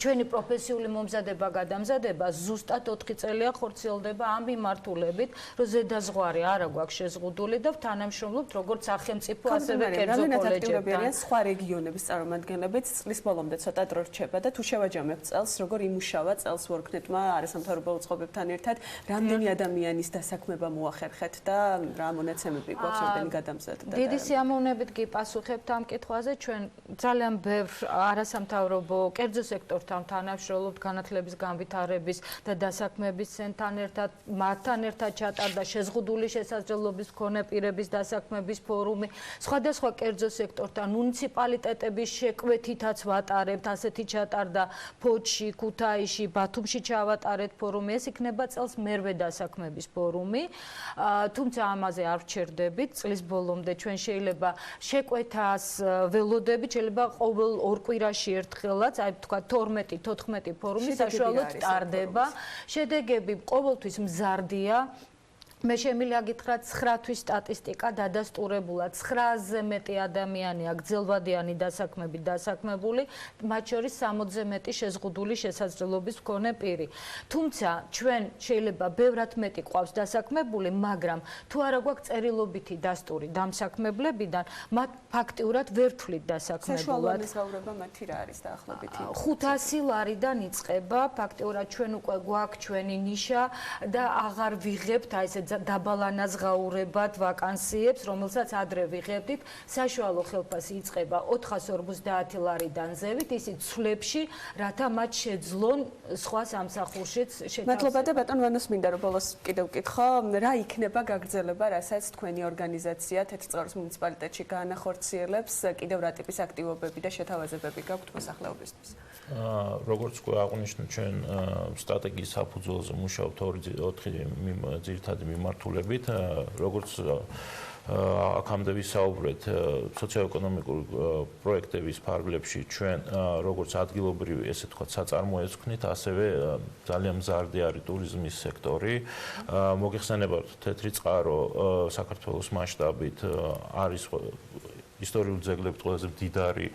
ჩვენი პროფესიული მომზადება გადამზადება ზუსტად 4 წელია ხორციელდება ამ მიმართულებით, რომ ზედაზღვარი არა გვაქვს შეზღუდული და თანამშრომლობთ როგორც სახელმწიფო, ასევე კერძო კოლეჯებთან. სხვა რეგიონების წარმომადგენლებიც წლის ბოლომდე ცოტა დრო რჩება და თუ შევაჯამებთ წელს, როგორ იმუშავა წელს ვორქნეთმა არასამთავრობო უწყობებთან ერთად, რამდენი ადამიანის დასაქმება მოახერხეთ და რა მონაცემები გვაქვს რამდენი გადამზადდა? დიდი სიამოვნებით გიპასუხებთ ამ კითხვაზე. ჩვენ ძალიან ბევრ არასამთავრობო კერძო სექტორთან თანამშრომლობთ განათლების განვითარების და დასაქმების ცენტრთან ერთად, მათთან ერთად ჩატარდა შეზღუდული შესაძლებლობის მქონე პირების დასაქმების ფორუმი. სხვადასხვა კერძო სექტორთან მუნიციპალიტეტების შეკვეთითაც ვატარებთ, ასეთი ჩატარდა ფოთში, ქუთაისში, ბათუმში ჩავატარეთ ფორუმი. ეს იქნება წელს მერვე დასაქმების ფორუმი. თუმცა ამაზე არ ვჩერდებით. წლის ბოლომდე ჩვენ შეიძლება შეკვეთას ველოდებით, შეიძლება ყოველ ორ კვირაში ერთხელაც, აი თქვა 12-14 ფორუმი საშუალოდ ტარდება. შედეგები ყოველთვის მზარდია. მე შემიძლია გითხრათ 9 თვის სტატისტიკა დადასტურებულად 900-ზე მეტი ადამიანია გრძელვადიანი დასაქმებით დასაქმებული, მათ შორის 60-ზე მეტი შეზღუდული შესაძლებლობის მქონე პირი. თუმცა ჩვენ შეიძლება ბევრად მეტი ყავს დასაქმებული, მაგრამ თუ არა გვაქვს წერილობითი დასტური დამსაქმებლებიდან, მათ ფაქტიურად ვერ თვლით დასაქმებულად. საშუალო მიზღაურება მათი რა არის დაახლოებით? 500 ლარიდან იწყება, ფაქტიურად ჩვენ უკვე გვაქვს ჩვენი ნიშა და აღარ ვიღებთ აი ესე დაბალანაზღაურებად ვაკანსიებს, რომელსაც ადრე ვიღებდით. საშუალო ხელფასი იწყება 450 ლარიდან ზევით, ისიც ცვლებში, რათა მათ შეძლონ სხვა სამსახურშიც შეთავსება. მადლობა და ბატონ ვანოს მინდა რომ ბოლოს კიდევ ვკითხო, რა იქნება გაგრძელება, რასაც თქვენი ორგანიზაცია თეთრწყაროს მუნიციპალიტეტში გაანახორციელებს, კიდევ რა ტიპის აქტივობები და შეთავაზებები გაქვთ მოსახლეობისთვის? როგორც უკვე აღვნიშნეთ, ჩვენ სტრატეგიის საფუძველზე მუშაობთ 4 ძირითადი მიმართულებით, როგორც აქამდე ვისაუბრეთ სოციო-ეკონომიკური პროექტების ფარგლებში ჩვენ როგორც ადგილობრივი, ესე ვთქვათ, საწარმოებს ვქნით, ასევე ძალიან მზარდი არის ტურიზმის სექტორი. მოგეხსენებათ, თეთრი წყარო საქართველოს მასშტაბით არის ისტორიული ძეგლებით ყველაზე მდიდარი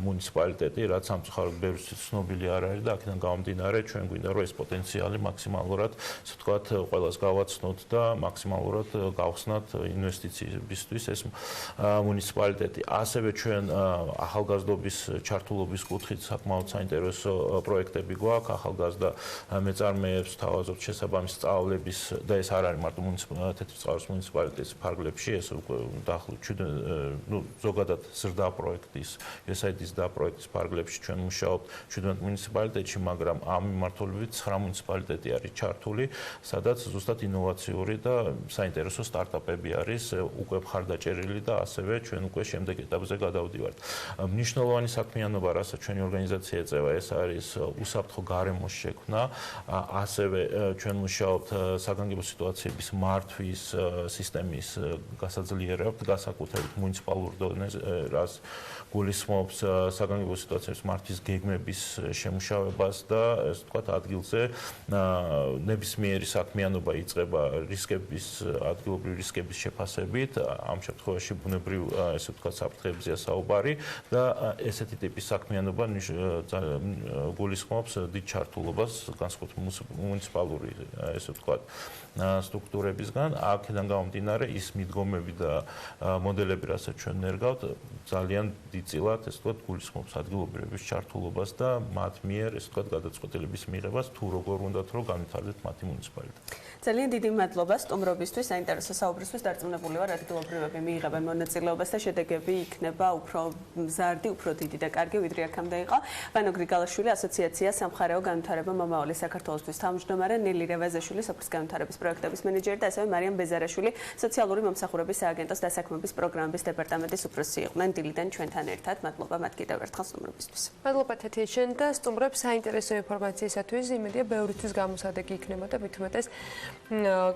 მუნიციპალიტეტი, რაც სამწუხაროდ ბევრს ცნობილი არ არის და აქედან გამომდინარე ჩვენ გვინდა რომ ეს პოტენციალი მაქსიმალურად, ასე ვთქვათ, ყველას გავაცნოთ და მაქსიმალურად გავხსნათ ინვესტიციებისთვის ეს მუნიციპალიტეტი. ასევე ჩვენ ახალგაზრდობის ჩართულობის კუთხით საკმაოდ საინტერესო პროექტები გვაქვს, ახალგაზრდა მეწარმეებს თავაზობთ შესაბამის სწავლების და ეს არ არის მარტო თეთრი წყაროს მუნიციპალიტეტის ფარგლებში, ეს უკვე დაახლოებით ზოგადად ზრდა პროექტის, USAID-ის და პროექტის ფარგლებში ჩვენ მუშაობთ 17 მუნიციპალიტეტში, მაგრამ ამ მიმართულებით 9 მუნიციპალიტეტი არის ჩართული, სადაც ზუსტად ინოვაციური და საინტერესო სტარტაპები არის უკვე მხარდაჭერილი და ასევე ჩვენ უკვე შემდეგ ეტაპზე გადავდივართ. მნიშვნელოვანი საქმიანობა, რასაც ჩვენი ორგანიზაცია ეწევა, ეს არის უსაფრთხო გარემოს შექმნა, ასევე ჩვენ მუშაობთ საგანგებო სიტუაციების მართვის სისტემის გასაძლიერებთ, განსაკუთრებით მუნიციპალურ დონეზე, რაც გულისხმობს საგანგებო სიტუაციების მართვის გეგმების შემუშავებას და ესე ვთქვათ ადგილზე ნებისმიერი საქმიანობა იწყება ადგილობრივი რისკების შეფასებით, ამ შემთხვევაში ბუნებრივ ესე ვთქვათ საფრთხეებზეა საუბარი და ესეთი ტიპის საქმიანობა გულისხმობს დიდ ჩართულობას განსაკუთრებით მუნიციპალური ესე ვთქვათ სტრუქტურებისგან. აქედან გამომდინარე ის მიდგომები და მოდელები, რასაც ჩვენ ნერგავთ, ძალიან დიდწილად ესე ვთქვათ გულისხმობს ადგილობრივების ჩართულობას და მათ მიერ ესე ვთქვათ გადაწყვეტილების მიღებას თუ როგორ უნდათ რომ განვითარდეთ მათი მუნიციპალიტეტი. ძალიან დიდი მადლობა სტუმრობისთვის, საინტერესო საუბრისთვის. დარწმუნებული ვარ, ადგილობრივები მიიღებენ მონაწილეობას და შედეგები იქნება უფრო მზარდი, უფრო დიდი და კარგი, ვიდრე აქამდე იყო. ვანო გრიგალაშვილი, ასოციაცია სამხარეო განვითარება მომავალი საქართველოსთვის თავმჯდომარე, ნელი რევაზაშვილი, სოფლის განვითარების პროექტების მენეჯერი და ასევე მარიამ ბეზარაშვილი, სოციალური მომსახურების სააგენტოს დასაქმების პროგრამების დეპარტამენტის უფროსი იყვნენ დილიდან ჩვენთან ერთად. მადლობა მათ კიდევ ერთხელ სტუმრობისთვის. მადლობა თეთრიჩენ და სტუმრებს საინტერესო ინფორმაციისათვის. იმედია ბევრისთვის გამოსადეგი იქნება და მithumetes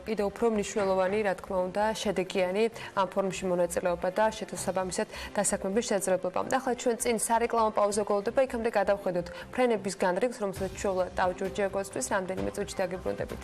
კიდევ უფრო მნიშვნელოვანი, რა თქმა უნდა, შედეგიანი ამ ფორუმში მონაწილეობა და შესაბამისად დასაქმების შეძლებობა. ახლა ჩვენ წინ სარეკლამო პაუზა გოლდება, იქამდე გადავხედოთ ბრენების განრიგს, რომელსაც ჩვეულა ტავჯურჯია გოსთვის, რამდენიმე წუთში დაგებრუნდებით.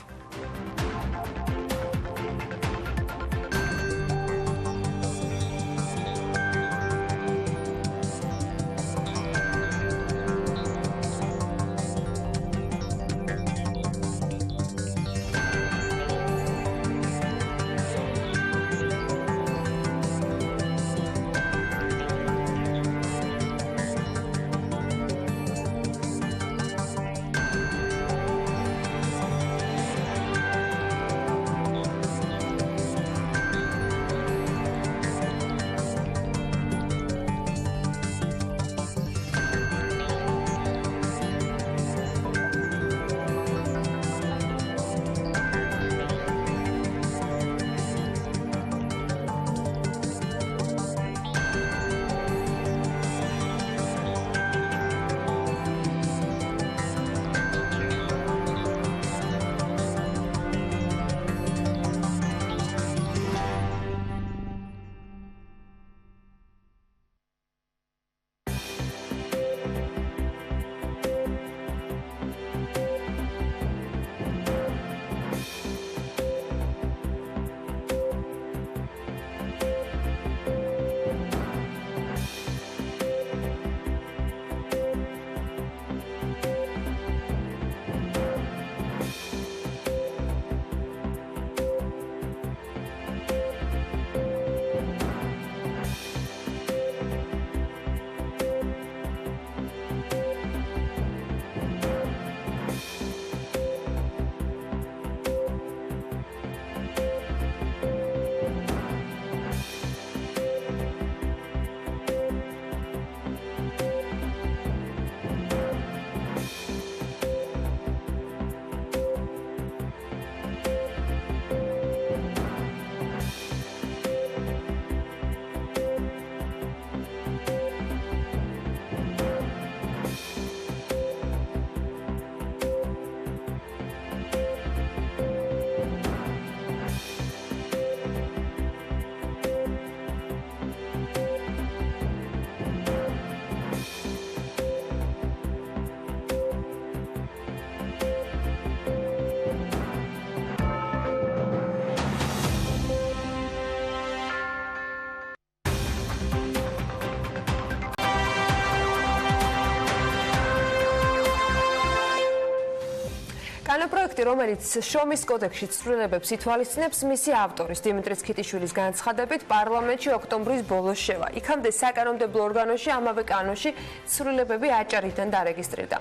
კანონპროექტი, რომელიც შრომის კოდექსში ცვლილებებს ითვალისწინებს, მისი ავტორის დიმიტრის ქიტიშვილის განცხადებით პარლამენტში ოქტომბრის ბოლოს შევა. იქამდე საკანონმდებლო ორგანოში ამავე კანონში ცვლილებები აჭარიდან დარეგისტრირდა.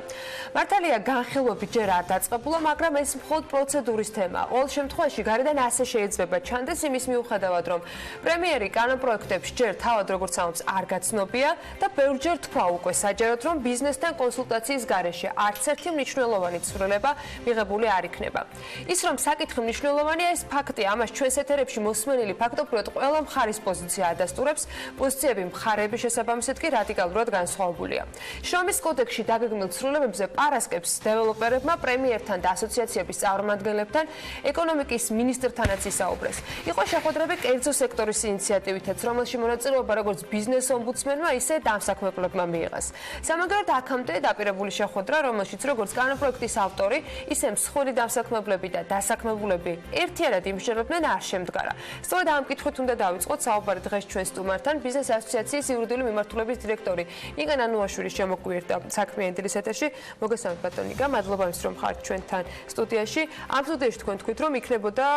მართალია განხილვები ჯერ არ დაწყებულა, მაგრამ ეს მხოლოდ პროცედურის თემაა. ყოველ შემთხვევაში გარედან ასე შეიძლება ჩანდეს იმის მიუხედავად, რომ პრემიერი კანონპროექტებს ჯერ თავად როგორც ამბობს არ გაცნობია და ბევრჯერ თქვა უკვე საჯაროდ, რომ ბიზნესთან კონსულტაციის გარეშე არც ერთი მნიშვნელოვანი ცვლილება მიღებული არ იქნება. ის რომ საკითხი მნიშვნელოვანია, ეს ფაქტია, ამას ჩვენს ეთერებში მოსმენილი ფაქტობრივად ყველა მხარის პოზიცია ადასტურებს, პოზიციები მხარეების შესაბამისად კი რადიკალურად განსხვავებულია. შრომის კოდექსში დაგეგმილ ცვლილებებზე პარასკევს დეველოპერებმა, პრემიერთან და ასოციაციების წარმომადგენლებთან, ეკონომიკის მინისტრთანაც ისაუბრეს. იყო შეხვედრები კერძო სექტორის ინიციატივითაც, რომელში მონაწილეობა როგორც ბიზნეს ომბუდსმენმა, ისე დამსაქმებლებმა მიიღეს. სამაგიეროდ აქამდე დაპირებული შეხვედრა, რომელშიც როგორც კანონპროექტის ავტორი, ისე მსხვილი დამსაქმებლები და დასაქმებულები ერთიანად იმსჯელობდნენ, არ შემდგარა. სწორედ ამ კითხვით უნდა დავიწყოთ საუბარი დღეს ჩვენ სტუმართან, ბიზნეს ასოციაციის იურიდიული მიმართულების დირექტორი ნიკა ნანუაშვილის შემოგვიერთდა საქმიანი დილის ეთერში. მოგესალმებით ბატონო ნიკა, მადლობა იმის რომ ხართ ჩვენთან სტუდიაში. ამ სტუდიაში თქვენ თქვით, რომ იქნებოდა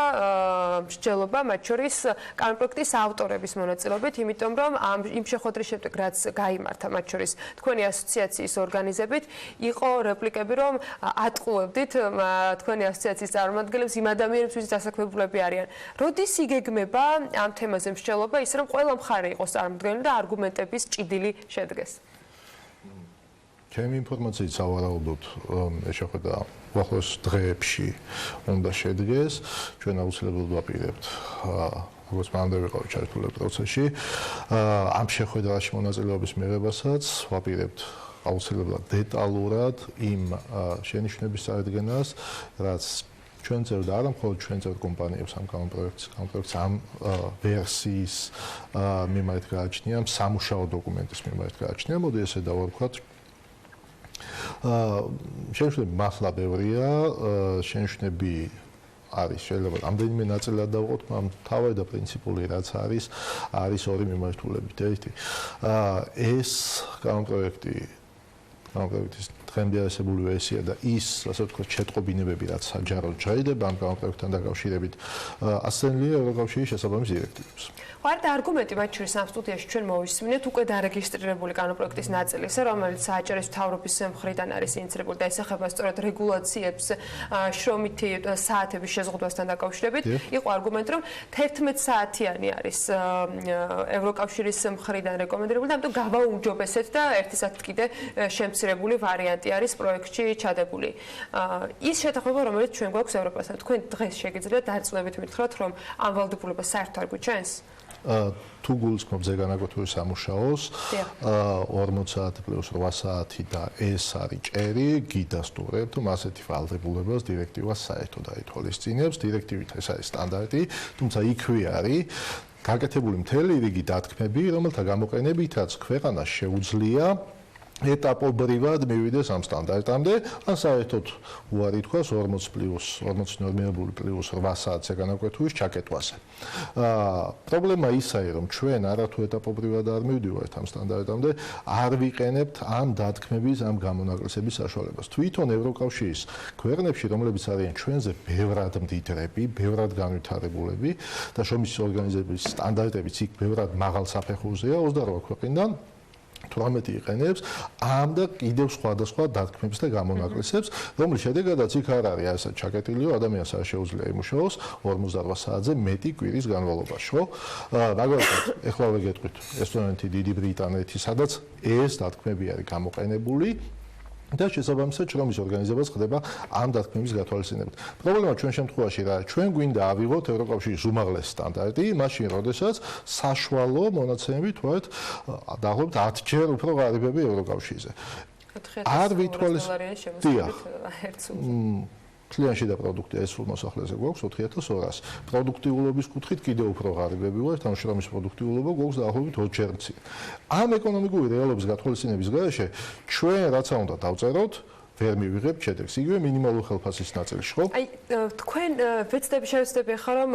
მსჯელობა მათ შორის კანონპროექტის ავტორების მონაწილეობით, იმიტომ რომ იმ შეხვედრის შემდეგ რაც გაიმართა მათ შორის თქვენი ასოციაციის ორგანიზებით, იყო რეპლიკები, რომ ატყუებდით თქვენი ასოციაციის წარმომადგენლებს, იმ ადამიანებს, ვისაც დასაქმებულები არიან. როდის იგეგმება ამ თემაზე მსჯელობა, ისე რომ ყველა მხარე იყოს წარმოდგენილი და არგუმენტების ჭიდილი შედგეს? ჩემი ინფორმაციით სავარაუდოდ ეს შეხვედრა უახლოეს დღეებში უნდა შედგეს. ჩვენ აუცილებლად ვაპირებთ როგორც მანამდე ვიყავით ჩართული პროცესში. ამ შეხვედრაში მონაწილეობის მიღებასაც ვაპირებთ აუცილებლად დეტალურად იმ შენიშვნების წარდგენას, რაც ჩვენ წერთ და არა მხოლოდ ჩვენ წერთ კომპანიებს ამ კანონპროექტს ამ ვერსიის მიმართ გააჩნია, სამუშაო დოკუმენტის მიმართ გააჩნია. მოდი ესე დავარქვათ. შენიშვნები მართლა ბევრია, შენიშვნები არის შეიძლება რამდენიმე ნაწილად დავყოთ, მაგრამ თავი და პრინციპული რაც არის ორი მიმართულებით. ერთი ეს კანონპროექტის დღემდე არსებული ვერსია და ის, ასე ვთქვათ, შეტყობინებები, რაც საჯაროდ ჩაიდება ამ კანონპროექტთან დაკავშირებით, ასწენილია ევროკავშირის შესაბამის დირექტივებს. ვარ და არგუმენტი მათ შორის ამ სტუდიაში ჩვენ მოვისმინეთ უკვე დარეგისტრირებული კანონპროექტის ნაწილი, რომელიც სააჭარის მთავრობის მხრიდან არის ინიცირებული და ესახება სწორედ რეგულაციებს შრომითი საათების შეზღუდვასთან დაკავშირებით. იყო არგუმენტი, რომ 11 საათიანი არის ევროკავშირის მხრიდან რეკომენდირებული და ამიტომ გავაუმჯობესეთ და 1 საათით კიდე შემცირებული ვარიანტი არის პროექტში ჩადებული. ის შეთანხმება, რომელიც ჩვენ გვაქვს ევროპასთან, თქვენ დღეს შეგიძლიათ დარწმუნებით მითხრათ, რომ ამ ვალდებულებას საერთოდ არ გვიჩენს? თუ გულისხმობ ზეგანაკვეთური სამუშაოს 40 საათი პლუს 8 საათი და ეს არის ჭერი, გიდასტურებთ, რომ ასეთი ვალდებულებას დირექტივა საერთოდ აითვალისწინებს. დირექტივით ეს არის სტანდარტი, თუმცა იქვე არის გაკეთებული მთელი რიგი დათქმები, რომელთა გამოყენებითაც ქვეყანას შეუძლია ეტაპობრივად მივიდეს ამ სტანდარტამდე, ან საერთოდ უარი თქვას 40 ნორმირებული პლუს 8 საათზე განაკვეთულის ჩაკეტვაზე. პრობლემა ისაა, რომ ჩვენ არათუ ეტაპობრივად არ მივდივართ ამ სტანდარტამდე, არ ვიყენებთ ამ დათქმების, ამ გამონაკლისების საშუალებას. თვითონ ევროკავშირის ქვეყნებში, რომლებიც არიან ჩვენზე ბევრად მდიდრები, ბევრად განვითარებულები და შრომის ორგანიზების სტანდარტებიც იქ ბევრად მაღალ საფეხურზეა, 28 ქვეყნიდან 18 იყენებს ამ და კიდევ სხვადასხვა დათქმებს და გამონაკლისებს, რომლის შედეგადაც იქ არ არის ასეთ ჩაკეტილიო, ადამიანს არ შეუძლია იმუშაოს 48 საათზე მეტი კვირის განმავლობაში, ხო? მაგალითად, ეხლა ვეგეტყვით ესტონეთი, დიდი ბრიტანეთი, სადაც ეს დათქმები არის გამოყენებული და შესაბამისად შრომის ორგანიზებას ხდება ამ დათქმების გათვალისწინებით. პრობლემა ჩვენ შემთხვევაში რა, ჩვენ გვინდა ავიღოთ ევროკავშირის უმაღლესი სტანდარტი, მაშინ როდესაც საშუალო მონაცემებით ვართ დაახლოებით 10 ჯერ უფრო ღარიბები ევროკავშირზე. არ ვითვალისწინებთ კლიანში და პროდუქტი ეს მოსახლეზე გვაქვს 4200. პროდუქტიულობის კუთხით კიდევ უფრო ღარიბები ვართ, ამ შრომის პროდუქტიულობა გვაქვს დაახლოებით 20 ჯერ მცირე. ამ ეკონომიკური რეალობის გათვალისწინების გარეშე ჩვენ რაცა უნდა დავწეროთ, ვერ მივიღებთ შედეგს. იგივე მინიმალური ხელფასის ნაწილში, ხო? აი, თქვენ ვეცდები შევეცდები ახლა რომ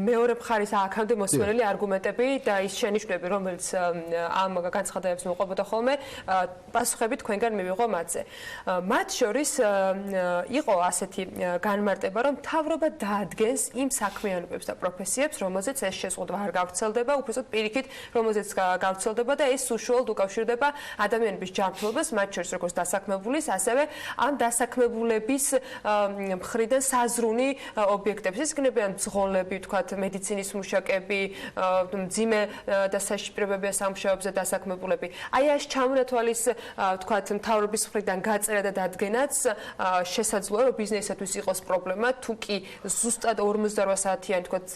მეორე მხარის აქამდე მოსმენელი არგუმენტები და ის შენიშვნები, რომელიც ამ განცხადებებს მოყვებოდა ხოლმე, პასუხები თქვენგან მივიღო მათზე. მათ შორის იყო ასეთი განმარტება, რომ მთავრობა დაადგენს იმ საქმიანობებს და პროფესიებს, რომელზეც ეს შეზღუდვა არ გავრცელდება, უბრალოდ პირიქით, რომელზეც გავრცელდება და ეს უშუალოდ უკავშირდება ადამიანების ჯანმრთელობას, მათ შორის როგორც დასაქმებულის, ასევე ამ დასაქმებულების მხრიდან საზრუნი ობიექტებს. ეს იქნებიან მძღოლები, თქვათ, მედიცინის მუშაკები, მძიმე და საშიშპირებებია სამუშაოებზე დასაქმებულები. აი ეს ჩამონათვალის, თქვათ, მთავრობის მხრიდან გაწერა და დადგენაც შესაძლოა, რომ ბიზნესისთვის იყოს პრობლემა, თუ კი ზუსტად 48 საათიანი, თქვათ,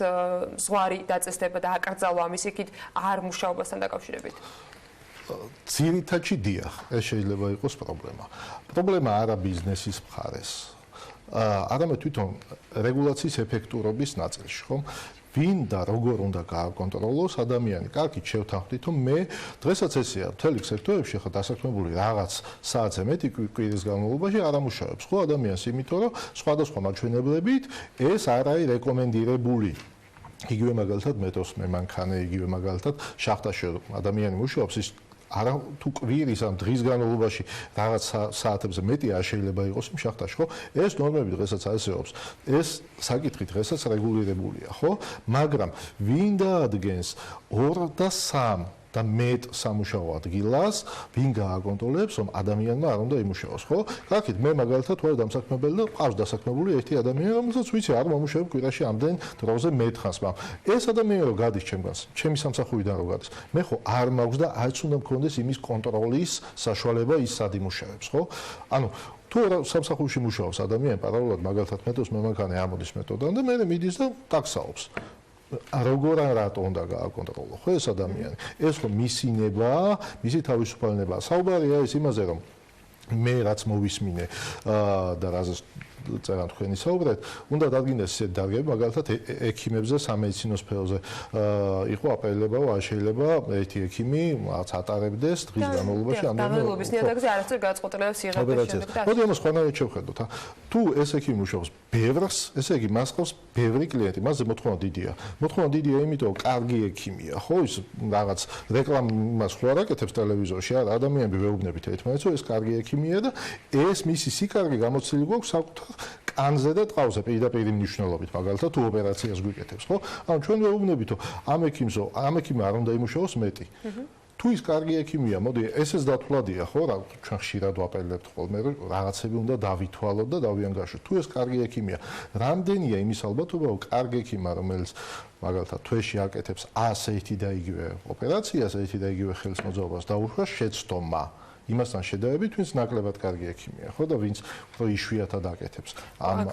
ზღვარი დაწესდება და აკრძალვა ამის იქით არ მუშაობასთან დაკავშირებით. ძირითადში დიახ, ეს შეიძლება იყოს პრობლემა. პრობლემა არა ბიზნესის მხარეს. არამედ თვითონ რეგულაციის ეფექტურობის ნაწილში, ხო? ვინ და როგორ უნდა გააკონტროლოს ადამიანი. კარგით შევთანხმდით, რომ მე დღესაც ესეა, მთელი სექტორებში ხა დასაქმებული რაღაც საათზე მეტი კვირის განმავლობაში არ ამუშავებს, ხო, ადამიანს, იმიტომ რომ სხვადასხვა მაჩვენებლებით ეს არ არის რეკომენდირებული. იგივე მაგალითად მეტოს მემანქანე, იგივე მაგალითად შახტაში ადამიანი მუშაობს, ის არა თუ კვირის ამ დღის განმავლობაში რაღაც საათებზე მეტი არ შეიძლება იყოს იმ შახტაში, ხო? ეს ნორმები დღესაც არსებობს. ეს საკითხი დღესაც რეგულირებულია, ხო? მაგრამ ვინ დაადგენს 2 და 3 და მეტ სამუშაო ადგილას, ვინ გააკონტროლებს, რომ ადამიანმა არ უნდა იმუშაოს, ხო? კარგით, მე მაგალითად ვარ დამსაქმებელი და ყავს დასაქმებული ერთი ადამიანი, რომელსაც ვიცი, არ მომუშავებ კვირაში ამდენ დროზე მეტხანს, მაგრამ ეს ადამიანი რო გადის ჩემგანს, ჩემი სამსახურიდან რო გადის, მე ხო არ მაქვს და არც უნდა მქონდეს იმის კონტროლის საშუალება ის სად იმუშავებს, ხო? ანუ თუ სამსახურში მუშაობს ადამიანი, პარალელურად მაგალითად მეტოს მემანქანე ამოდის მეტოდან და მე მიდის და ტაქსაობს. როგორ ან რატო უნდა გააკონტროლო ხო ეს ადამიანი? ეს ხო მისინება, მისი თავისუფალება. საუბარია ის იმაზე, რომ მე რაც მოვისმინე და რაზეც წერან თქვენი საუბრეთ, უნდა დადგინდეს ისეთ დარგები, მაგალითად ექიმებზე, სამედიცინო სფეროზე იყო აპელება, რომ შეიძლება ერთი ექიმი რაც ატარებდეს დღის განმავლობაში დამალობის ნიადაგზე არასდროს გაწყოტლებას იღებს შემდეგ და მოდი ამას ხანავით შევხედოთ. თუ ეს ექიმი მუშაობს ბევრს, ესე იგი მას ყავს ბევრი კლიენტი, მასზე მოთხოვნა დიდია. მოთხოვნა დიდია, იმიტომ რომ კარგი ექიმია, ხო, ის რაღაც რეკლამას ხო არ აკეთებს ტელევიზორში, არა, ადამიანები ვეუბნებით ერთმანეთს, რომ ეს კარგი ექიმია და ეს მისი სიკარგი გამოცილი გვაქვს საკუთარ კანზე და ტყავზე პირდაპირ მნიშვნელობით, მაგალითად თუ ოპერაციას გვიკეთებს, ხო? ანუ ჩვენ ვეუბნებით, რომ ამ ექიმი არ უნდა იმუშაოს მეტი. თუ ის კარგი ექიმია, მოდი ესეც დათვლადია, ხო, რა ჩვენ ხშირად ვაპელებთ ხოლმე, რომ რაღაცები უნდა დავითვალოთ და დავიანგაშოთ. თუ ეს კარგი ექიმია, რამდენია იმის ალბათობა, რომ კარგი ექიმა, რომელიც მაგალითად თვეში აკეთებს 100 ერთი და იგივე ოპერაციას, ერთი და იგივე ხელისმოძრაობას დაუშვას შეცდომა. იმასთან შედარებით, ვინც ნაკლებად კარგი ექიმია, ხო და ვინც უფრო იშვიათად აკეთებს.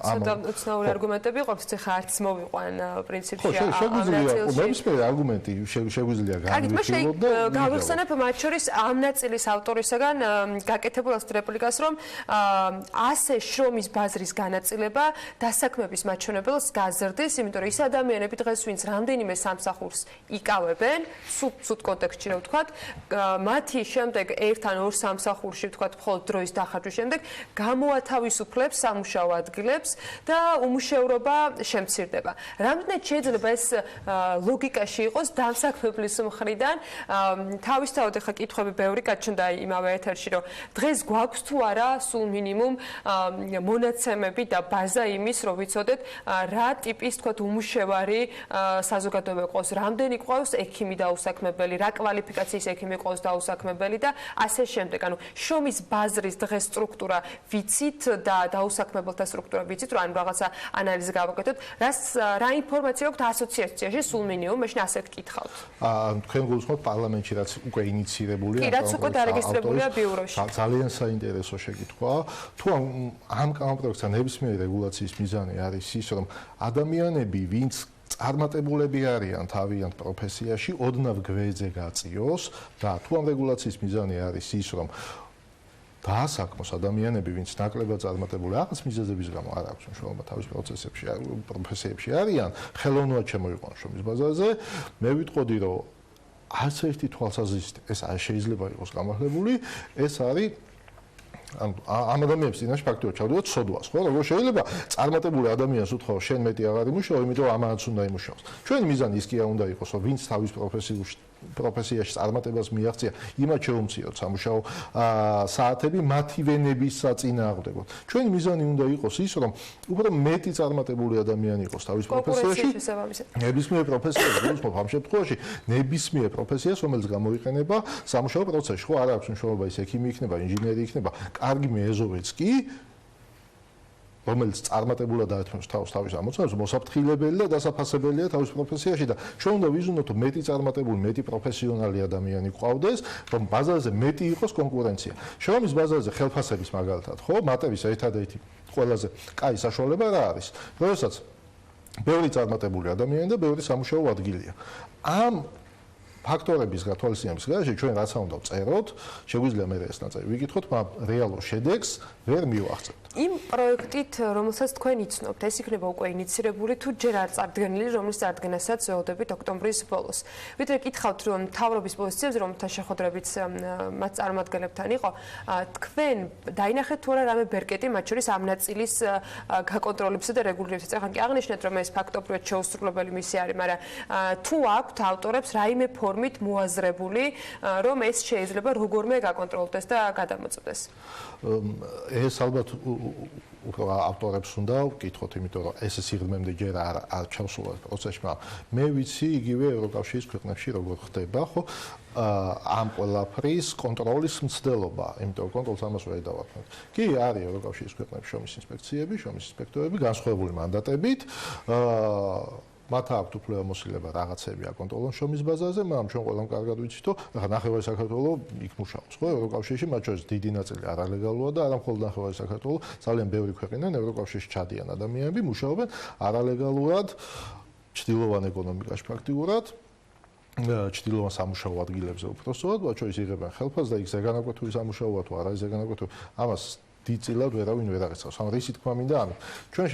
ცოტა უცნაური არგუმენტები ყოფს, ხა არც მოვიყვან პრინციპში ამ ნაწილში. მე არგუმენტი შეგვიძლია განვიხილოთ და გავიხსენებ მათ შორის ამ ნაწილის ავტორისაგან გაკეთებულ რეპლიკას, რომ ასე შრომის ბაზრის განაწილება დასაქმების მაჩვენებელს გაზრდის, იმიტომ რომ ის ადამიანები დღეს ვინც რამდენიმე სამსახურს იკავებენ, სულ კოდექსში რა ვთქვათ, მათი შემდეგ ერთ ან ორ სამსახურში ვთქვათ, მხოლოდ დროის დახარჯვის შემდეგ გამოათავისუფლებს სამუშაო ადგილებს და უმუშევრობა შემცირდება. რამდენად შეიძლება ეს ლოგიკაში იყოს დამსაქმებლის მხრიდან? თავისთავად ახლა კითხვები ბევრი გაჩნდა იმავე ეთერში, რომ დღეს გვაქვს თუ არა სულ მინიმუმ მონაცემები და ბაზა იმის, რომ ვიცოდეთ რა ტიპის ვთქვათ უმუშევარი საზოგადოება ყავს, რამდენი ყავს ექიმი დაუსაქმებელი, რა კვალიფიკაციის ექიმი ყავს დაუსაქმებელი და ასე შემდეგ. ანუ შრომის ბაზრის დღეს სტრუქტურა ვიცით და დაუსაქმებელთა სტრუქტურა ვიცით, რომ ანუ რაღაცა ანალიზი გავაკეთოთ, რა ინფორმაცია აქვს ასოციაციაში სულ მინიმუმ, მაშინ ასე გკითხავთ. თქვენ გულისხმობთ პარლამენტში რაც უკვე ინიციირებულია, კი, რაც უკვე დარეგისტრირებულია ბიუროში. ძალიან საინტერესო შეკითხვაა. თუ ამ კანონპროექტთან ნებისმიერი რეგულაციის მიზანი არის ის, რომ ადამიანები, ვინც წარმატებულები არიან თავიანთ პროფესიაში, ოდნავ გვერდზე გაწიოს და თუ ამ რეგულაციის მიზანი არის ის, რომ დაასაქმოს ადამიანები, ვინც ნაკლებად წარმატებული რაღაც მიზეზების გამო არ აქვს მნიშვნელობა თავის პროფესიებში არიან, ხელოვნურად შემოიყვანოს შრომის ბაზარზე, მე ვიტყოდი, რომ არც ერთი თვალსაზრისით ეს არ შეიძლება იყოს გამართლებული, ეს არის ამ ადამიანებს წინაშე ფაქტობრივად ჩავდივართ სოდვას, ხო? როგორ შეიძლება წარმატებული ადამიანს უთხოვო შენ მეტი აღარ იმუშაო, იმიტომ ამაც უნდა იმუშაოს. ჩვენი მიზანი ის კი არ უნდა იყოს, რომ ვინც თავის პროფესიაში წარმატებას მიაღწია, იმათ შეუმციოთ სამუშაო საათები მათი ვენების საწინააღმდეგოდ. ჩვენი მიზანი უნდა იყოს ის, რომ უფრო მეტი წარმატებული ადამიანი იყოს თავის პროფესიაში. ნებისმიერ პროფესიას გულისხმობ ამ შემთხვევაში ნებისმიერ პროფესიას, რომელიც გამოიყენება სამუშაო პროცესში. ხო, არ აქვს მნიშვნელობა ის ექიმი იქნება, ინჟინერი იქნება, კარგი მეზობეც კი, რომელიც წარმატებულად დაეთმოს თავის ამოცანებს, მოსაფრთხილებელი და დასაფასებელია თავის პროფესიაში და ჩვენ უნდა ვიზუნოთ, რომ მეტი წარმატებული, მეტი პროფესიონალი ადამიანი გვყავდეს, რომ ბაზარზე მეტი იყოს კონკურენცია. შრომის ბაზარზე ხელფასების მაგალითად, ხო, მატების ერთადერთი ყველაზე კაი საშუალება რა არის? როდესაც ბევრი წარმატებული ადამიანი და ბევრი სამუშაო ადგილია. ამ ფაქტორების გათვალისწინების გარეშე ჩვენ რაც უნდა ვწეროთ, შეგვიძლია მე ეს ნაწილი ვიკითხოთ, მაგრამ რეალურ შედეგს ვერ მივახცევთ. იმ პროექტით, რომელსაც თქვენ იცნობთ, ეს იქნება უკვე ინიცირებული თუ ჯერ არ წარდგენილი, რომლის წარდგენასაც ველოდებით ოქტომბრის ბოლოს. ვიდრე კითხავთ, რომ მთავრობის პოზიციებზე, რომელთა შეხვედრებიც მათ წარმომადგენლებთან იყო, თქვენ დაინახეთ თუ არა რამე ბერკეტი, მათ შორის ამ ნაწილის გაკონტროლებისა და რეგულირებისა. ეხლა კი აღნიშნეთ, რომ ეს ფაქტობრივად შეუსრულებელი მისია არის, მაგრამ თუ აქვთ ავტორებს რაიმე ფორმით მოაზრებული, რომ ეს შეიძლება როგორმე გაკონტროლდეს და გადამოწყვეტეს. ეს ალბათ უფრო ავტორებს უნდა ვკითხოთ, იმიტომ რომ ეს სიღრმემდე ჯერ არ ჩავსულა პროცესში, მაგრამ მე ვიცი იგივე ევროკავშირის ქვეყნებში როგორ ხდება, ხო? ამ ყველაფრის კონტროლის მცდელობა, იმიტომ რომ კონტროლს ამას ვერ დავაყენებთ. კი, არის ევროკავშირის ქვეყნებში შრომის ინსპექციები, შრომის ინსპექტორები განსხვავებული მანდატებით, მათ აქვთ უფლებამოსილება რაღაცები აკონტროლონ შრომის ბაზარზე, მაგრამ ჩვენ ყველამ კარგად ვიცით, რომ ახლა ნახევარი საქართველოს იქ მუშაობს, ხო, ევროკავშირში, მათ შორის დიდი ნაწილი არალეგალურია და არა მხოლოდ ნახევარი საქართველოს, ძალიან ბევრი ქვეყნიდან ევროკავშირში ჩადიან ადამიანები, მუშაობენ არალეგალურად, ჩრდილოვან ეკონომიკაში პრაქტიკულად, ჩრდილოვან სამუშაო ადგილებზე უпростоოდ, მათ შორის იღებენ ხელფასს და იქ ზეგანაკვეთური სამუშაოა თუ არა ზეგანაკვეთური, ამას დიდწილად ვერავინ ვერ აღწევს. ამ რისი თქვა მინდა, ანუ ჩვენ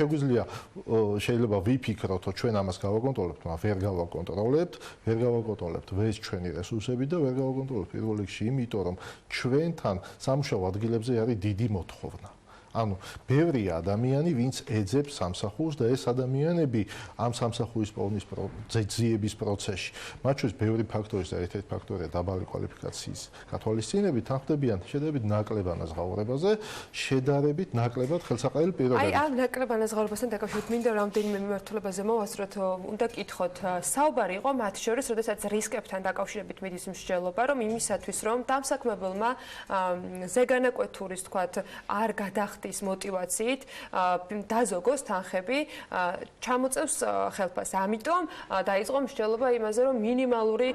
შეიძლება ვიფიქროთ, რომ ჩვენ ამას გავაკონტროლებთ, მაგრამ ვერ გავაკონტროლებთ, ვერც ჩვენი რესურსები და ვერ გავაკონტროლებთ პირველ რიგში, იმიტომ რომ ჩვენთან სამუშაო ადგილებზე არის დიდი მოთხოვნა. ანუ ბევრი ადამიანი, ვინც ეძებს სამსახურს და ეს ადამიანები ამ სამსახურის პოვნის ძიების პროცესში, მათ შორის ბევრი ფაქტორის და ერთ-ერთი ფაქტორია დაბალი კვალიფიკაციის გათვალისწინებით, თანხმდებიან შედარებით ნაკლებ ანაზღაურებაზე, შედარებით ნაკლებად ხელსაყრელი პირობებით. აი ამ ნაკლებ ანაზღაურებასთან დაკავშირებით მინდა რამდენიმე მიმართულებაზე მოვასწროთ, უნდა კითხოთ, საუბარი იყო მათ შორის, როდესაც რისკებთან დაკავშირებით მიდის მსჯელობა, რომ იმისათვის, რომ დამსაქმებელმა ზეგანაკვეთურის, თქვათ, არ გადახდოს ის мотивაციით დაზოგოს თანხები, ჩამოწევს ხელფასს. ამიტომ დაიწყო მსჯელობა იმაზე, რომ მინიმალური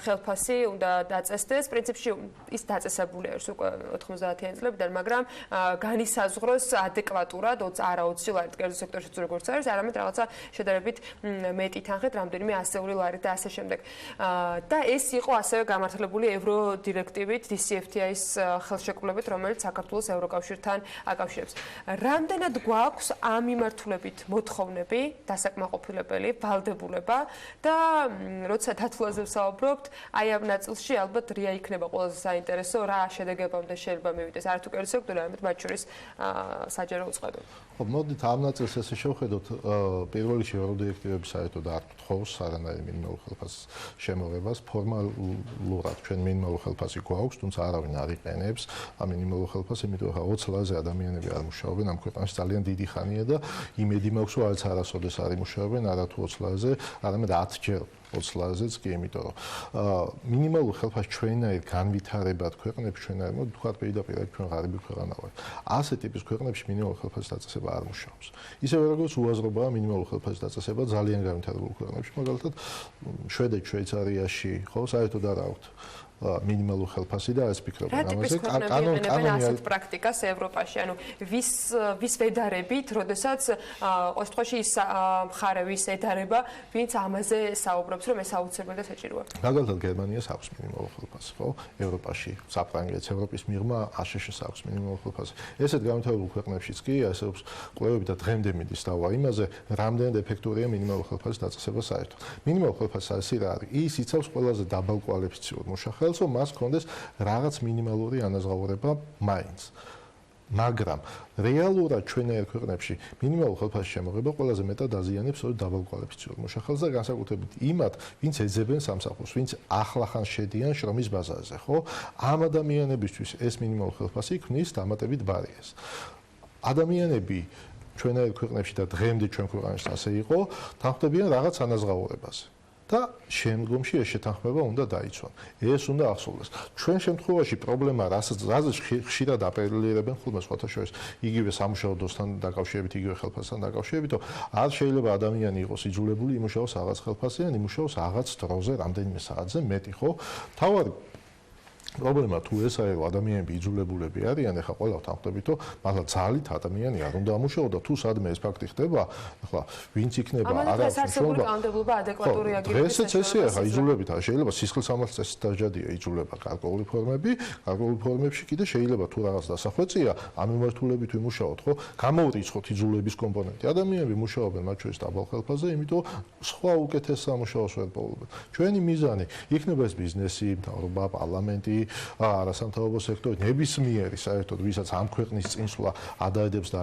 ხელფასი უნდა დაწესდეს. პრინციპში ის დაწესებული არის უკვე 90-იანი წლებიდან, მაგრამ განისაზღვროს ადეკვატურად, არა 20 ლარით კერძო სექტორშიც როგორც არის, არამედ რაღაცა შედარებით მეტი თანხით, რამდენიმე ასეული ლარით და ასე შემდეგ. და ეს იყო ასევე გამართლებული ევროდირექტივით, DCFTA-ის ხელშეკრულებით, რომელიც საქართველოს ევროკავშირთან აკავშირებს. რამდენად გვაქვს ამ მიმართულებით მოთხოვნები, დასაკმაყოფილებელი, ვალდებულება და როცა დათვლაზე ვსაუბრობთ, აი ამ ნაწილში ალბათ რია იქნება ყველაზე საინტერესო, რა შედეგებამდე შეიძლება მივიდეს, არა თუ კერძო სექტორი, არამედ მათ შორის საჯარო უწყებები. ხო, მოდით ამ ნაწილს ესე შევხედოთ, პირველ რიგში ევროდირექტივები საერთოდ არ თხოვს არანაირ მინიმალურ ხელფასის შემოღებას, ფორმალურად ჩვენ მინიმალურ ხელფასი გვაქვს, თუმცა არავინ არ იყენებს ამ მინიმალურ ხელფასს, იმიტომ რომ 20 ლარზე ადამიანები არ მუშაობენ ამ ქვეყანაში ძალიან დიდი ხანია და იმედი მაქვს, რომ არც არასოდეს არ იმუშაობენ, არა თუ 20 ლარზე, არამედ 10 ჯერ 20 ლარზეც კი, იმიტომ რომ მინიმალურ ხელფასს ჩვენაირ განვითარებად ქვეყნებში ჩვენაირ, მოდი ვთქვათ პირდაპირ ჩვენ ღარიბი ქვეყანა ვართ. ასე ტიპის ქვეყნებში მინიმალურ ხელფასის დაწესება არ მუშაობს. ისევე როგორც უაზრობაა მინიმალურ ხელფასის დაწესება ძალიან განვითარებულ ქვეყნებში, მაგალითად შვედეთში, შვეიცარიაში, ხო, საერთოდ არ აქვთ მინიმალურ ხელფასი და ეს ფიქრობენ ამაზე. კანონი ასეთ პრაქტიკას ევროპაში, ანუ ვის ვედარებით, როდესაც ყოველ შემთხვევაში ის მხარე ვის ედარება, ვინც ამაზე საუბრობს, რომ ეს აუცილებელი და საჭიროა. მაგალითად გერმანიას აქვს მინიმალურ ხელფასი, ხო? ევროპაში, საფრანგეთს, ევროპის მიღმა აშშ-ს აქვს მინიმალურ ხელფასი. ესეთ განვითარებულ ქვეყნებშიც კი არსებობს კვლევები და დღემდე მიდის დავა იმაზე, რამდენად ეფექტურია მინიმალურ ხელფასის დაწესება საერთოდ. მინიმალურ ხელფასს ასე რა არის? ის იცავს ყველაზე დაბალკვალიფიციურ მუშახელს, რომ მას კონდეს რაღაც მინიმალური ანაზღაურება მაინც. მაგრამ რეალურად ჩვენაერ ქვეყნებში მინიმალურ ხელფასის შემოღება ყველაზე მეტად აზიანებს სწორედ დაბალკვალიფიციურ მუშახელს და განსაკუთრებით იმათ, ვინც ეძებენ სამსახურს, ვინც ახლახან შედიან შრომის ბაზარზე, ხო? ამ ადამიანებისთვის ეს მინიმალურ ხელფასი ქმნის დამატებით ბარიერს. ადამიანები ჩვენაერ ქვეყნებში და დღემდე ჩვენ ქვეყანაში ასე იყო, თანხმდებიან რაღაც ანაზღაურებაზე. და შემდგომში ეს შეთანხმება უნდა დაიცვან. ეს უნდა ახსოვდეს. ჩვენ შემთხვევაში პრობლემა რაზეც ხშირად აპელირებენ ხოლმე სხვათა შორის იგივე სამუშაო დოსთან დაკავშირებით, იგივე ხელფასთან დაკავშირებით, რომ არ შეიძლება ადამიანი იყოს იძულებული იმუშაოს რაღაც ხელფასზე, ან იმუშაოს რაღაც დროზე, რამდენიმე საათზე მეტი, ხო? თავარი პრობლემა თუ ესაა, რომ ადამიანები იძულებულები არიან, ეხლა ყველა თანხმდებით, რომ მართლა ძალით ადამიანი არ უნდა ამუშაო და თუ სადმე ეს ფაქტი ხდება, ეხლა ვინც იქნება არა არსებული კანონმდებლობა ადეკვატური აგირების დღესაც ესეა, ხა იძულებით არა, შეიძლება სისხლის სამართლის დასჯადია იძულება გარკვეული ფორმები, გარკვეული ფორმებში კიდე შეიძლება თუ რაღაც დასახვეწია, ამ მიმართულებით ვიმუშაოთ, ხო? გამოვრიცხოთ იძულების კომპონენტი. ადამიანები მუშაობენ მათ შორის დაბალ ხელფასზე, იმიტომ სხვა უკეთეს სამუშაოს ვერ პოულობენ. ჩვენი მიზანი იქნება ეს ბიზნესი, მთავრობა, პარლამენტი არასამთავრობო სექტორი ნებისმიერი საერთოდ ვისაც ამ ქვეყნის წინსვლა ადაედებს და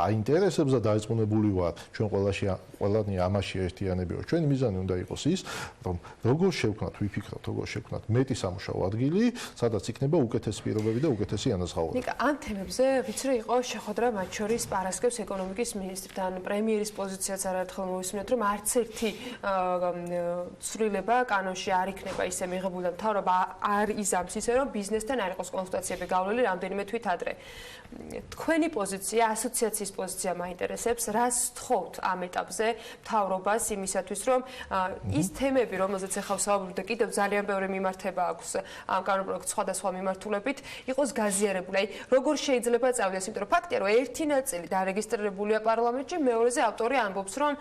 აინტერესებს და დაიწყუნებული ვარ ჩვენ ყველანი ამაში ერთიანები ვართ. ჩვენი მიზანი უნდა იყოს ის, რომ როგორ შევქმნათ, ვიფიქროთ, როგორ შევქმნათ მეტი სამუშაო ადგილი, სადაც იქნება უკეთესი პირობები და უკეთესი ანაზღაურება. ნიკა, ამ თემებზე ვიცი რომ იყო შეხვედრა მათ შორის პარასკევს ეკონომიკის მინისტრთან, პრემიერის პოზიციაც არაერთხელ მოვისმინეთ, რომ არც ერთი ცვლილება კანონში არ იქნება ისე მიღებული და მთავრობა არ იზამს ისე რომ ბიზნესთან არ იყოს კონსულტაციები გავლილი რამდენიმე თვით ადრე. თქვენი პოზიცია, ასოციაციის პოზიცია მაინტერესებს, რას თხოვთ ამ ეტაპზე მთავრობას იმისათვის, რომ ის თემები, რომელზეც ახლა ვსაუბრობთ და კიდევ ძალიან ბევრი მიმართება აქვს ამ კანონპროექტს სხვადასხვა მიმართულებით, იყოს გაზიარებული. აი, როგორ შეიძლება წავიდეს, იმიტომ რომ ფაქტია, რომ ერთი ნაწილი დარეგისტრირებულია პარლამენტში, მეორეზე ავტორი ამბობს, რომ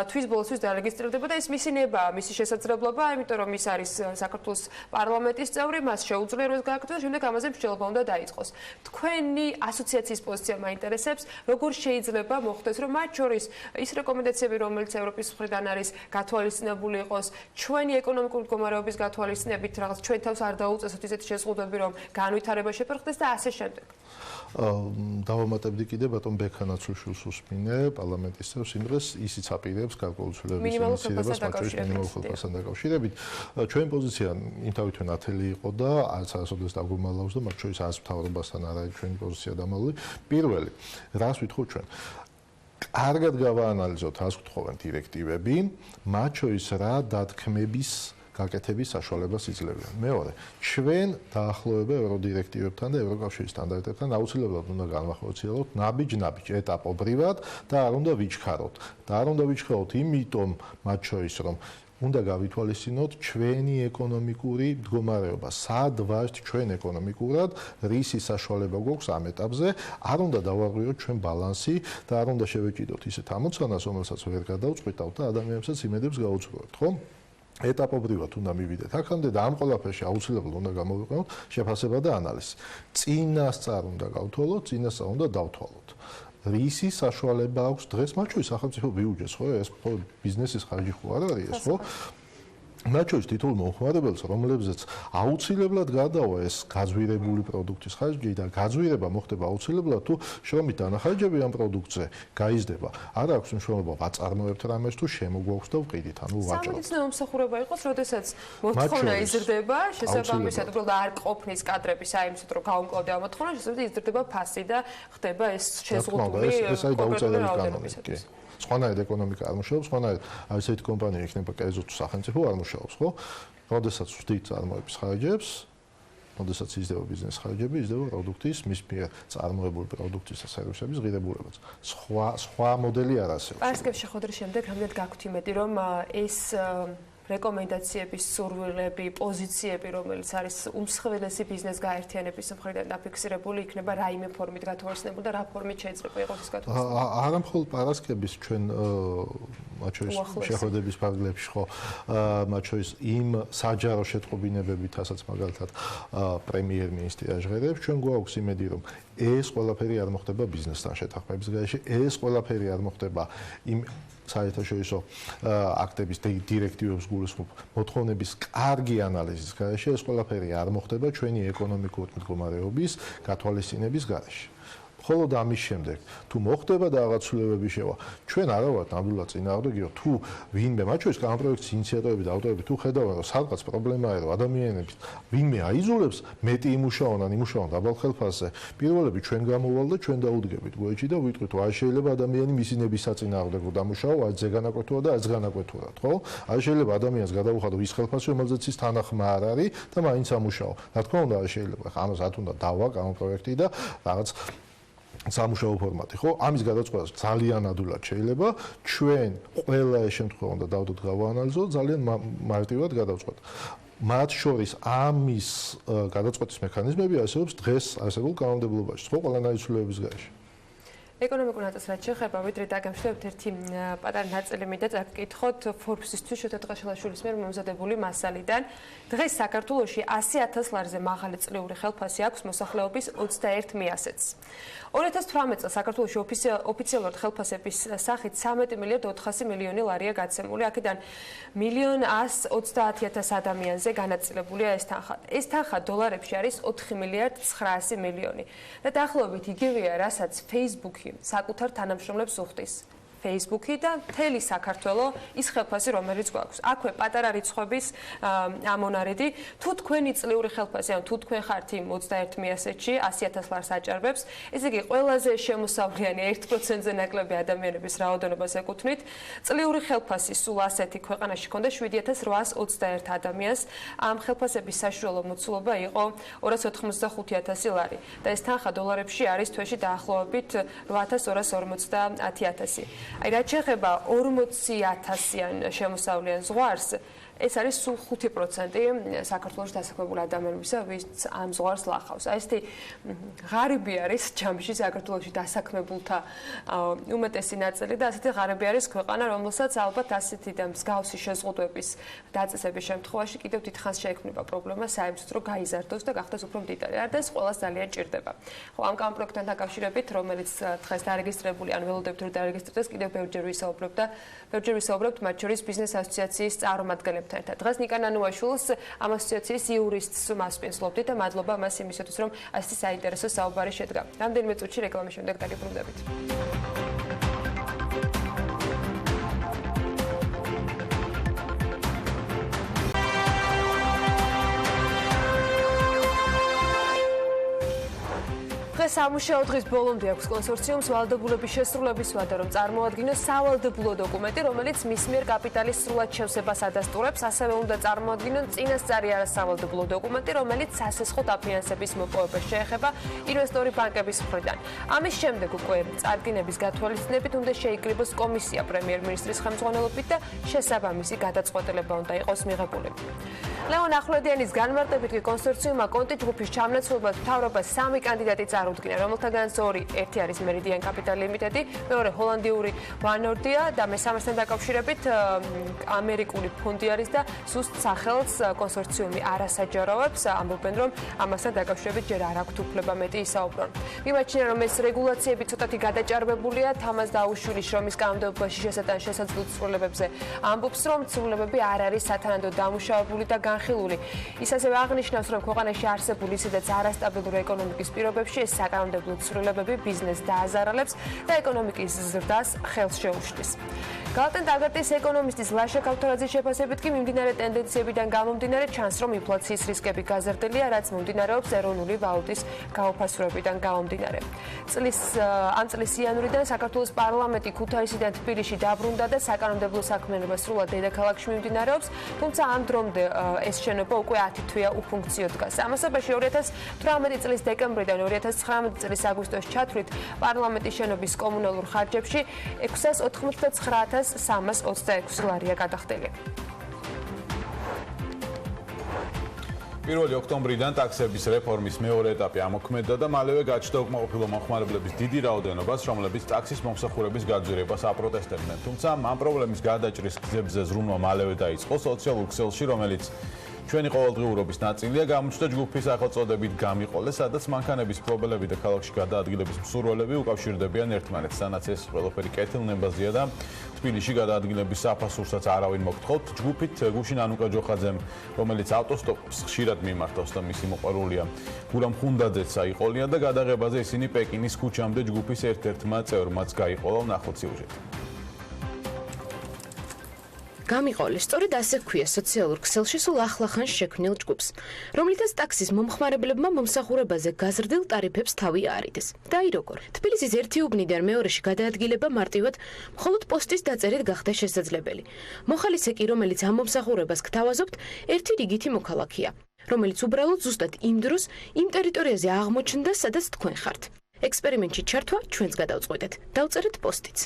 თვის ბოლოსთვის დარეგისტრირდება და ეს მისი ნებაა, მისი შესაძლებლობა, იმიტომ რომ ის არის საქართველოს პარლამენტის წევრი, მას შეუძლია რომ ეს გააკეთოს და შემდეგ ამაზე მსჯელობა უნდა დაიწყოს. თქვენი ასოციაციის პოზიცია მაინტერესებს, როგორ შეიძლება მოხდეს, რომ მათ შორის ის რეკომენდაციები, რომელიც ევროპის მხრიდან არის გათვალისწინებული იყოს, ჩვენი ეკონომიკური მდგომარეობის გათვალისწინებით, რაღაც ჩვენ თავს არ დაუწესოთ ისეთი შეზღუდვები, რომ განვითარება შეფერხდეს და ასე შემდეგ. დავამატებდი კიდე ბატონ ბექანაცუშვილს უსმინე პარლამენტის წევრს იმ დღეს ისიც აპირებს გარკვეული ცვლილებების ინიციირებას მათ შორის მინიმალურ ხელფასთან დაკავშირებით. ჩვენი პოზიცია იმ თავითვე ნათელი იყო და არც არასოდეს დაგვიმალავს და მათ შორის არც მთავრობასთან არ არის ჩვენი პოზიცია დამალული. პირველი, რას ვითხოვთ ჩვენ? კარგად გავაანალიზოთ, რას გთხოვენ დირექტივები, მათ შორის რა დათქმების გაკეთების საშუალებას იძლევიან. მეორე, ჩვენ დაახლოება ევროდირექტივებთან და ევროკავშირის სტანდარტებთან აუცილებლად უნდა განვახორციელოთ ნაბიჯ-ნაბიჯ ეტაპობრივად და არ უნდა ვიჩქაროთ. და არ უნდა ვიჩქაროთ იმიტომ მათ შორის, რომ უნდა გავითვალისწინოთ ჩვენი ეკონომიკური მდგომარეობა. სად ვართ ჩვენ ეკონომიკურად, რისი საშუალება გვაქვს ამ ეტაპზე, არ უნდა დავარღვიოთ ჩვენ ბალანსი და არ უნდა შევეჭიდოთ ისეთ ამოცანას, რომელსაც ვერ გადავწყვიტავთ და ადამიანებსაც იმედებს გაუწევთ, ხო? ეტაპობრივად უნდა მივიდეთ აქამდე და ამ ყველაფერში აუცილებლად უნდა გამოვიყენოთ შეფასება და ანალიზი. წინასწარ უნდა გავთვალოთ, წინასწარ უნდა დავთვალოთ. რისი საშუალება აქვს დღეს მათ შორის სახელმწიფო ბიუჯეტს, ხო? ეს ხო ბიზნესის ხარჯი ხო არ არის ეს, ხო? მათ შორის თითოეულ მომხმარებელს, რომლებზეც აუცილებლად გადავა ეს გაძვირებული პროდუქტის ხარჯი და გაძვირება მოხდება აუცილებლად თუ შრომით დანახარჯები ამ პროდუქტზე გაიზრდება. არ აქვს მნიშვნელობა ვაწარმოებთ რამეს თუ შემოგვაქვს და ვყიდით, ანუ ვაჭრობთ. სამედიცინო მომსახურება იყოს, როდესაც მოთხოვნა იზრდება, შესაბამისად უბრალოდ არ ყოფნის კადრები საიმედიცინო რომ გაუმკლავდა ამ მოთხოვნა, შესაბამისად იზრდება ფასი და ხდება ეს შეზღუდული ეს არის დაუწერელი კანონი. სხვანაირად ეკონომიკა არ მუშაობს, სხვანაირად არის ერთი კომპანია იქნება კერძო თუ სახელმწიფო არ მუშაობს, ხო? როდესაც ვხდით წარმოების ხარჯებს, როდესაც იზრდება ბიზნეს ხარჯები, იზრდება პროდუქტის, მის მიერ წარმოებული პროდუქტის და სერვისების ღირებულებაც. სხვა მოდელი არ არსებობს. პარასკევს შეხვედრის შემდეგ რამდენად გაქვთ იმედი, რომ ეს რეკომენდაციების სურვილები, პოზიციები, რომელიც არის უმსხვილესი ბიზნეს გაერთიანების მხრიდან დაფიქსირებული, იქნება რაიმე ფორმით გათვალისწინებული და რა ფორმით შეიძლება იყოს ეს გათვალისწინებული? არა მხოლოდ პარასკევს ჩვენ მათ შორის შეხვედრების ფარგლებში ხო მათ შორის იმ საჯარო შეტყობინებებით, ასაც მაგალითად პრემიერ-მინისტრი აჟღერებს, ჩვენ გვაქვს იმედი, რომ ეს ყველაფერი არ მოხდება ბიზნესთან შეთანხმების გარეშე, ეს ყველაფერი არ მოხდება იმ საერთაშორისო აქტების დირექტივებს გულისხმობ მოთხოვნების კარგი ანალიზის გარეშე, ეს ყველაფერი არ მოხდება ჩვენი ეკონომიკური მდგომარეობის გათვალისწინების გარეშე. ხოლო ამის შემდეგ თუ მოხდება და რაღაც ცვლილებები შევა, ჩვენ არა ვართ ნამდვილად წინააღმდეგი, თუ ვინმე მათ შორის ამ პროექტის ინიციატორები და ავტორები თუ ხედავენ, რომ სადღაც პრობლემაა, რომ ადამიანებს ვინმე აიძულებს მეტი იმუშაონ ან იმუშაონ დაბალ ხელფასზე, პირველები ჩვენ გამოვალ და ჩვენ დაუდგებით გვერდში და ვიტყვით, რომ არ შეიძლება ადამიანი მისი ნების საწინააღმდეგო დამუშაო, არც ზეგანაკვეთურა და არც განაკვეთურად, ხო? არ შეიძლება ადამიანს გადაუხადო ის ხელფასი, რომელზეც ის თანახმა არ არის და მაინც ამუშაო. რა თქმა უნდა, არ შეიძლება. ამას რა თქმა უნდა დავაკ ამ პროექტი და რაღაც სამუშაო ფორმატი, ხო? ამის გადაწყვეტა ძალიან ადვილად შეიძლება. ჩვენ ყველა ეს შემთხვევა უნდა დავდოთ გავაანალიზოთ, ძალიან მარტივად გადავწყვეტ. მათ შორის ამის გადაწყვეტის მექანიზმები არსებობს დღეს არსებულ კანონმდებლობაში, ხო, ყველანაირი ცვლილებების გარეშე. ეკონომიკურ ნაწილს რაც შეეხება, ვიდრე დაგემშვიდობთ ერთი პატარა ნაწილი მინდა წაგკითხოთ Forbes-ისთვის შეთეთყაშვილაშვილის მიერ მომზადებული მასალიდან. დღეს საქართველოში 100,000 ლარზე მაღალი წლიური ხელფასი აქვს მოსახლეობის 21 მიასეთს. 2018 წელს საქართველოში ოფიციალურად ხელფასების სახით 13,4 მილიონი ლარია გაცემული. აქედან 1,130,000 ადამიანზე განაწილებულია ეს თანხა. ეს თანხა დოლარებში არის 4,900 მილიონი. და დაახლოებით იგივეა, რასაც Facebook-ი საკუთარ თანამშრომლებს უხდის. Facebook-ი და მთელი საქართველო ის ხელფასი, რომელიც გვაქვს. აქვე პატარა რიცხვების ამონარიდი, თუ თქვენი წლიური ხელფასი, ან თუ თქვენ ხართ იმ 21 მიასეთში 100,000 ლარს აჭარბებს, ესე იგი ყველაზე შემოსავლიანი 1%-ზე ნაკლები ადამიანების რაოდენობას ეკუთვნით. წლიური ხელფასი სულ ასეთი ქვეყანაში ჰქონდა 7,821 ადამიანს. ამ ხელფასების საშუალო მოცულობა იყო 285,000 ლარი და ეს თანხა დოლარებში არის თვეში დაახლოებით 8,250,000. აი რაც შეეხება 40,000-იან შემოსავლიან ზღვარს, ეს არის სულ 5% საქართველოს დასაქმებულ ადამიანებისა, ვინც ამ ზღვარს ლახავს. აი ესეთი ღარიბი არის ჯამში საქართველოში დასაქმებულთა უმეტესი ნაწილი და ასეთი ღარიბი არის ქვეყანა, რომელსაც ალბათ ასეთი და მსგავსი შეზღუდვების დაწესების შემთხვევაში კიდევ დიდხანს შეექმნება პრობლემა საერთოდ რომ გაიზარდოს და გახდეს უფრო მდიდარი. არდეს ყველას ძალიან ჭირდება. ხო, ამ კანონპროექტთან დაკავშირებით, რომელიც დღეს დარეგისტრირებული, ან ველოდებით რომ დარეგისტრირდეს, კიდევ ბევრჯერ ვისაუბრებთ მათ შორის ბიზნეს ასოციაციის წარმომადგენლებთან. დღეს ნიკა ნანუაშვილს ამ ასოციაციის იურისტს მასპინძლობდი და მადლობა მას იმისათვის, რომ ასეთი საინტერესო საუბარი შედგა. რამდენიმე წუთში რეკლამის შემდეგ დაგიბრუნდებით. დღეს სამუშაო დღის ბოლომდე აქვს კონსორციუმს ვალდებულების შესრულების ვადა, რომ წარმოადგინოს სავალდებულო დოკუმენტი, რომელიც მის მიერ კაპიტალის სრულად შევსებას ადასტურებს, ასევე უნდა წარმოადგინონ წინასწარი არასავალდებულო დოკუმენტი, რომელიც სასესხო დაფინანსების მოპოვებას შეეხება ინვესტორი ბანკების მხრიდან. ამის შემდეგ უკვე წარდგინების გათვალისწინებით უნდა შეიკრიბოს კომისია პრემიერ-მინისტრის ხელმძღვანელობით და შესაბამისი გადაწყვეტილება უნდა იყოს მიღებული. ლევან ახვლედიანის განმარტებით კი კონსორციუმმა კონტი ჯგუფის ჩამონაცვლებლად მთავრობას 3 კანდიდატი წარუდგინა, რომელთაგანაც 2 ერთი არის მერიდიან კაპიტალ ლიმიტედი, მეორე ჰოლანდიური ვანორდია და მესამესთან დაკავშირებით ამერიკული ფონდი არის და სუსტ სახელს კონსორციუმი არასაჯაროვებს, ამბობენ რომ ამასთან დაკავშირებით ჯერ არ აქვთ უფლება მეტი ისაუბრონ. მიმაჩნია რომ ეს რეგულაციები ცოტათი გადაჭარბებულია, თამას დაუშვილის შრომის კანონმდებლობაში შესატან შესაძლო ცვლილებებზე ამბობს, რომ ცვლილებები არ არის სათანადო დამუშავებული და განხილული. ის ასევე აღნიშნავს, რომ ქვეყანაში არსებული ისედაც არასტაბილური ეკონომიკის პირობებში ეს საკანონმდებლო ცვლილებები ბიზნესს დააზარალებს და ეკონომიკის ზრდას ხელს შეუშლის. გალტენ ტაგარტის ეკონომისტის ლაშა ქავთარაძის შეფასებით კი მიმდინარე ტენდენციებიდან გამომდინარე ჩანს, რომ ინფლაციის რისკები გაზრდილია, რაც მომდინარეობს ეროვნული ვალუტის გაუფასურებიდან გამომდინარე. ამ წლის იანვრიდან საქართველოს პარლამენტი ქუთაისიდან თბილისში დაბრუნდა და საკანონმდებლო საქმიანობა სრულად დედაქალაქში მიმდინარეობს, თუმცა ამ დრომდე ეს შენობა უკვე 10 თვეა უფუნქციო დგას. ამასობაში 2018 წლის დეკემბრიდან 2019 წლის აგვისტოს ჩათვლით პარლამენტის შენობის კომუნალურ ხარჯებში 699,326 ლარია გადახდილი. 1 ოქტომბრიდან ტაქსების რეფორმის მეორე ეტაპი ამოქმედდა და მალევე გაჩნდა უკმაყოფილო მომხმარებლების დიდი რაოდენობას, რომლებიც ტაქსის მომსახურების გაძვირებას აპროტესტებდნენ. თუმცა ამ პრობლემის გადაჭრის გზებზე ზრუნვა მალევე დაიწყო სოციალურ ქსელში, რომელიც ჩვენი ყოველდღიურობის ნაწილია გამოჩნდა ჯგუფის სახელწოდებით გამიყოლეს, სადაც მანქანების პრობლემები და ქალაქში გადაადგილების მსურველები უკავშირდებიან ერთმანეთს, სანაც ეს ყველაფერი კეთილნებაზეა და თბილისში გადაადგილების საფასურსაც არავინ მოგთხოვთ. ჯგუფით გუშინ ანუკა ჯოხაძემ, რომელიც ავტოსტოპს ხშირად მიმართავს და მისი მოყვარულია გურამ ხუნდაძეც აიყოლია და გადაღებაზე ისინი პეკინის ქუჩამდე ჯგუფის ერთ-ერთმა წევრმაც გაიყოლა. ნახოთ სიუჟეტი. გამიყოლეს, სწორედ ასე ჰქვია სოციალურ ქსელში სულ ახლახან შექმნილ ჯგუფს, რომლითაც ტაქსის მომხმარებლებმა მომსახურებაზე გაზრდილ ტარიფებს თავი აარიდეს. და აი როგორ. თბილისის ერთი უბნიდან მეორეში გადაადგილება მარტივად მხოლოდ პოსტის დაწერით გახდა შესაძლებელი. მოხალისე კი, რომელიც ამ მომსახურებას გთავაზობთ, ერთი რიგითი მოქალაქეა, რომელიც უბრალოდ ზუსტად იმ დროს იმ ტერიტორიაზე აღმოჩნდა, სადაც თქვენ ხართ. ექსპერიმენტში ჩართვა ჩვენც გადავწყვეტეთ. დავწერეთ პოსტიც.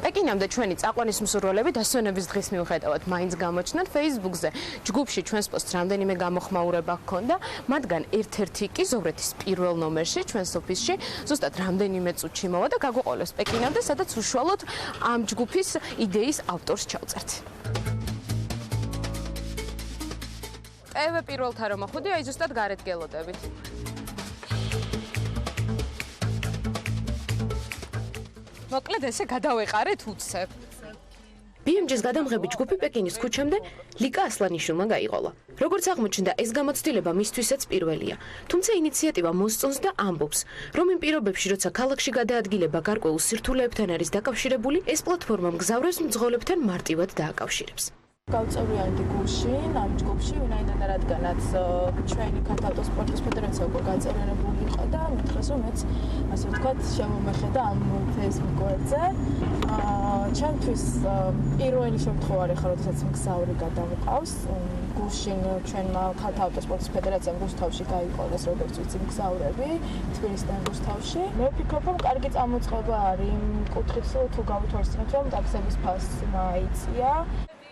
პეკინამდე ჩვენი წაყვანის მსურველები დასვენების დღის მიუხედავად მაინც გამოჩნდათ Facebook-ზე. ჯგუფში ჩვენს პოსტს რამდენიმე გამოხმაურება ჰქონდა, მათგან ერთ-ერთი კი ზოვრეთის პირველ ნომერში ჩვენს ოფისში ზუსტად რამდენიმე წუთში მოვა და გაგვიყოლეს პეკინამდე, სადაც უშუალოდ ამ ჯგუფის იდეის ავტორს ჩავწერთ. TV პირველთა რომ მოხვდი, აი ზუსტად გარეთ გელოდებით. მოკლედ ესე გადავეყარეთ უცებ. BMG-ს გადამღები ჯგუფი პეკინის ქუჩამდე ლიკა ასლანიშვილმა გაიყოლა. როგორც აღმოჩნდა, ეს გამოცდილება მისთვისაც პირველია. თუმცა ინიციატივა მოსწონს და ამბობს, რომ იმ პირობებში, როცა ქალაქში გადაადგილება გარკვეულ სირთულეებთან არის დაკავშირებული, ეს პლატფორმა მგზავრებს მძღოლებთან მარტივად დააკავშირებს. გავწევიანდი გულშინ ამ ჯგუფში, ვინაიდან რადგანაც ჩვენი ავტოსპორტის ფედერაცია უკვე გაწევრიანებული იყო და მითხრეს, რომ მეც ასე ვთქვათ, შემომეხედა ამ Facebook-ზე. ჩემთვის პირველი შემთხვევა არის, როდესაც მგზავრი გადამყავს. გულშინ ჩვენმა ავტოსპორტის ფედერაციამ რუსთავში გაიყოლეს, როგორც ვიცი, მგზავრები თბილისიდან რუსთავში. მე ვფიქრობ, რომ კარგი წამოწყება არის იმ კუთხით, თუ გავითვალისწინებთ, რომ ტაქსების ფასმა აიწია.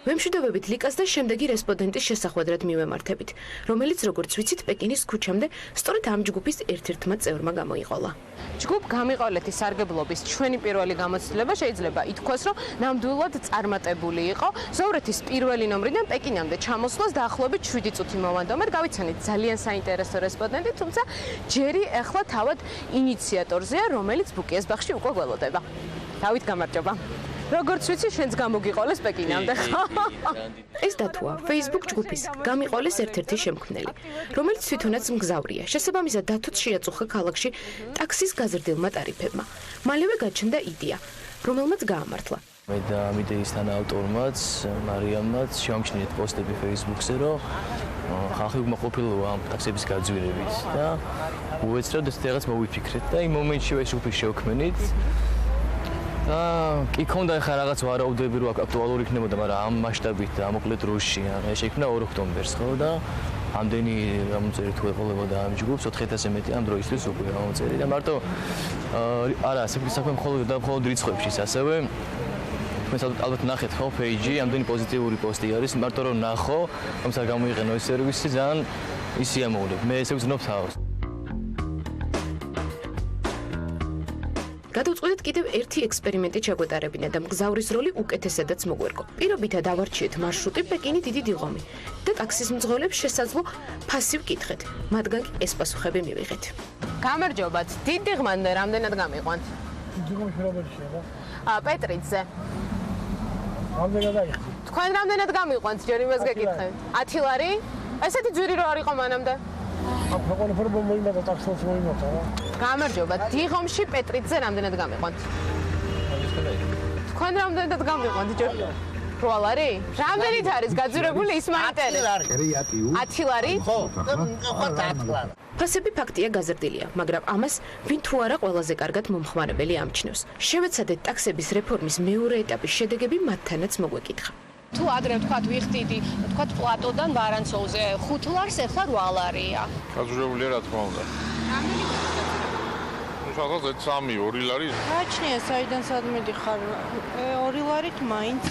მემშვიდობებით ლიკას და შემდეგი რესპონდენტის შესახვედრად მივემართებით, რომელიც როგორც ვიცით პეკინის ქუჩამდე სწორედ ამ ჯგუფის ერთ-ერთმა წევრმა გამოიყოლა. ჯგუფ გამიყოლეთის სარგებლობის ჩვენი პირველი გამოცდილება შეიძლება ითქვას, რომ ნამდვილად წარმატებული იყო. ზოვრეთის პირველი ნომრიდან პეკინამდე ჩამოსვლას დაახლოებით 7 წუთი მოვანდომეთ. გავიცანით ძალიან საინტერესო რესპონდენტი, თუმცა ჯერი ახლა თავად ინიციატორზეა, რომელიც ბუკიეს ბაღში უკვე გველოდება. დავით, გამარჯობა. როგორც ვიცი, შენც გამოგიყოლეს პეკინამდე. ეს დათუა Facebook ჯგუფის გამიყოლეს ერთ-ერთი შემქმნელი, რომელიც თვითონაც მგზავრია. შესაბამისად დათუც შეაწუხა ქალაქში ტაქსის გაზრდილმა ტარიფებმა. მალევე გაჩნდა იდეა, რომელმაც გაამართლა. მე და ამ იდეის თანაავტორმაც, მარიამმაც შევამჩნიეთ პოსტები Facebook-ზე, რომ ხალხი უკმაყოფილოა ამ ტაქსების გაძვირებით და უეცრად ეს რაღაც მოვიფიქრეთ და იმ მომენტში ეს ჯგუფი შევქმნით. და კი ქონდა ხა რაღაც ვარაუდები რომ აქტუალური იქნებოდა, მაგრამ ამ მასშტაბით და მოკლედ დროში შეიქმნა 2 ოქტომბერს, ხო და ამდენი გამოწერი თუ ეყოლებოდა ამ ჯგუფს 4000-ზე მეტი ამ დროისთვის უკვე გამოწერი და მარტო არა, საქმე მხოლოდ რიცხვებშიც ასევე თქვენს ალბათ ნახეთ ხო პეიჯი, ამდენი პოზიტიური პოსტი არის, მარტო რომ ნახო, თუმცა გამოიყენო ეს სერვისი ძალიან ისი ამოვლებ. მე ესე ვგზნობ თავს. გადავწყვეტეთ კიდევ ერთი ექსპერიმენტი ჩაგვეტარებინა და მგზავრის როლი უკეთესადაც მოგვერგო. პირობითად ავარჩიეთ მარშრუტი პეკინი დიდი დიღომი და ტაქსის მძღოლებს შესაძლო ფასი ვკითხეთ. მათგან კი ეს პასუხები მივიღეთ. გამარჯობათ. დიდ დიღმამდე რამდენად გამიყვანთ? დიღომში რომელშია რა? პეტრიძე. რამდენად აიხდი? თქვენ რამდენად გამიყვანთ? ჯერ იმას გეკითხეთ. 10 ლარი? ესეთი ძვირი რო არ იყო მანამდე? აქ ყველაფერი მომიმატა, ტაქსიც მომიმატა რა. გამარჯობა. დიღომში პეტრიძე რამდენად გამიყვანთ? თქვენ რამდენად გამიყვანთ? ჯერ 8 ლარი? რამდენით არის გაძვირებული ის მაინტერესებს? 10 ლარი? ხო. ფასები ფაქტია გაზრდილია, მაგრამ ამას ვინ თუ არა ყველაზე კარგად მომხმარებელი ამჩნევს. შევეცადეთ ტაქსების რეფორმის მეორე ეტაპის შედეგები მათთანაც მოგვეკითხა. თუ ადრე ვთქვათ ვიხდიდი, ვთქვათ პლატოდან ვარანცოვზე 5 ლარს, ახლა 8 ლარია. გაძვირებულია რა თქმა უნდა. რამდენი სადღაც 3, 2 ლარი. გაჩნია საიდან სადმედი ხარ? 2 ლარით მაინც.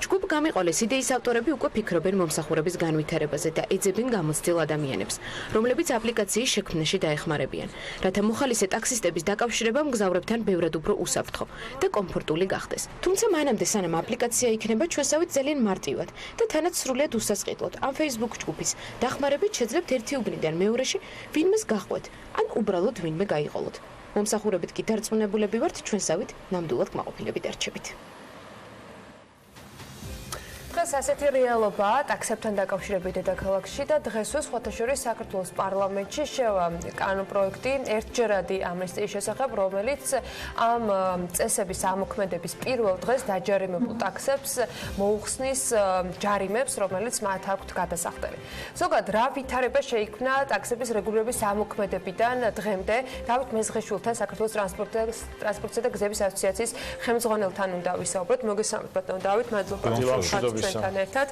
ჯგუფ გამიყოლეს იდეის ავტორები უკვე ფიქრობენ მომსახურების განვითარებაზე და ეძებენ გამოცდილ ადამიანებს, რომლებიც აპლიკაციის შექმნაში დაეხმარებიან, რათა მოხალისე ტაქსისტების დაკავშირება მგზავრებთან ბევრად უფრო უსაფრთხო და კომფორტული გახდეს. თუმცა მანამდე სანამ აპლიკაცია იქნება, ჩვენსავით ძალიან მარტივად და თანაც სრულიად უსასყიდლოდ ამ Facebook ჯგუფის დახმარებით შეძლებთ ერთი უბნიდან მეორეში ვინმეს გაჰყვეთ ან უბრალოდ ვინმე გაიყოლოთ. მომსახურებით კი დარწმუნებულები ვართ ჩვენსავით ნამდვილად კმაყოფილებით დარჩებით. დღეს ასეთი რეალობაა ტაქსებთან დაკავშირებით დედაქალაქში და დღესვე სხვათა შორის საქართველოს პარლამენტში შევა კანონპროექტი ერთჯერადი ამნისტიის შესახებ, რომელიც ამ წესების ამოქმედების პირველ დღეს დაჯარიმებულ ტაქსებს მოუხსნის ჯარიმებს, რომელიც მათ აქვთ გადასახდელი. ზოგადად, რა ვითარება შეიქმნა ტაქსების რეგულირების ამოქმედებიდან დღემდე? დავით მეზღეშვილთან, საქართველოს ტრანსპორტისა და გზების ასოციაციის ხელმძღვანელთან უნდა ვისაუბროთ. მოგესალმებით, ბატონო დავით, მადლობა. ჩვენთან ერთად.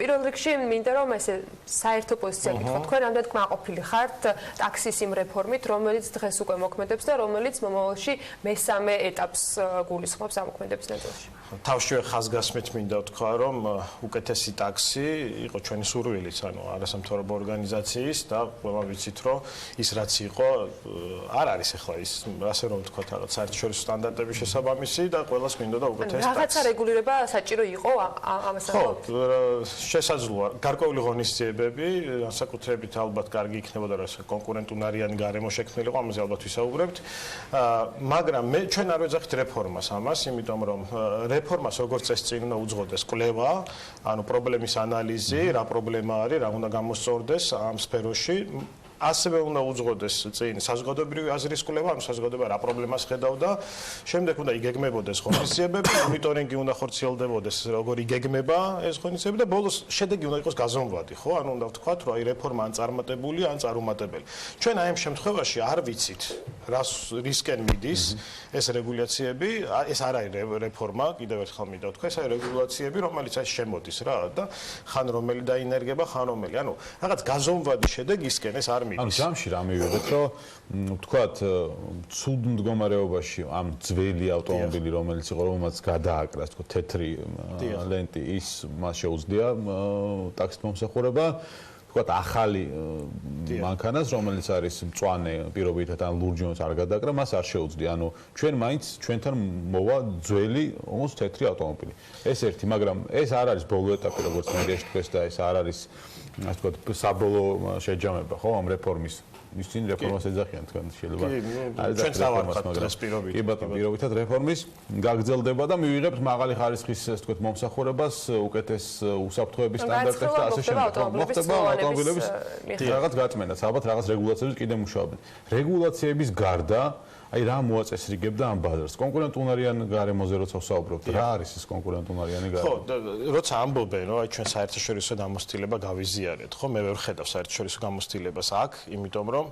პირველ რიგში მინდა რომ ესე საერთო პოზიცია გითხრათ. თქვენ რამდენად კმაყოფილი ხართ ტაქსის იმ რეფორმით, რომელიც დღეს უკვე მოქმედებს და რომელიც მომავალში მესამე ეტაპს გულისხმობს ამოქმედების ნაწილში? თავშივე ხაზგასმით მინდა ვთქვა, რომ უკეთესი ტაქსი იყო ჩვენი სურვილიც, ანუ არასამთავრობო ორგანიზაციის და ყველა ვიცით, რომ ის რაც იყო, არ არის ახლა ის, ასე რომ ვთქვა, რაღაც საერთაშორისო სტანდარტების შესაბამისი და ყველას მინდოდა უკეთესი ტაქსი. რაღაცა რეგულირება საჭირო იყო ამასთან? ხო, შესაძლოა. გარკვეული ღონისძიებები, განსაკუთრებით ალბათ კარგი იქნებოდა, რომ კონკურენტუნარიანი გარემო შექმნილიყო, ამაზე ალბათ ვისაუბრებთ. მაგრამ ჩვენ არ ვეძახით რეფორმას ამას, იმიტომ რომ რეფორმას როგორც წესი წინ უნდა უძღოდეს კვლევა, ანუ პრობლემის ანალიზი, რა პრობლემა არის, რა უნდა გამოსწორდეს ამ სფეროში. ასევე უნდა უძღოდეს წინ საზოგადოებრივი აზრის კვლევა, ანუ საზოგადოება რა პრობლემას ხედავდა, შემდეგ უნდა იგეგმებოდეს ღონისძიებები, მონიტორინგი უნდა ხორციელდებოდეს, როგორ იგეგმება ეს ღონისძიებები და ბოლოს შედეგი უნდა იყოს გაზომვადი, ხო? ანუ უნდა ვთქვათ, რომ აი რეფორმა ან წარმატებული, ან წარუმატებელი. ჩვენ აი ამ შემთხვევაში არ ვიცით, რისკენ მიდის ეს რეგულაციები, ეს არ არის რეფორმა, კიდევ ერთხელ მინდა ვთქვა, ეს არის რეგულაციები, რომელიც აი შემოდის რა და ხან რომელი დაინერგება, ხან რომელი. ანუ რაღაც გაზომვადი შედეგისკენ ეს არ ანუ ჯამში რა მივიღეთ, რომ ვთქვათ, ცუდ მდგომარეობაში ამ ძველი ავტომობილი, რომელიც იყო, რომელსაც გადააკრას, თქო, თეთრი ლენტი, ის მას შეუძლია ტაქსით მომსახურება. ვთქვათ, ახალი მანქანას, რომელიც არის მწვანე პირობითად ან ლურჯი არ გადააკრა, მას არ შეუძლია. ანუ ჩვენ მაინც ჩვენთან მოვა ძველი, almost თეთრი ავტომობილი. ეს ერთი, მაგრამ ეს არ არის ბოლო ეტაპი, როგორც მე თქვეს და ეს არ არის ასე ვთქვათ, საბოლოო შეჯამება, ხო, ამ რეფორმის. ის წინ რეფორმას ეძახიან თქვენ შეიძლება. ჩვენ დავარქვათ დღეს პირობითად. კი ბატონო, პირობითად რეფორმის გაგრძელდება და მივიღებთ მაღალი ხარისხის, ასე ვთქვათ, მომსახურებას, უკეთეს უსაფრთხოების სტანდარტებს და ასე შემდეგ. მოხდება ავტომობილების რაღაც გაწმენდაც, ალბათ რაღაც რეგულაციების კიდე მუშაობენ. რეგულაციების გარდა აი რა მოაწესრიგებდა ამ ბაზარს? კონკურენტუნარიან გარემოზე როცა ვსაუბრობთ, რა არის ეს კონკურენტუნარიანი გარემო? ხო, როცა ამბობენ, რომ აი ჩვენ საერთაშორისო გამოცდილება გავიზიარეთ, ხო, მე ვერ ხედავ საერთაშორისო გამოცდილებას აქ, იმიტომ რომ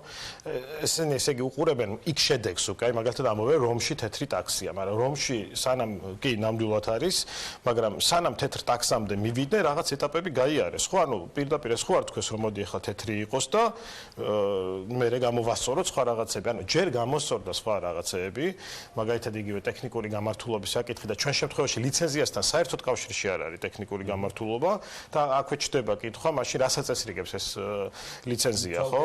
ესენი ესე იგი უყურებენ იქ შედეგს უკვე, აი მაგალითად ამბობენ რომში თეთრი ტაქსია, მაგრამ რომში სანამ კი ნამდვილად არის, მაგრამ სანამ თეთრ ტაქსამდე მივიდნენ, რაღაც ეტაპები გაიარეს, ხო, ანუ პირდაპირ ეს ხო არ თქვეს, რომ მოდი ახლა თეთრი იყოს და მერე გამოვასწოროთ სხვა რაღაცები, ანუ ჯერ გამოსწორდა სხვა რაღაცეები, მაგალითად იგივე ტექნიკური გამართულობის საკითხი და ჩვენ შემთხვევაში ლიცენზიასთან საერთოდ კავშირში არ არის ტექნიკური გამართულობა და აქვე ჩდება კითხვა, მაშინ რასაც ესრიგებს ეს ლიცენზია, ხო?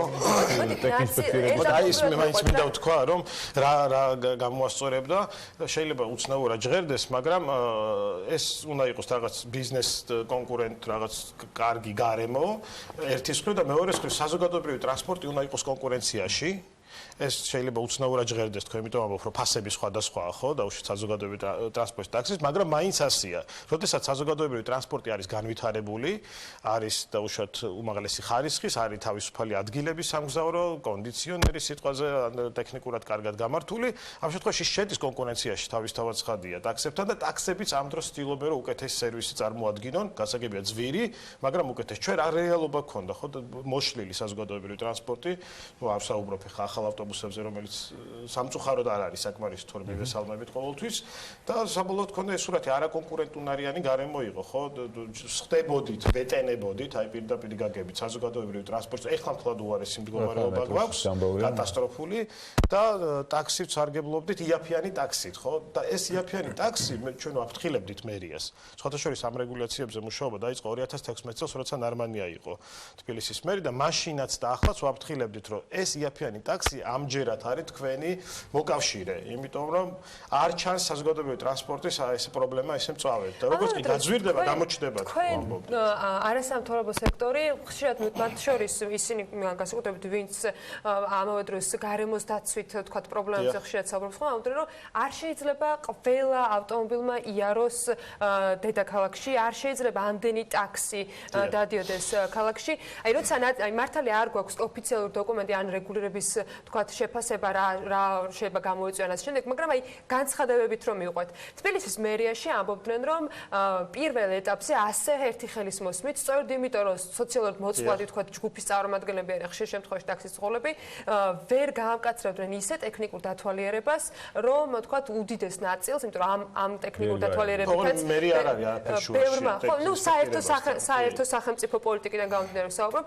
აი ის მაინც მინდა ვთქვა, რომ რა გამოასწორებდა, შეიძლება უცნაურად ჟღერდეს, მაგრამ ეს უნდა იყოს რაღაც ბიზნეს კონკურენტ, რაღაც კარგი გარემო, ერთის მხრივ და მეორეს მხრივ საზოგადოებრივი ტრანსპორტი უნდა იყოს კონკურენციაში. ეს შეიძლება უცნაურად ჟღერდეს თქვენ, იმიტომ ამბობ, რომ ფასები სხვადასხვაა, ხო, დაუშვით საზოგადოებრივი ტრანსპორტის ტაქსის, მაგრამ მაინც ასია. როდესაც საზოგადოებრივი ტრანსპორტი არის განვითარებული, არის დაუშვათ უმაღლესი ხარისხის, არის თავისუფალი ადგილების სამგზავრო, კონდიციონერი სიტყვაზე ტექნიკურად კარგად გამართული, ამ შემთხვევაში შედის კონკურენციაში თავისთავად ცხადია ტაქსებთან და ტაქსებიც ამ დროს ცდილობენ, რომ უკეთესი სერვისი წარმოადგინონ, გასაგებია ძვირი, მაგრამ უკეთეს. ჩვენ რა რეალობა გქონდა, ხო, მოშლილი საზოგადოებრივი ტრანსპორტი, ნუ არ ვსაუბრობ ახლა ახალ ავტობუსებზე, რომელიც სამწუხაროდ არ არის საკმარისი თორე მივესალმებით ყოველთვის და საბოლოოდ ქონდა ეს სურათი არაკონკურენტუნარიანი გარემო იყო, ხო? ხდებოდით, ვეტენებოდით, აი პირდაპირ გაგებით საზოგადოებრივ ტრანსპორტზე, ეხლა მთლად უარესი მდგომარეობა გვაქვს, კატასტროფული და ტაქსით სარგებლობდით იაფიანი ტაქსით, ხო? და ეს იაფიანი ტაქსი ჩვენ ვაფრთხილებდით მერიას. სხვათა შორის ამ რეგულაციებზე მუშაობა დაიწყო 2016 წელს, როცა ნარმანია იყო თბილისის მერი და მაშინაც და ახლაც ვაფრთხილებდით, რომ ეს იაფიანი ტაქსი ამჯერად არის თქვენი მოკავშირე, იმიტომ რომ არ ჩანს საზოგადოებრივი ტრანსპორტის ეს პრობლემა ესე მწვავედ და როგორც კი გაძვირდება, გამოჩნდება თქვენ არასამთავრობო სექტორი ხშირად მათ შორის ისინი განსაკუთრებით ვინც ამავე დროს გარემოს დაცვით თქვა პრობლემებზე ხშირად საუბრობს, ხო, ამიტომ რომ არ შეიძლება ყველა ავტომობილმა იაროს დედაქალაქში, არ შეიძლება ამდენი ტაქსი დადიოდეს ქალაქში. აი როცა აი მართალი არ გვაქვს ოფიციალური დოკუმენტი ან რეგულირების თქვა შეფასება რა შეიძლება გამოიწვიოს შემდეგ, მაგრამ აი განცხადებებით რომ მივყვეთ. თბილისის მერიაში ამბობდნენ რომ პირველ ეტაპზე ასე ერთი ხელის მოსმით, სწორედ იმიტომ რომ სოციალურად მოწყვლადი თქვა ჯგუფის წარმომადგენლები არიან ხშირ შემთხვევაში ტაქსის წყობლები, ვერ გაამკაცრებდნენ ისე ტექნიკურ დათვალიერებას, რომ თქვა უდიდეს ნაწილს, იმიტომ რომ ამ ტექნიკურ დათვალიერებითაც მერი არ არის არაფერ შუაში. ხო, ნუ საერთო სახელმწიფო პოლიტიკიდან გამომდინარე ვსაუბრობ,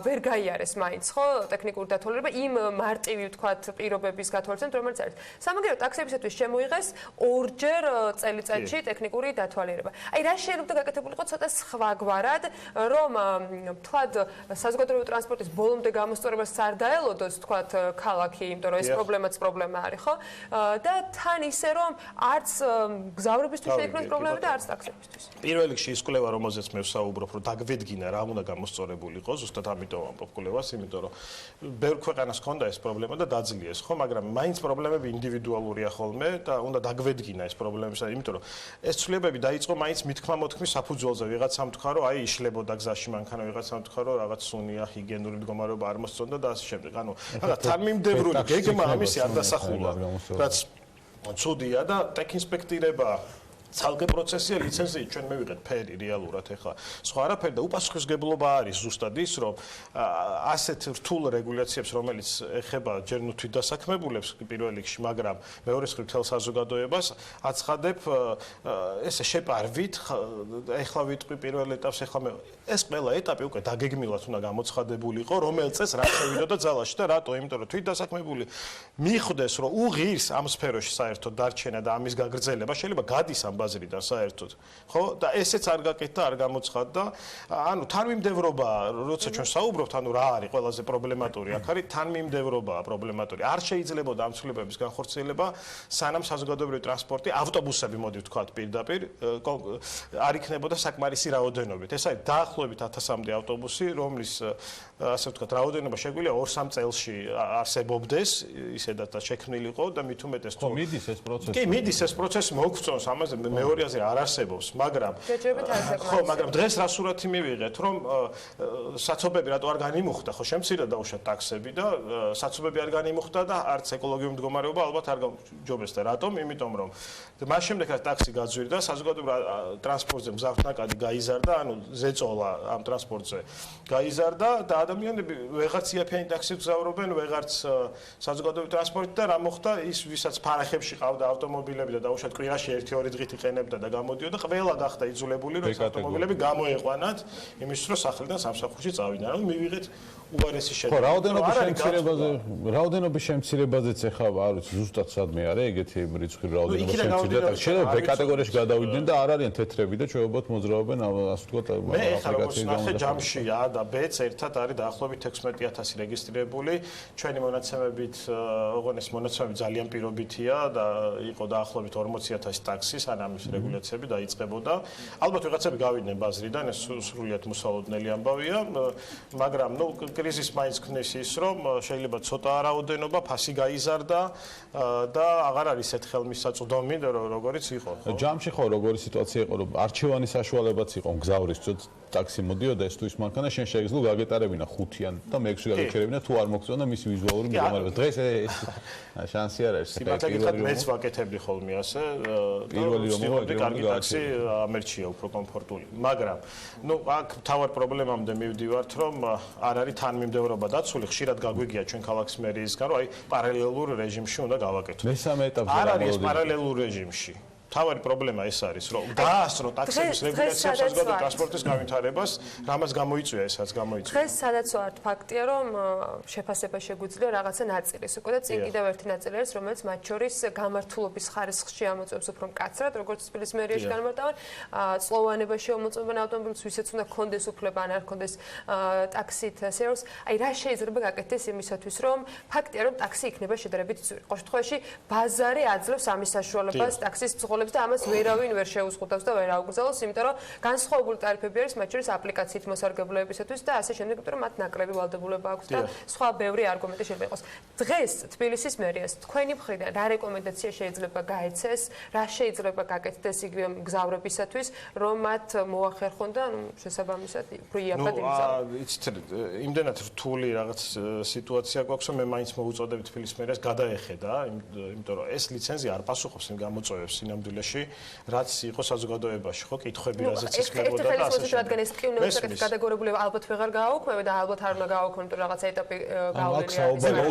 ვერ გაიარეს მაინც, ხო, ტექნიკური დათვალიერება იმ მარტივი ვთქვათ პირობების გათვალისწინებით, რომელიც არის. სამაგერო ტაქსებისათვის შემოიღეს ორჯერ წელიწადში ტექნიკური დათვალიერება. აი რა შეიძლება გაკეთებულიყო ცოტა სხვაგვარად, რომ ვთქვათ საზოგადოებრივი ტრანსპორტის ბოლომდე გამოსწორებას არ დაელოდოს ვთქვათ ქალაქი, იმიტომ რომ ეს პრობლემა არის, ხო? და თან ისე რომ არც გზავრებისთვის შეიქმნას პრობლემები და არც ტაქსებისთვის. პირველ რიგში ის კვლევა, რომელზეც მე ვსაუბრობ, რომ დაგვედგინა რა უნდა გამოსწორებულიყო, ზუსტად ამიტომ ამბობ კვლევას, იმიტომ რომ ბევრ ქვეყანას ჰქონდა ეს პრობლემა და დაძლიეს, ხო, მაგრამ მაინც პრობლემები ინდივიდუალურია ხოლმე და უნდა დაგვედგინა ეს პრობლემები, იმიტომ რომ ეს ცვლილებები დაიწყო მაინც მithქმა-მოთქმის საფუძველზე, ვიღაცამ თქვა, რომ აი იშლებოდა გზაში მანქანა, ვიღაცამ თქვა, რომ რაღაც სუნია, ჰიგიენური მდგომარეობა არ მოსწონდა და ასე შემდეგ. ანუ თანმიმდევრული გეგმა ამისი არ დასახულა, რაც ცუდია და ტექინსპექტირება ცალკე პროცესია ლიცენზიით ჩვენ მივიღეთ ფერი რეალურად ეხლა სხვა არაფერი და უპასუხისმგებლობა არის ზუსტად ის რომ ასეთ რთულ რეგულაციებს რომელიც ეხება ჯერ ნუ თვით დასაქმებულებს პირველ რიგში მაგრამ მეორე მხრივ თელ საზოგადოებას აცხადებ ესე შეპარვით ეხლა ვიტყვი პირველ ეტაპს ეხლა მე ეს ყველა ეტაპი უკვე დაგეგმილად უნდა გამოცხადებულიყო რომელ წელს რა შევიდოდა ძალაში და რატო იმიტომ რომ თვით დასაქმებული მიხვდეს რომ უღირს ამ სფეროში საერთოდ დარჩენა და ამის გაგრძელება შეიძლება გადის ამ ბაზრიდან საერთოდ ხო და ესეც არ გაკეთდა არ გამოცხადდა ანუ თანმიმდევრობა როცა ჩვენ საუბრობთ ანუ რა არის ყველაზე პრობლემატური აქ არის თანმიმდევრობაა პრობლემატური არ შეიძლებოდა ამ ცვლილებების განხორციელება სანამ საზოგადოებრივი ტრანსპორტი ავტობუსები მოდი ვთქვათ პირდაპირ არ იქნებოდა საკმარისი რაოდენობით ეს არის დაახლოებით 1000-მდე ავტობუსი რომლის ასე ვთქვათ რაოდენობა შეგვიძლია 2-3 წელში არსებობდეს ისედაც შექმნილიყო და მით უმეტეს ხო მიდის ეს პროცესი კი მიდის ეს პროცესი მოგწონს ამაზე მეორეაზე არ არსებობს მაგრამ ხო მაგრამ დღეს რა სურათი მივიღეთ რომ საცობები რატო არ განიმუხტა ხო შემცირდა დაუშვათ ტაქსები და საცობები არ განიმუხტა და არც ეკოლოგიური მდგომარეობა ალბათ არ გამჯობესდა რატომ იმიტომ რომ მას შემდეგ რაც ტაქსი გაძვირდა საზოგადოებრივ ტრანსპორტზე მზარდნაკადი გაიზარდა ანუ ზეწოლა ამ ტრანსპორტზე გაიზარდა და ადამიანები ვეღარც იაფიანი ტაქსით გზავრობენ ვეღარც საზოგადოებრივ ტრანსპორტით და რა მოხდა ის ვისაც ფარახებში ყავდა ავტომობილები და დაუშვათ კვირაში 1-2 დღით იყენებდა და გამოდიოდა ყველა გახდა იძულებული რომ ეს ავტომობილები გამოეყვანათ იმისთვის რომ სახლიდან სამსახურში წავიდნენ ანუ მივიღეთ უარესი შედეგი ხო რაოდენობის შემცირებაზეც ეხლა არ ვიცი ზუსტად სადმე არის ეგეთი რიცხვი რაოდენობის შემცირება შეიძლება B კატეგორიაში გადავიდნენ და არ არიან თეთრები და ჩვეულებრივ მოძრაობენ ასე ვთქვათ მე ეხლა როგორც ნახე ჯამში A და B-ც ერთად არის დაახლოებით 16000 რეგისტრირებული ჩვენი მონაცემებით ოღონდ ეს მონაცემები ძალიან პირობითია და იყო დაახლოებით 40000 ტაქსი სანამ ეს რეგულაციები დაიწყებოდა ალბათ ვიღაცები გავიდნენ ბაზრიდან ეს სრულიად მოსალოდნელი ამბავია მაგრამ ნუ კრიზის მაინც ქმნის ის რომ შეიძლება ცოტა რაოდენობა ფასი გაიზარდა და აღარ არის ეს ხელმისაწვდომი როგორიც იყო ჯამში ხო როგორი სიტუაცია იყო რომ არჩევანის საშუალებაც იყო მგზავრის ტაქსი მოდიოდა ეს თუ ის მანქანა შენ შეგიძლია გაგეტარებინა 5-იან და მე-6 გაგეჩერებინა თუ არ მოგწონა მისი ვიზუალური მდგომარეობა დღეს ეს შანსი არ არის სიმართლე მეც ვაკეთებდი ხოლმე ასე პირველი ვიღებდი კარგი ტაქსი ამერჩია უფრო კომფორტული. მაგრამ ნუ აქ თავარ პრობლემამდე მივდივართ, რომ არ არის თანმიმდევრობა დაცული, ხშირად გაგვიგია ჩვენ ქალაქის მერიისგან, რომ აი პარალელურ რეჟიმში უნდა გავაკეთოთ. მესამე ეტაპზე არ არის პარალელურ რეჟიმში. თავარი პრობლემა ეს არის, რომ დაასწრო ტაქსების რეგულაცია საზოგადო ტრანსპორტის განვითარებას, რამაც გამოიწვია ესაც გამოიწვია. დღეს სადაც ვართ ფაქტია, რომ შეფასება შეგვიძლია რაღაცა ნაწილის უკვე და წინ კიდევ ერთი ნაწილი არის, რომელიც მათ შორის გამართულობის ხარისხში ამოწევს უფრო მკაცრად, როგორც თბილისის მერიაში განმარტავენ, წლოვანებაში ამოწმებენ ავტომობილს, ვისაც უნდა კონდეს უფლება, ან არ კონდეს ტაქსით სერვისს. აი რა შეიძლება გაკეთდეს იმისათვის, რომ ფაქტია, რომ ტაქსი იქნება შედარებით ძვირი. ყოველ შემთხვევაში ბაზარი აძლევს ამის საშუალებას ტაქსის და ამას ვერავინ ვერ შეუზღუდავს და ვერ აუგზავნოს, იმიტომ რომ განსხვავებული ტარიფები არის მათ შორის აპლიკაციით მოსარგებლოებისათვის და ასე შემდეგ, იმიტომ რომ მათ ნაკლები ვალდებულება აქვს და სხვა ბევრი არგუმენტი შეიძლება იყოს. დღეს თბილისის მერიას თქვენი მხრიდან რა რეკომენდაცია შეიძლება გაეცეს, რა შეიძლება გაკეთდეს იგივე მგზავრებისათვის, რომ მათ მოახერხონ და შესაბამისად უფრო იაფად იმგზავრონ. იცით, იმდენად რთული რაღაც სიტუაცია გვაქვს, რომ მე მაინც მოუწოდებ თბილისის მერიას გადაეხედა, იმიტომ რომ ეს ლიცენზია არ პასუხობს იმ გამოწვევებს სინამდვილეში, რაც იყო საზოგადოებაში, ხო, კითხვები რაზეც ისმებოდა და ასე შემდეგ. რადგან ეს კი უნდა საკეთოს კატეგორიულება ალბათ ვეღარ გააუქმებდა და ალბათ არ უნდა გააუქმო, იმიტომ რომ რაღაცა ეტაპი გაავლენია.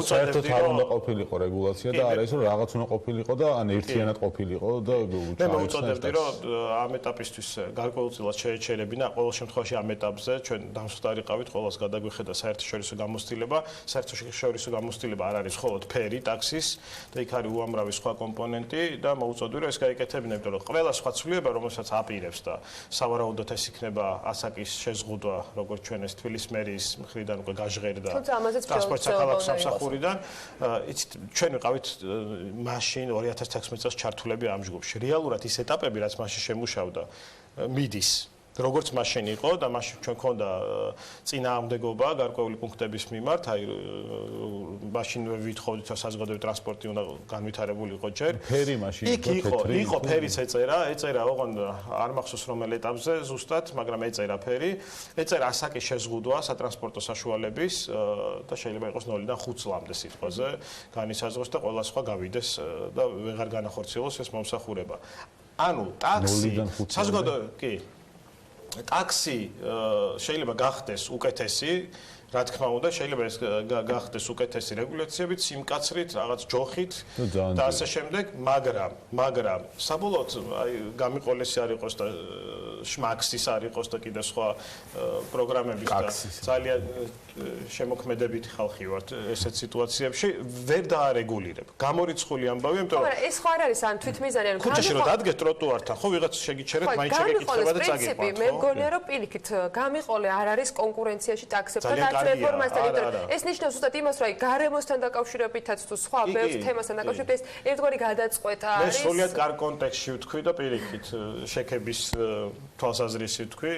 საერთოდ არ უნდა ყოფილიყო რეგულაცია და არა ის რომ რაღაც უნდა ყოფილიყო და ან ერთიანად ყოფილიყო და მე მოუწოდებდი რომ ამ ეტაპისთვის გარკვეულწილად შეეჩერებინა, ყოველ შემთხვევაში ამ ეტაპზე ჩვენ დამსხდარიყავით, ყოველს გადაგვიხედა საერთაშორისო გამოცდილება, საერთაშორისო გამოცდილება არ არის მხოლოდ ფერი ტაქსის და იქ არის უამრავი სხვა კომპონენტი და მოუწოდები რომ ეს გაიკეთებინა, იმიტომ რომ ყველა სხვა ცვლილება, რომელსაც აპირებს და სავარაუდოდ ეს იქნება ასაკის შეზღუდვა, როგორც ჩვენ ეს თბილისის მერიის მხრიდან უკვე გაჟღერდა ტრანსპორტ საქალაქო სამსახურიდან. იცით, ჩვენ ვიყავით მაშინ 2016 წელს ჩართულები ამ ჯგუფში. რეალურად ის ეტაპები, რაც მაშინ შემუშავდა, მიდის როგორც მაშინ იყო და მაშინ ჩვენ ქონდა წინააღმდეგობა გარკვეული პუნქტების მიმართ, აი მაშინ ვითხოვდით რომ საზოგადოებრივი ტრანსპორტი უნდა განვითარებულიყო ჯერ. ფერი მაშინ იყო ფერიც ეწერა, ოღონდ არ მახსოვს რომელ ეტაპზე ზუსტად, მაგრამ ეწერა ფერი, ეწერა ასაკის შეზღუდვა სატრანსპორტო საშუალების და შეიძლება იყოს 0-დან 5 წლამდე სიტყვაზე განისაზღვროს და ყველა სხვა გავიდეს და ვეღარ განახორციელოს ეს მომსახურება. ანუ ტაქსი საზოგადოებრივი კი ტაქსი შეიძლება გახდეს უკეთესი, რა თქმა უნდა, შეიძლება ეს გახდეს უკეთესი რეგულაციებით, სიმკაცრით, რაღაც ჯოხით და ასე შემდეგ, მაგრამ საბოლოოდ აი გამიყოლესი არ იყოს და შმაქსის არ იყოს და კიდე სხვა პროგრამების და ძალიან შემოქმედებითი ხალხი ვართ ესეთ სიტუაციებში, ვერ დაარეგულირებ. გამორიცხული ამბავია, იმიტომ რომ ეს ხო არ არის ან თვითმიზანი, ან ქუჩაში რომ დადგეს ტროტუართან, ხო ვიღაც შეგიჩერეთ, მაინც შეგეკითხება და წაგიყვანთ, ხო? მე მგონია რომ პირიქით გამიყოლე არ არის კონკურენციაში ტაქსებთან და რეფორმასთან, იმიტომ რომ ეს ნიშნავს უბრალოდ იმას, რომ აი გარემოსთან დაკავშირებითაც თუ სხვა ბევრ თემასთან დაკავშირებით ეს ერთგვარი გადაწყვეტა არის. მე სრულად კარგ კონტექსტში ვთქვი და პირიქით შექების თვალსაზრისით ვთქვი.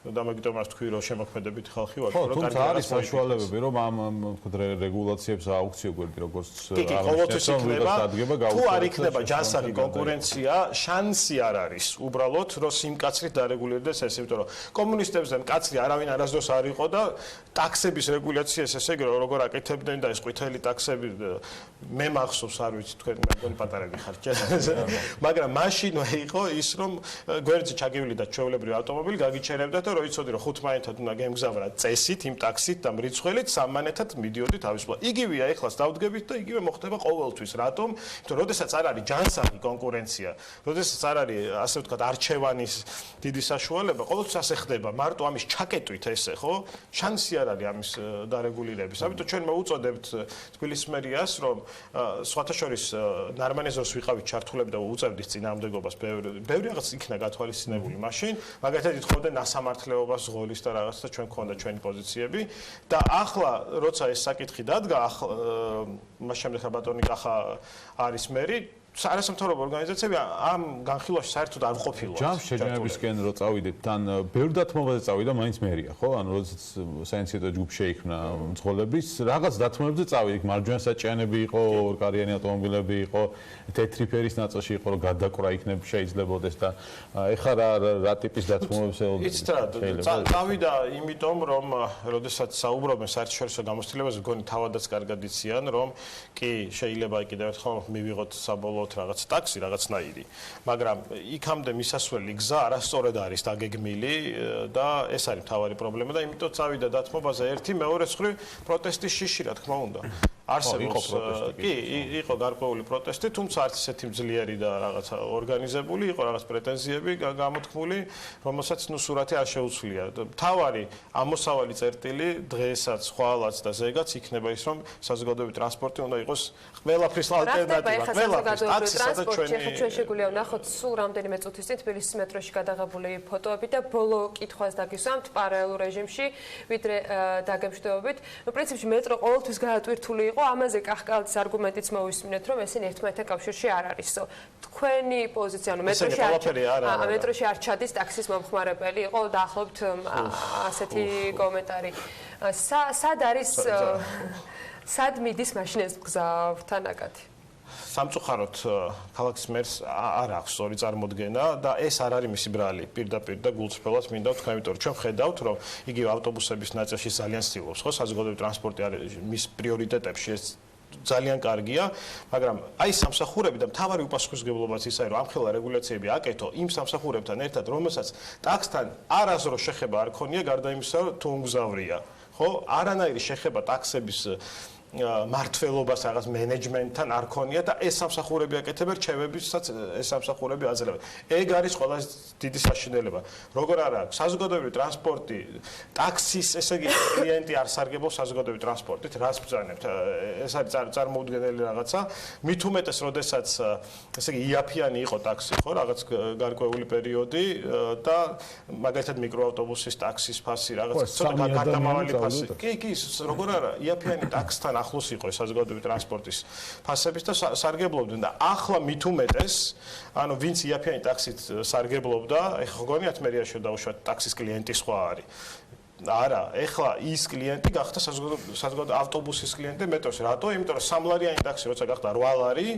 და მაგიტომაც თქვი რომ შემოქმედებითი ხალხი ვარ, რომ კარგი არის საშუალებები, რომ ამ რეგულაციებს აუქციო გვერდი როგორც ყოველთვის იქნება, თუ არ იქნება ჯანსაღი კონკურენცია, შანსი არ არის უბრალოდ რომ სიმკაცრით დარეგულირდეს ეს, იმიტომ რომ კომუნისტებსთან კაცრი არავინ არასდროს არ იყო და ტაქსების რეგულაციას ესე იგი როგორ აკეთებდნენ და ეს ყვითელი ტაქსები მე მახსოვს, არ ვიცი თქვენ მეგონი პატარები ხართ მაგრამ მაშინ იყო ის რომ გვერდზე ჩაგივლიდა ჩვეულებრივი ავტომობილი გაგიჩერებდა და რომ იცოდი რომ 5 მაინათად უნდა გემგზავრა წესით, იმ ტაქსით და მრიცხველით, სამმანეთად მიდიოდი თავისუფლად. იგივეა ეხლას დავდგებით და იგივე მოხდება ყოველთვის. რატომ? იმიტომ რომ როდესაც არ არის ჯანსაღი კონკურენცია, როდესაც არ არის ასე ვთქვათ არჩევანის დიდი საშუალება, ყოველთვის ასე ხდება. მარტო ამის ჩაკეტვით ესე, ხო? შანსი არ არის ამის დარეგულირების. ამიტომ ჩვენ მოუწოდებთ თბილისის მერიას, რომ სხვათა შორის ნარმანეზორს ვიყავით ჩართულები და უწევდით წინააღმდეგობას ბევრი რაღაც იქნა გათვალისწინებული მაშინ, მაგალითად ითხოვდნენ ნასამართლეობას ზღოლის და რაღაც და ჩვენ გქონდა ჩვენი პოზიციები და ახლა როცა ეს საკითხი დადგა, მას შემდეგ ბატონი კახა არის მერი არასამთავრობო ორგანიზაციები ამ განხილვაში საერთოდ არ ყოფილა. ჯამს შეჯამებისკენ რო წავიდეთ, თან ბევრ დათმობაზე წავიდა მაინც მერია, ხო? ანუ როდესაც საინციდენტო ჯგუფი შეიქმნა მძღოლების, რაღაც დათმობებზე წავიდით, მარჯვენა საჭიანები იყო, ორკარიანი ავტომობილები იყო, თეთრი ფერის ნაწილში იყო, რომ გადაკვრა იქნებ შეიძლებოდეს და ეხლა რა ტიპის დათმობებს ელოდება? იცით რა, წავიდა იმიტომ, რომ როდესაც საუბრობენ საერთაშორისო გამოცდილებაზე, მგონი თავადაც კარგად იციან, რომ კი შეიძლება კიდევ ერთხელ მივიღოთ საბოლოო ვნახავთ რაღაც ტაქსი, რაღაცნაირი. მაგრამ იქამდე მისასვლელი გზა არასწორად არის დაგეგმილი და ეს არის მთავარი პრობლემა და იმიტომ წავიდა დათმობაზე ერთი, მეორე მხრივ პროტესტის შიში, რა თქმა უნდა. არსებობს კი იყო გარკვეული პროტესტი, თუმცა არც ისეთი მძლიერი და რაღაცა ორგანიზებული, იყო რაღაც პრეტენზიები გამოთქმული, რომელსაც ნუ სურათი არ შეუცვლია. მთავარი ამოსავალი წერტილი დღესაც, ხვალაც და ზეგაც იქნება ის, რომ საზოგადოებრივი ტრანსპორტი უნდა იყოს ყველაფრის ალტერნატივა, ყველაფრის ტაქსი, სადაც ჩვენ შეგვიძლია ვნახოთ სულ რამდენიმე წუთის წინ თბილისის მეტროში გადაღებული ფოტოები და ბოლო კითხვას დაგისვამთ პარალელურ რეჟიმში, ვიდრე დაგემშვიდობებით. ნუ პრინციპში მეტრო ყოველთვის გაატვირთული იყო, ამაზე კახკალდის არგუმენტიც მოვისმინეთ, რომ ესენი ერთმანეთთან კავშირში არ არისო. თქვენი პოზიცია, ანუ მეტროში არ ჩადის ტაქსის მომხმარებელი, იყო დაახლოებით ასეთი კომენტარი. სად არის სად მიდის მაშინ ეს გზავრთან აკათი? სამწუხაროდ ქალაქის მერს არ აქვს სწორი წარმოდგენა და ეს არ არის მისი ბრალი პირდაპირ და გულწრფელად მინდა ვთქვა, იმიტომ რომ ჩვენ ხედავთ, რომ იგივე ავტობუსების ნაწილში ძალიან ცდილობს, ხო, საზოგადოებრივი ტრანსპორტი არის მის პრიორიტეტებში, ეს ძალიან კარგია, მაგრამ აი სამსახურები და მთავარი უპასუხისმგებლობაც ის არის, რომ ამხელა რეგულაციები აკეთო იმ სამსახურებთან ერთად, რომელსაც ტაქსთან არასდროს შეხება არ ქონია, გარდა იმისა, რომ თუ უმგზავრია, ხო, არანაირი შეხება ტაქსების მართლობას რაღაც მენეჯმენტთან არ ქონია და ეს სამსახურები აკეთებენ რჩევებისაც ეს სამსახურები აძლევენ. ეგ არის ყველაზე დიდი საშინელება. როგორ არა აქვს საზოგადოებრივი ტრანსპორტი, ტაქსის, ესე იგი კლიენტი არ სარგებლობს საზოგადოებრივი ტრანსპორტით, რას ბრძანებთ? ეს არის წარმოუდგენელი რაღაცა. მით უმეტეს, როდესაც ესე იგი იაფიანი იყო ტაქსი, ხო, რაღაც გარკვეული პერიოდი და მაგალითად მიკროავტობუსის ტაქსის ფასი, რაღაც ცოტა გარდამავალი ფასი. კი, როგორ არა, იაფიანი ტაქსთან ახლოს იყო საზოგადოებრივი ტრანსპორტის ფასების და სარგებლობდნენ და ახლა მით უმეტეს, ანუ ვინც იაფიანი ტაქსით სარგებლობდა, ეხლა გონიათ მე რეაშო დაუშვათ ტაქსის კლიენტი სხვა არის. არა, ეხლა ის კლიენტი გახდა საზოგადოებრივი ავტობუსის კლიენტი მეტროში. რატო? იმიტომ რომ სამლარიანი ტაქსი როცა გახდა 8 ლარი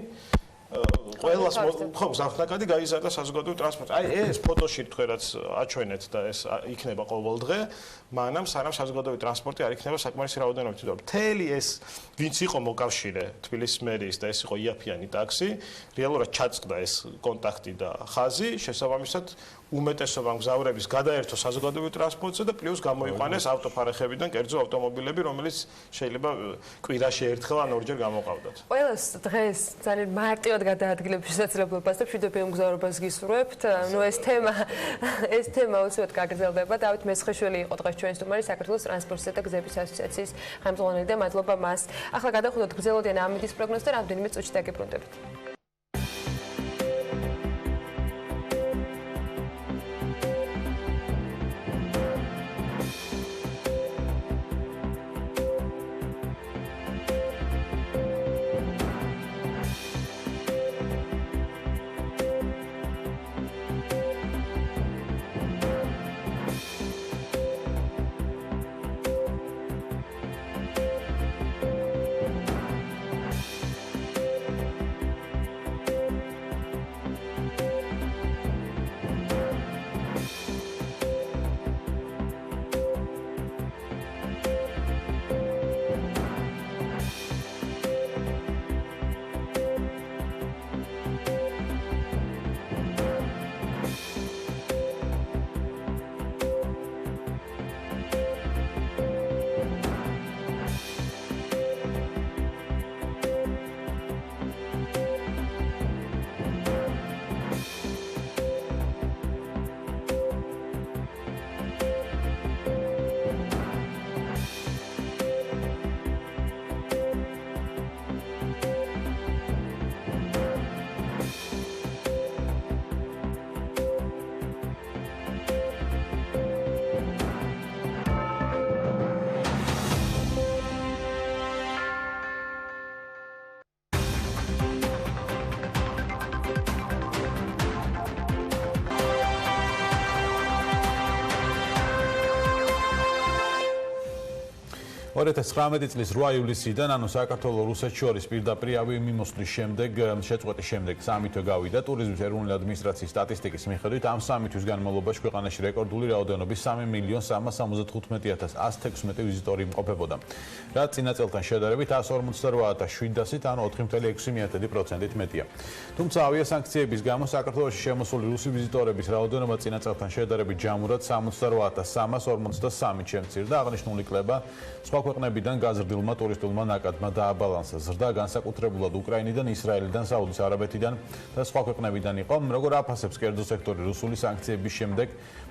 ყველას ხო ზაფხნაკადი გაიზარდა საზოგადოებრივი ტრანსპორტი. აი ეს ფოტოში თქვენ რაც აჩვენეთ და ეს იქნება ყოველდღე, მანამ სანამ საზოგადოებრივი ტრანსპორტი არ იქნება საკმარისი რაოდენობით. მთელი ეს ვინც იყო მოკავშირე თბილისის მერიის და ეს იყო იაფიანი ტაქსი, რეალურად ჩაწყდა ეს კონტაქტი და ხაზი, შესაბამისად უმეტესობა მგზავრების გადაერთო საზოგადოებრივ ტრანსპორტზე და პლუს გამოიყვანეს ავტოფარეხებიდან კერძო ავტომობილები, რომელიც შეიძლება კვირაში ერთხელ ან ორჯერ გამოყავდათ. ყველას დღეს ძალიან მარტივად გადაადგილების შესაძლებლობას და მშვიდობიან მგზავრობას გისურვებთ. ნუ ეს თემა უცბად გაგრძელდება. დავით მესხიშვილი იყო დღეს ჩვენი სტუმარი საქართველოს ტრანსპორტისა და გზების ასოციაციის ხელმძღვანელი და მადლობა მას. ახლა გადავხვდოთ გრძელვადიან ამინდის პროგნოზს და რამდენიმე წუთში დაგებრუნდებით. 2019 წლის 8 ივლისიდან, ანუ საქართველოს რუსეთს შორის პირდაპირ ავიამიმოსვლის შემდეგ, შეწყვეტის შემდეგ სამი თვე გავიდა. ტურიზმის ეროვნული ადმინისტრაციის სტატისტიკის მიხედვით, ამ სამი თვის განმავლობაში ქვეყანაში რეკორდული რაოდენობის 3.350.116 ვიზიტორი იმყოფებოდა. რაც წინა წელთან შედარებით 148.700-ით, ანუ 4.6%-ით მეტია. თუმცა ავიასანქციების გამო საქართველოში შემოსული რუსი ვიზიტორების რაოდენობა წინა წელთან შედარებით ჯამურად 68.343-ით შემცირდა. აღნიშნული კლება სხვა ქვეყნებიდან გაზრდილმა ტურისტულმა ნაკადმა დააბალანსა ზრდა განსაკუთრებულად უკრაინიდან, ისრაელიდან, საუდის არაბეთიდან და სხვა ქვეყნებიდან იყო. როგორ აფასებს კერძო სექტორი რუსული სანქციების შემდეგ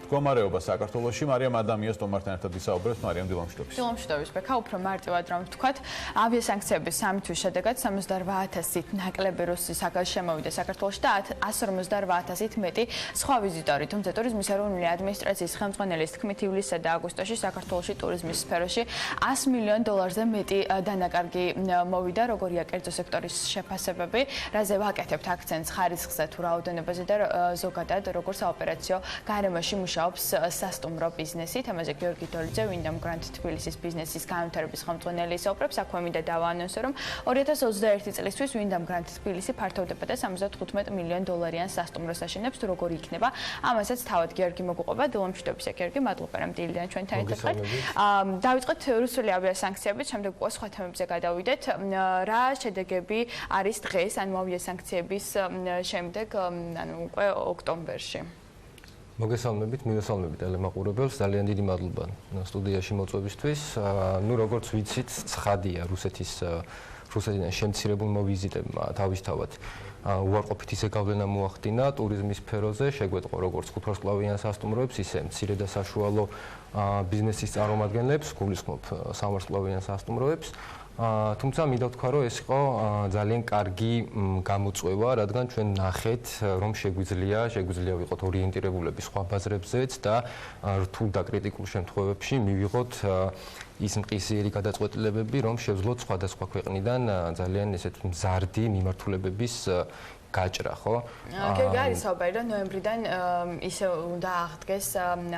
მდგომარეობა საქართველოში? მარიამ ადამიანს თომართან ერთად ისაუბრებს. მარიამ, დილამშვიდობის. დილამშვიდობის, ბექა, უფრო მარტივად რომ ვთქვათ, ავიასანქციების 3 თვის შედეგად 78.000-ით ნაკლები რუსი შემოვიდა საქართველოში და 158.000-ით მეტი სხვა ვიზიტორი. თუმცა ტურიზმის ეროვნული ადმინისტრაციის ხელმძღვანელის თქმით, ივლისსა და აგვისტოში საქართველოში ტურიზმის სფეროში $100 მილიონ მეტი დანაკარგი მოვიდა, როგორია კერძო სექტორის შეფასებები, რაზე ვაკეთებთ აქცენტს ხარისხზე თუ რაოდენობაზე და ზოგადად როგორ საოპერაციო გარემოში მუშაობს სასტუმრო ბიზნესი. თემაზე გიორგი დოლიძე, ვინდამ გრანტ თბილისის ბიზნესის განვითარების ხელმძღვანელი ისაუბრებს. აქვე მინდა დავაანონსო, რომ 2021 წლისთვის ვინდამ გრანტ თბილისი ფართოვდება და $75 მილიონ სასტუმროს აშენებს. თუ როგორი იქნება, ამასაც თავად გიორგი მოგუყვება. დილამშვიდობის, გიორგი, მადლობა რომ დილიდან ჩვენთან ერთად ხართ. დავიწყოთ რუსული ავიასანქციებით, შემდეგ უკვე სხვა თემებზე გადავიდეთ. რა შედეგები არის დღეს, ანუ ავიასანქციების შემდეგ, ანუ უკვე ოქტომბერში? მოგესალმებით, მივესალმებით ტელემაყურებელს. ძალიან დიდი მადლობა სტუდიაში მოწვევისთვის. ნუ როგორც ვიცით, ცხადია რუსეთიდან შემცირებულმა ვიზიტებმა თავისთავად უარყოფითი ზეგავლენა მოახდინა ტურიზმის სფეროზე, შეგვეტყო როგორც ხუთვარსკვლავიან სასტუმროებს, ისე მცირე და საშუალო ბიზნესის წარმომადგენლებს, გულისხმობ სამვარსკვლავიან სასტუმროებს. თუმცა მინდა ვთქვა, რომ ეს იყო ძალიან კარგი გამოწვევა, რადგან ჩვენ ნახეთ, რომ შეგვიძლია ვიყოთ ორიენტირებულები სხვა ბაზრებზეც და რთულ და კრიტიკულ შემთხვევებში მივიღოთ ის მყისიერი გადაწყვეტილებები, რომ შევძლოთ სხვადასხვა ქვეყნიდან ძალიან ესეთ მზარდი მიმართულებების გაჭრა, ხო? გიორგი, არის საუბარი, რომ ნოემბრიდან ისევ უნდა აღდგეს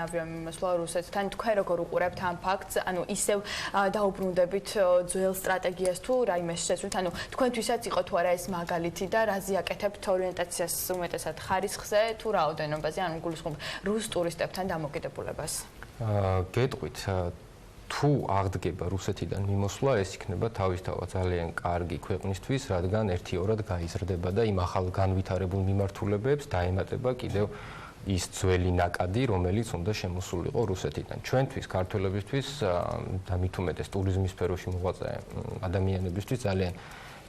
ავიამიმოსვლა რუსეთთან. თქვენ როგორ უყურებთ ამ ფაქტს? ანუ ისევ დაუბრუნდებით ძველ სტრატეგიას თუ რაიმეს შეცვლით? ანუ თქვენთვისაც იყო თუ არა ეს მაგალითი და რაზე აკეთებთ ორიენტაციას უმეტესად ხარისხზე თუ რაოდენობაზე, ანუ გულისხმობ რუს ტურისტებთან დამოკიდებულებას? გეტყვით, თუ აღდგება რუსეთიდან მიმოსვლა, ეს იქნება თავისთავად ძალიან კარგი ქვეყნისთვის, რადგან ერთიორად გაიზრდება და იმ ახალ განვითარებულ მიმართულებებს დაემატება კიდევ ის ძველი ნაკადი, რომელიც უნდა შემოსულიყო რუსეთიდან. ჩვენთვის, ქართველებისთვის და მით უმეტეს ტურიზმის სფეროში მოღვაწე ადამიანებისთვის ძალიან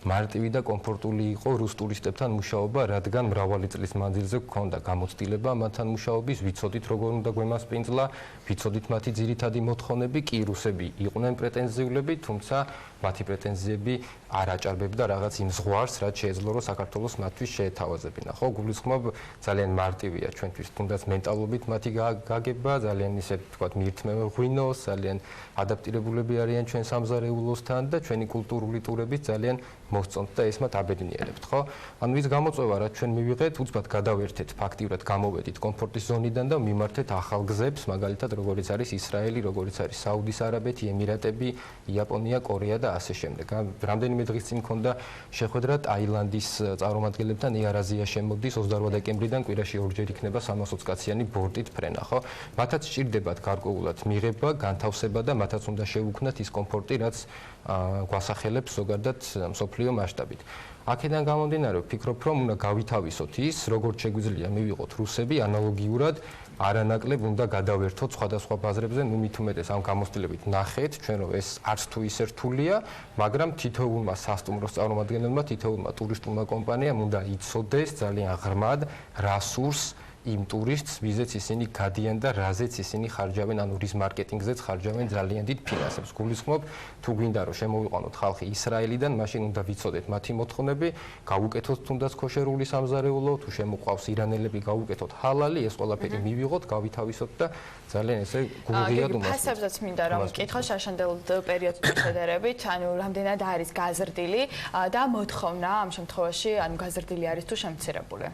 მარტივი და კომფორტული იყო რუს ტურისტებთან მუშაობა, რადგან მრავალი წლის მანძილზე გქონდა გამოცდილება მათთან მუშაობის, ვიცოდით როგორ უნდა გვემასპინძლა, ვიცოდით მათი ძირითადი მოთხოვნები, კი რუსები იყვნენ პრეტენზიულები, თუმცა მათი პრეტენზიები არ აჭარბებდა რაღაც იმ ზღვარს, რაც შეეძლო რომ საქართველოს მათთვის შეეთავაზებინა. ხო, გულისხმობ, ძალიან მარტივია ჩვენთვის, თუნდაც მენტალობით მათი გაგება, ძალიან ისე ვთქვათ, მიირთმევინოს, ძალიან ადაპტირებულები არიან ჩვენ სამზარეულოსთან და ჩვენი კულტურული ტურებით ძალიან მოსწონთ და ეს მათ აბედნიერებთ, ხო? ანუ ის გამოწვევა, რაც ჩვენ მივიღეთ, უცბად გადავერთეთ, ფაქტიურად გამოვედით კომფორტის ზონიდან და მიმართეთ ახალ გზებს, მაგალითად, როგორიც არის ისრაელი, როგორიც არის საუდის არაბეთი, ემირატები, იაპონია, კორეა და ასე შემდეგ. რამდენიმე დღის წინ მქონდა შეხვედრა ტაილანდის წარმომადგენლებთან, ეარ-აზია შემოდის 28 დეკემბრიდან კვირაში ორჯერ იქნება 320 კაციანი ბორტით ფრენა, ხო? მათაც სჭირდებათ გარკვეულად მიღება, განთავსება და მათაც უნდა შეუქმნათ ის კომფორტი, რაც გვასახელებს ზოგადად მსოფლიო მასშტაბით. აქედან გამომდინარე, ვფიქრობ, რომ უნდა გავითავისოთ ის, როგორც შეგვიძლია მივიღოთ რუსები ანალოგიურად არანაკლებ უნდა გადავერთოთ სხვადასხვა ბაზრებზე, ნუ მით უმეტეს ამ გამოცდილებით ნახეთ, ჩვენ რომ ეს არც თუ ისე რთულია, მაგრამ თითოეულმა სასტუმროს წარმომადგენელმა, თითოეულმა ტურისტულმა კომპანიამ უნდა იცოდეს ძალიან ღრმად რა სურს იმ ტურისტს, ვიზეც ისინი გადიან და რაზეც ისინი ხარჯავენ, ანუ რის მარკეტინგზეც ხარჯავენ ძალიან დიდ ფინანსებს. გულისხმობ, თუ გვინდა რომ შემოვიყვანოთ ხალხი ისრაელიდან, მაშინ უნდა ვიცოდეთ მათი მოთხოვნები, გავუკეთოთ თუნდაც ქოშერული სამზარეულო, თუ შემოყვავს ირანელები, გავუკეთოთ ჰალალი, ეს ყველაფერი მივიღოთ, გავითავისოთ და ძალიან ესე გულღიად უმასპინძლოთ. ფასებსაც მინდა რომ ვკითხო შაშანდელ პერიოდთან შედარებით, ანუ რამდენად არის გაზრდილი და მოთხოვნა ამ შემთხვევაში, ანუ გაზრდილი არის თუ შემცირებული?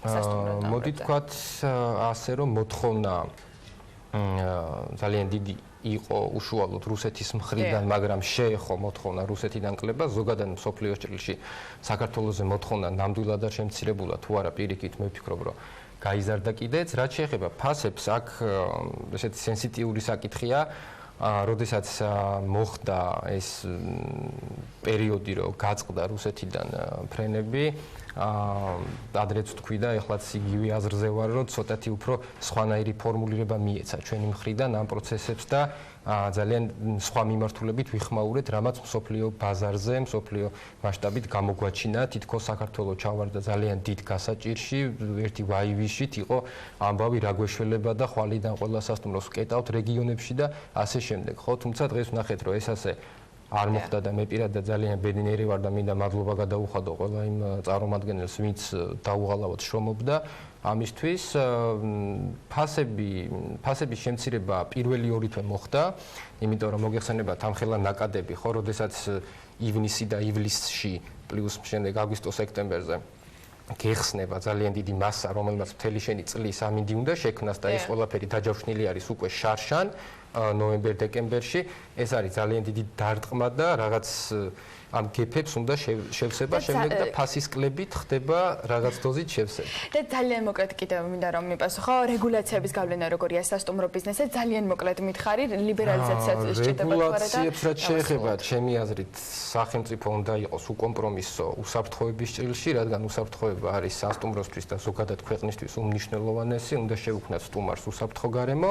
მოდი თქვათ ასე რომ მოთხოვნა ძალიან დიდი იყო უშუალოდ რუსეთის მხრიდან, მაგრამ შეეხო მოთხოვნა რუსეთიდან კლება, ზოგადად მსოფლიოს ჭრილში საქართველოს მოთხოვნა ნამდვილად არ შემცირებულა თუ არა პირიქით მე ვფიქრობ, რომ გაიზარდა კიდეც, რაც შეეხება ფასებს, აქ ესეთი სენსიტიური საკითხია, როდესაც მოხდა ეს პერიოდი, რომ გაწყდა რუსეთიდან ფრენები, ადრეც თქვი და ეხლაც იგივე აზრზე ვარ, რომ ცოტათი უფრო სხვანაირი ფორმულირება მიეცა ჩვენი მხრიდან ამ პროცესებს და ძალიან სხვა მიმართულებით ვიხმაურეთ, რამაც მსოფლიო ბაზარზე, მსოფლიო მასშტაბით გამოგვაჩინა, თითქოს საქართველოს ჩავარდა ძალიან დიდ გასაჭირში, ერთი ვაივიშით იყო ამბავი რა გვეშველება და ხვალიდან ყველა სასტუმროს ვკეტავთ რეგიონებში და ასე შემდეგ, ხო? თუმცა დღეს ვნახეთ, რომ ეს ასე არ მოხდა და მე პირადად ძალიან ბედნიერი ვარ და მინდა მადლობა გადაუხადო ყველა იმ წარმომადგენელს, ვინც დაუღალავად შრომობდა ამისთვის. ფასების შემცირება პირველი ორი თვე მოხდა, იმიტომ რომ მოგეხსენებათ ამ ხელა ნაკადები, ხო, როდესაც ივნისი და ივლისში პლუს შემდეგ აგვისტო-სექტემბერზე გეხსნება ძალიან დიდი მასა, რომელმაც მთელი შენი წლის ამინდი უნდა შექმნას და ეს ყველაფერი დაჯავშნილი არის უკვე შარშან ნოემბერ-დეკემბერში. ეს არის ძალიან დიდი დარტყმა და რაღაც ამ გეფებს უნდა შევსება, შემდეგ და ფასის კლებით ხდება რაღაც დოზით შევსება. და ძალიან მოკლედ კიდევ მინდა რომ მიპასუხო, რეგულაციების გავლენა როგორია სასტუმრო ბიზნესზე, ძალიან მოკლედ მითხარი, ლიბერალიზაციაც სჭირდება თუ არა და რეგულაციებს რაც შეეხება, ჩემი აზრით, სახელმწიფო უნდა იყოს უკომპრომისო უსაფრთხოების ჭრილში, რადგან უსაფრთხოება არის სასტუმროსთვის და ზოგადად ქვეყნისთვის უმნიშვნელოვანესი, უნდა შევუქმნათ სტუმარს უსაფრთხო გარემო.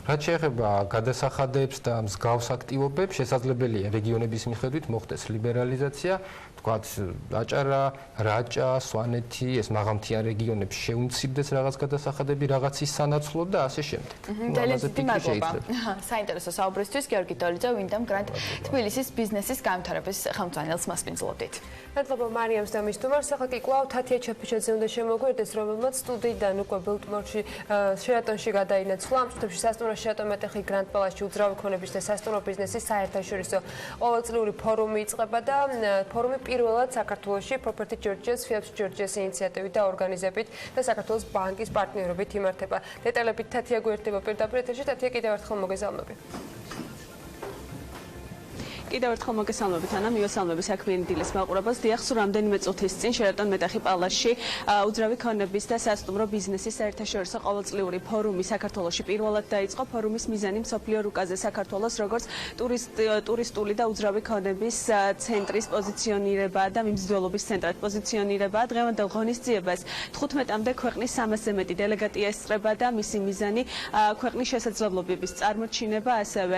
რაც შეეხება გადასახადებს და მსგავს აქტივობებს, შესაძლებელია რეგიონების მიხედვით მოხდეს ლიბერალიზაცია, თქვათ აჭარა, რაჭა, სვანეთი, ეს მაღალმთიან რეგიონებში შეუმცირდეს რაღაც გადასახადები, რაღაცის სანაცვლოდ და ასე შემდეგ. ძალიან დიდი მადლობა. საინტერესო საუბრისთვის გიორგი დოლიძე, ვინდამ გრანტ თბილისის ბიზნესის განვითარების ხელმძღვანელს მასპინძლობდით. მადლობა მარიამს და მის სტუმარს. ახლა კი კვლავ თათია ჩეფიჩაძე უნდა შემოგვერდეს, რომელმაც სტუდიიდან უკვე ბილტმორში შეატონში გადაინაცვლა. ამ წუთებში სასტუმრო შეატონ მეტეხი გრანტ პალატში უძრავი ქონების და სასტუმრო ბიზნესის საერთაშორისო ყოველწლიური ფორუმი იწყება და ფორუმი პირველად საქართველოში Property Georgia's Philips Georgia's ინიციატივით და ორგანიზებით და საქართველოს ბანკის პარტნიორობით იმართება. დეტალებით თათია გვერდება პირდაპირ ეთერში. თათია, კიდევ ერთხელ მოგესალმები. კიდევ ერთხელ მოგესალმებით ანა, მივესალმები საქმიანი დილის მაყურებელს. დიახ, სულ რამდენიმე წუთის წინ შეატონ მეტეხი პალატში უძრავი ქონების და სასტუმრო ბიზნესის საერთაშორისო ყოველწლიური ფორუმი საქართველოში პირველად დაიწყო. ფორუმის მიზანი მსოფლიო რუკაზე საქართველოს როგორც ტურისტული და უძრავი ქონების ცენტრის პოზიციონირება და მიმზიდველობის ცენტრად პოზიციონირება. დღევანდელ ღონისძიებას 15-მდე ქვეყნის 300-ზე მეტი დელეგატია ესწრება და მისი მიზანი ქვეყნის შესაძლებლობების წარმოჩინება, ასევე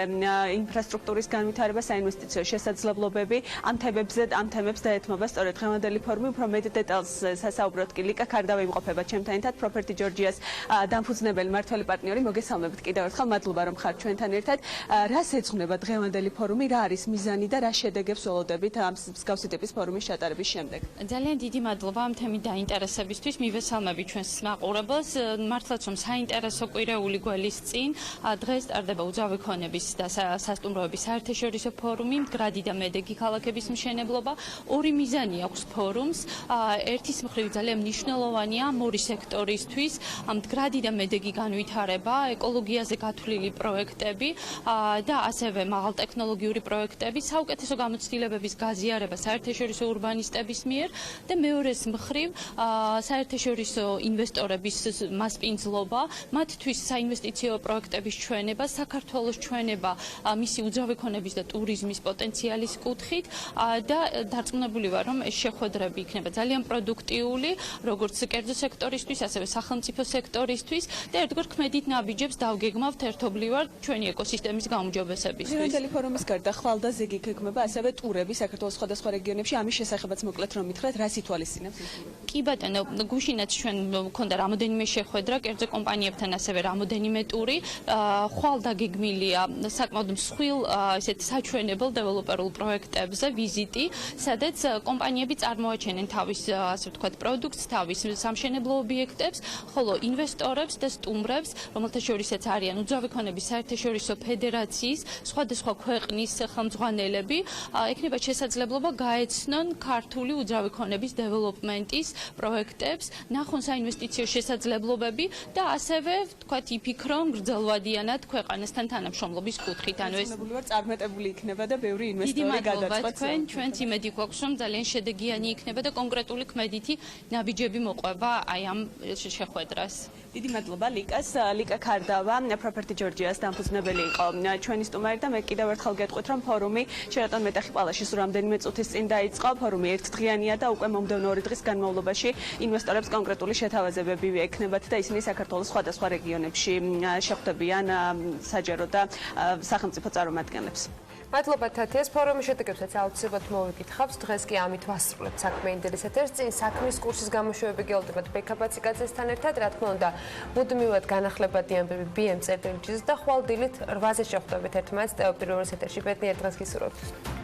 ინფრასტრუქტურის განვითარება, საინვესტიციო შესაძლებლობები, ამ თემებს დაეთმობა სწორედ დღევანდელი ფორუმი. უფრო მეტ დეტალს სასაუბროთ კი ლიკა ქარდავა იმყოფება ჩემთან ერთად, Property Georgia's დამფუძნებელი მმართველი პარტნიორი. მოგესალმებით კიდევ ერთხელ, მადლობა რომ ხართ ჩვენთან ერთად. რას ეძღვნება დღევანდელი ფორუმი, რა არის მიზანი და რა შედეგებს ველოდებით ამ მსგავსი ტიპის ფორუმის ჩატარების შემდეგ? ძალიან დიდი მადლობა ამ თემით დაინტერესებისთვის. მივესალმები ჩვენს მაყურებელს. მართლაც რომ საინტერესო კვირეული გველის წინ დღეს ტარდება უძრავი ქონების და სასტუმროების საერთაშორისო ფორუმი, მდგრადი და მედეგი ქალაქების მშენებლობა. ორი მიზანი აქვს ფორუმს. ერთის მხრივ ძალიან მნიშვნელოვანია ორი სექტორისთვის, მდგრადი და მედეგი განვითარება, ეკოლოგიაზე გათვლილი პროექტები და ასევე მაღალტექნოლოგიური პროექტები, საუკეთესო გამოცდილებების გაზიარება საერთაშორისო ურბანისტების მიერ და მეორეს მხრივ საერთაშორისო ინვესტორების მასპინძლობა, მათთვის საინვესტიციო პროექტების ჩვენება, საქართველოს ჩვენება მისი უძრავი ქონების და ტურიზმის პოტენციალის კუთხით და დარწმუნებული ვარ, რომ ეს შეხვედრები იქნება ძალიან პროდუქტიული, როგორც კერძო სექტორისთვის, ასევე სახელმწიფო სექტორისთვის და ერთგვარ ქმედით ნაბიჯებს დავგეგმავთ ერთობლივად ჩვენი ეკოსისტემის გაუმჯობესებისთვის. დღევანდელი ფორუმის გარდა ხვალ და ზეგი გეგმება ასევე ტურები საქართველოს სხვადასხვა რეგიონებში. ამის შესახებაც მოკლედ რომ მითხრათ, რას ითვალისწინებს? კი ბატონო, გუშინაც ჩვენ მქონდა რამოდენიმე შეხვედრა კერძო კომპანიებთან, ასევე რამოდენიმე ტური. ხვალ დაგეგმილია საკმაოდ მსხვილ ესეთ საჩვენებელ მრავალ დეველოპერულ პროექტებზე ვიზიტი, სადაც კომპანიები წარმოაჩენენ თავის ასე ვთქვათ პროდუქტს, თავის სამშენებლო ობიექტებს, ხოლო ინვესტორებს და სტუმრებს, რომელთა შორისაც არიან უძრავი ქონების საერთაშორისო ფედერაციის სხვადასხვა ქვეყნის ხელმძღვანელები, ექნება შესაძლებლობა გაეცნონ ქართული უძრავი ქონების დეველოპმენტის პროექტებს, ნახონ საინვესტიციო შესაძლებლობები და ასევე ვთქვათ იფიქრონ გრძელვადიანად ქვეყანასთან თანამშრომლობის კუთხით. ანუ ეს წარმატებული იქნება და ბევრი ინვესტორი გადაწყვეტს. ჩვენც იმედი გვაქვს, რომ ძალიან შედეგიანი იქნება და კონკრეტული ქმედითი ნაბიჯები მოყვება აი ამ შეხვედრას. დიდი მადლობა ლიკას. ლიკა ქარდავა, Property Georgia's დამფუძნებელი იყო ჩვენი სტუმარი და მე კიდევ ერთხელ გეტყვით, რომ ფორუმი შერატონ მეტეხი პალაშის რამდენიმე წუთის წინ დაიწყო. ფორუმი ერთდღიანია და უკვე მომდევნო 2 დღის განმავლობაში ინვესტორებს კონკრეტული შეთავაზებები ექნებათ და ისინი საქართველოს სხვადასხვა რეგიონებში შეხვდებიან საჯარო და სახელმწიფო წარმომადგენლებს. მადლობა თათიას, ფორუმის შედეგებსაც აუცილებლად მოვიკითხავთ. დღეს კი ამით ვასრულებთ საქმიანი დილის ეთერს. წინ საქმის კურსის გამოშვებები გეოლდებათ ბექაბაციკაძესთან ერთად, რა თქმა უნდა, მუდმივად განახლებადი ამბები BM-წერტილჯის და ხვალ დილით 8-ზე შეხვდებით ერთმანეთს ტელეპირველის ეთერში. ბედნიერ დღეს გისურვებთ.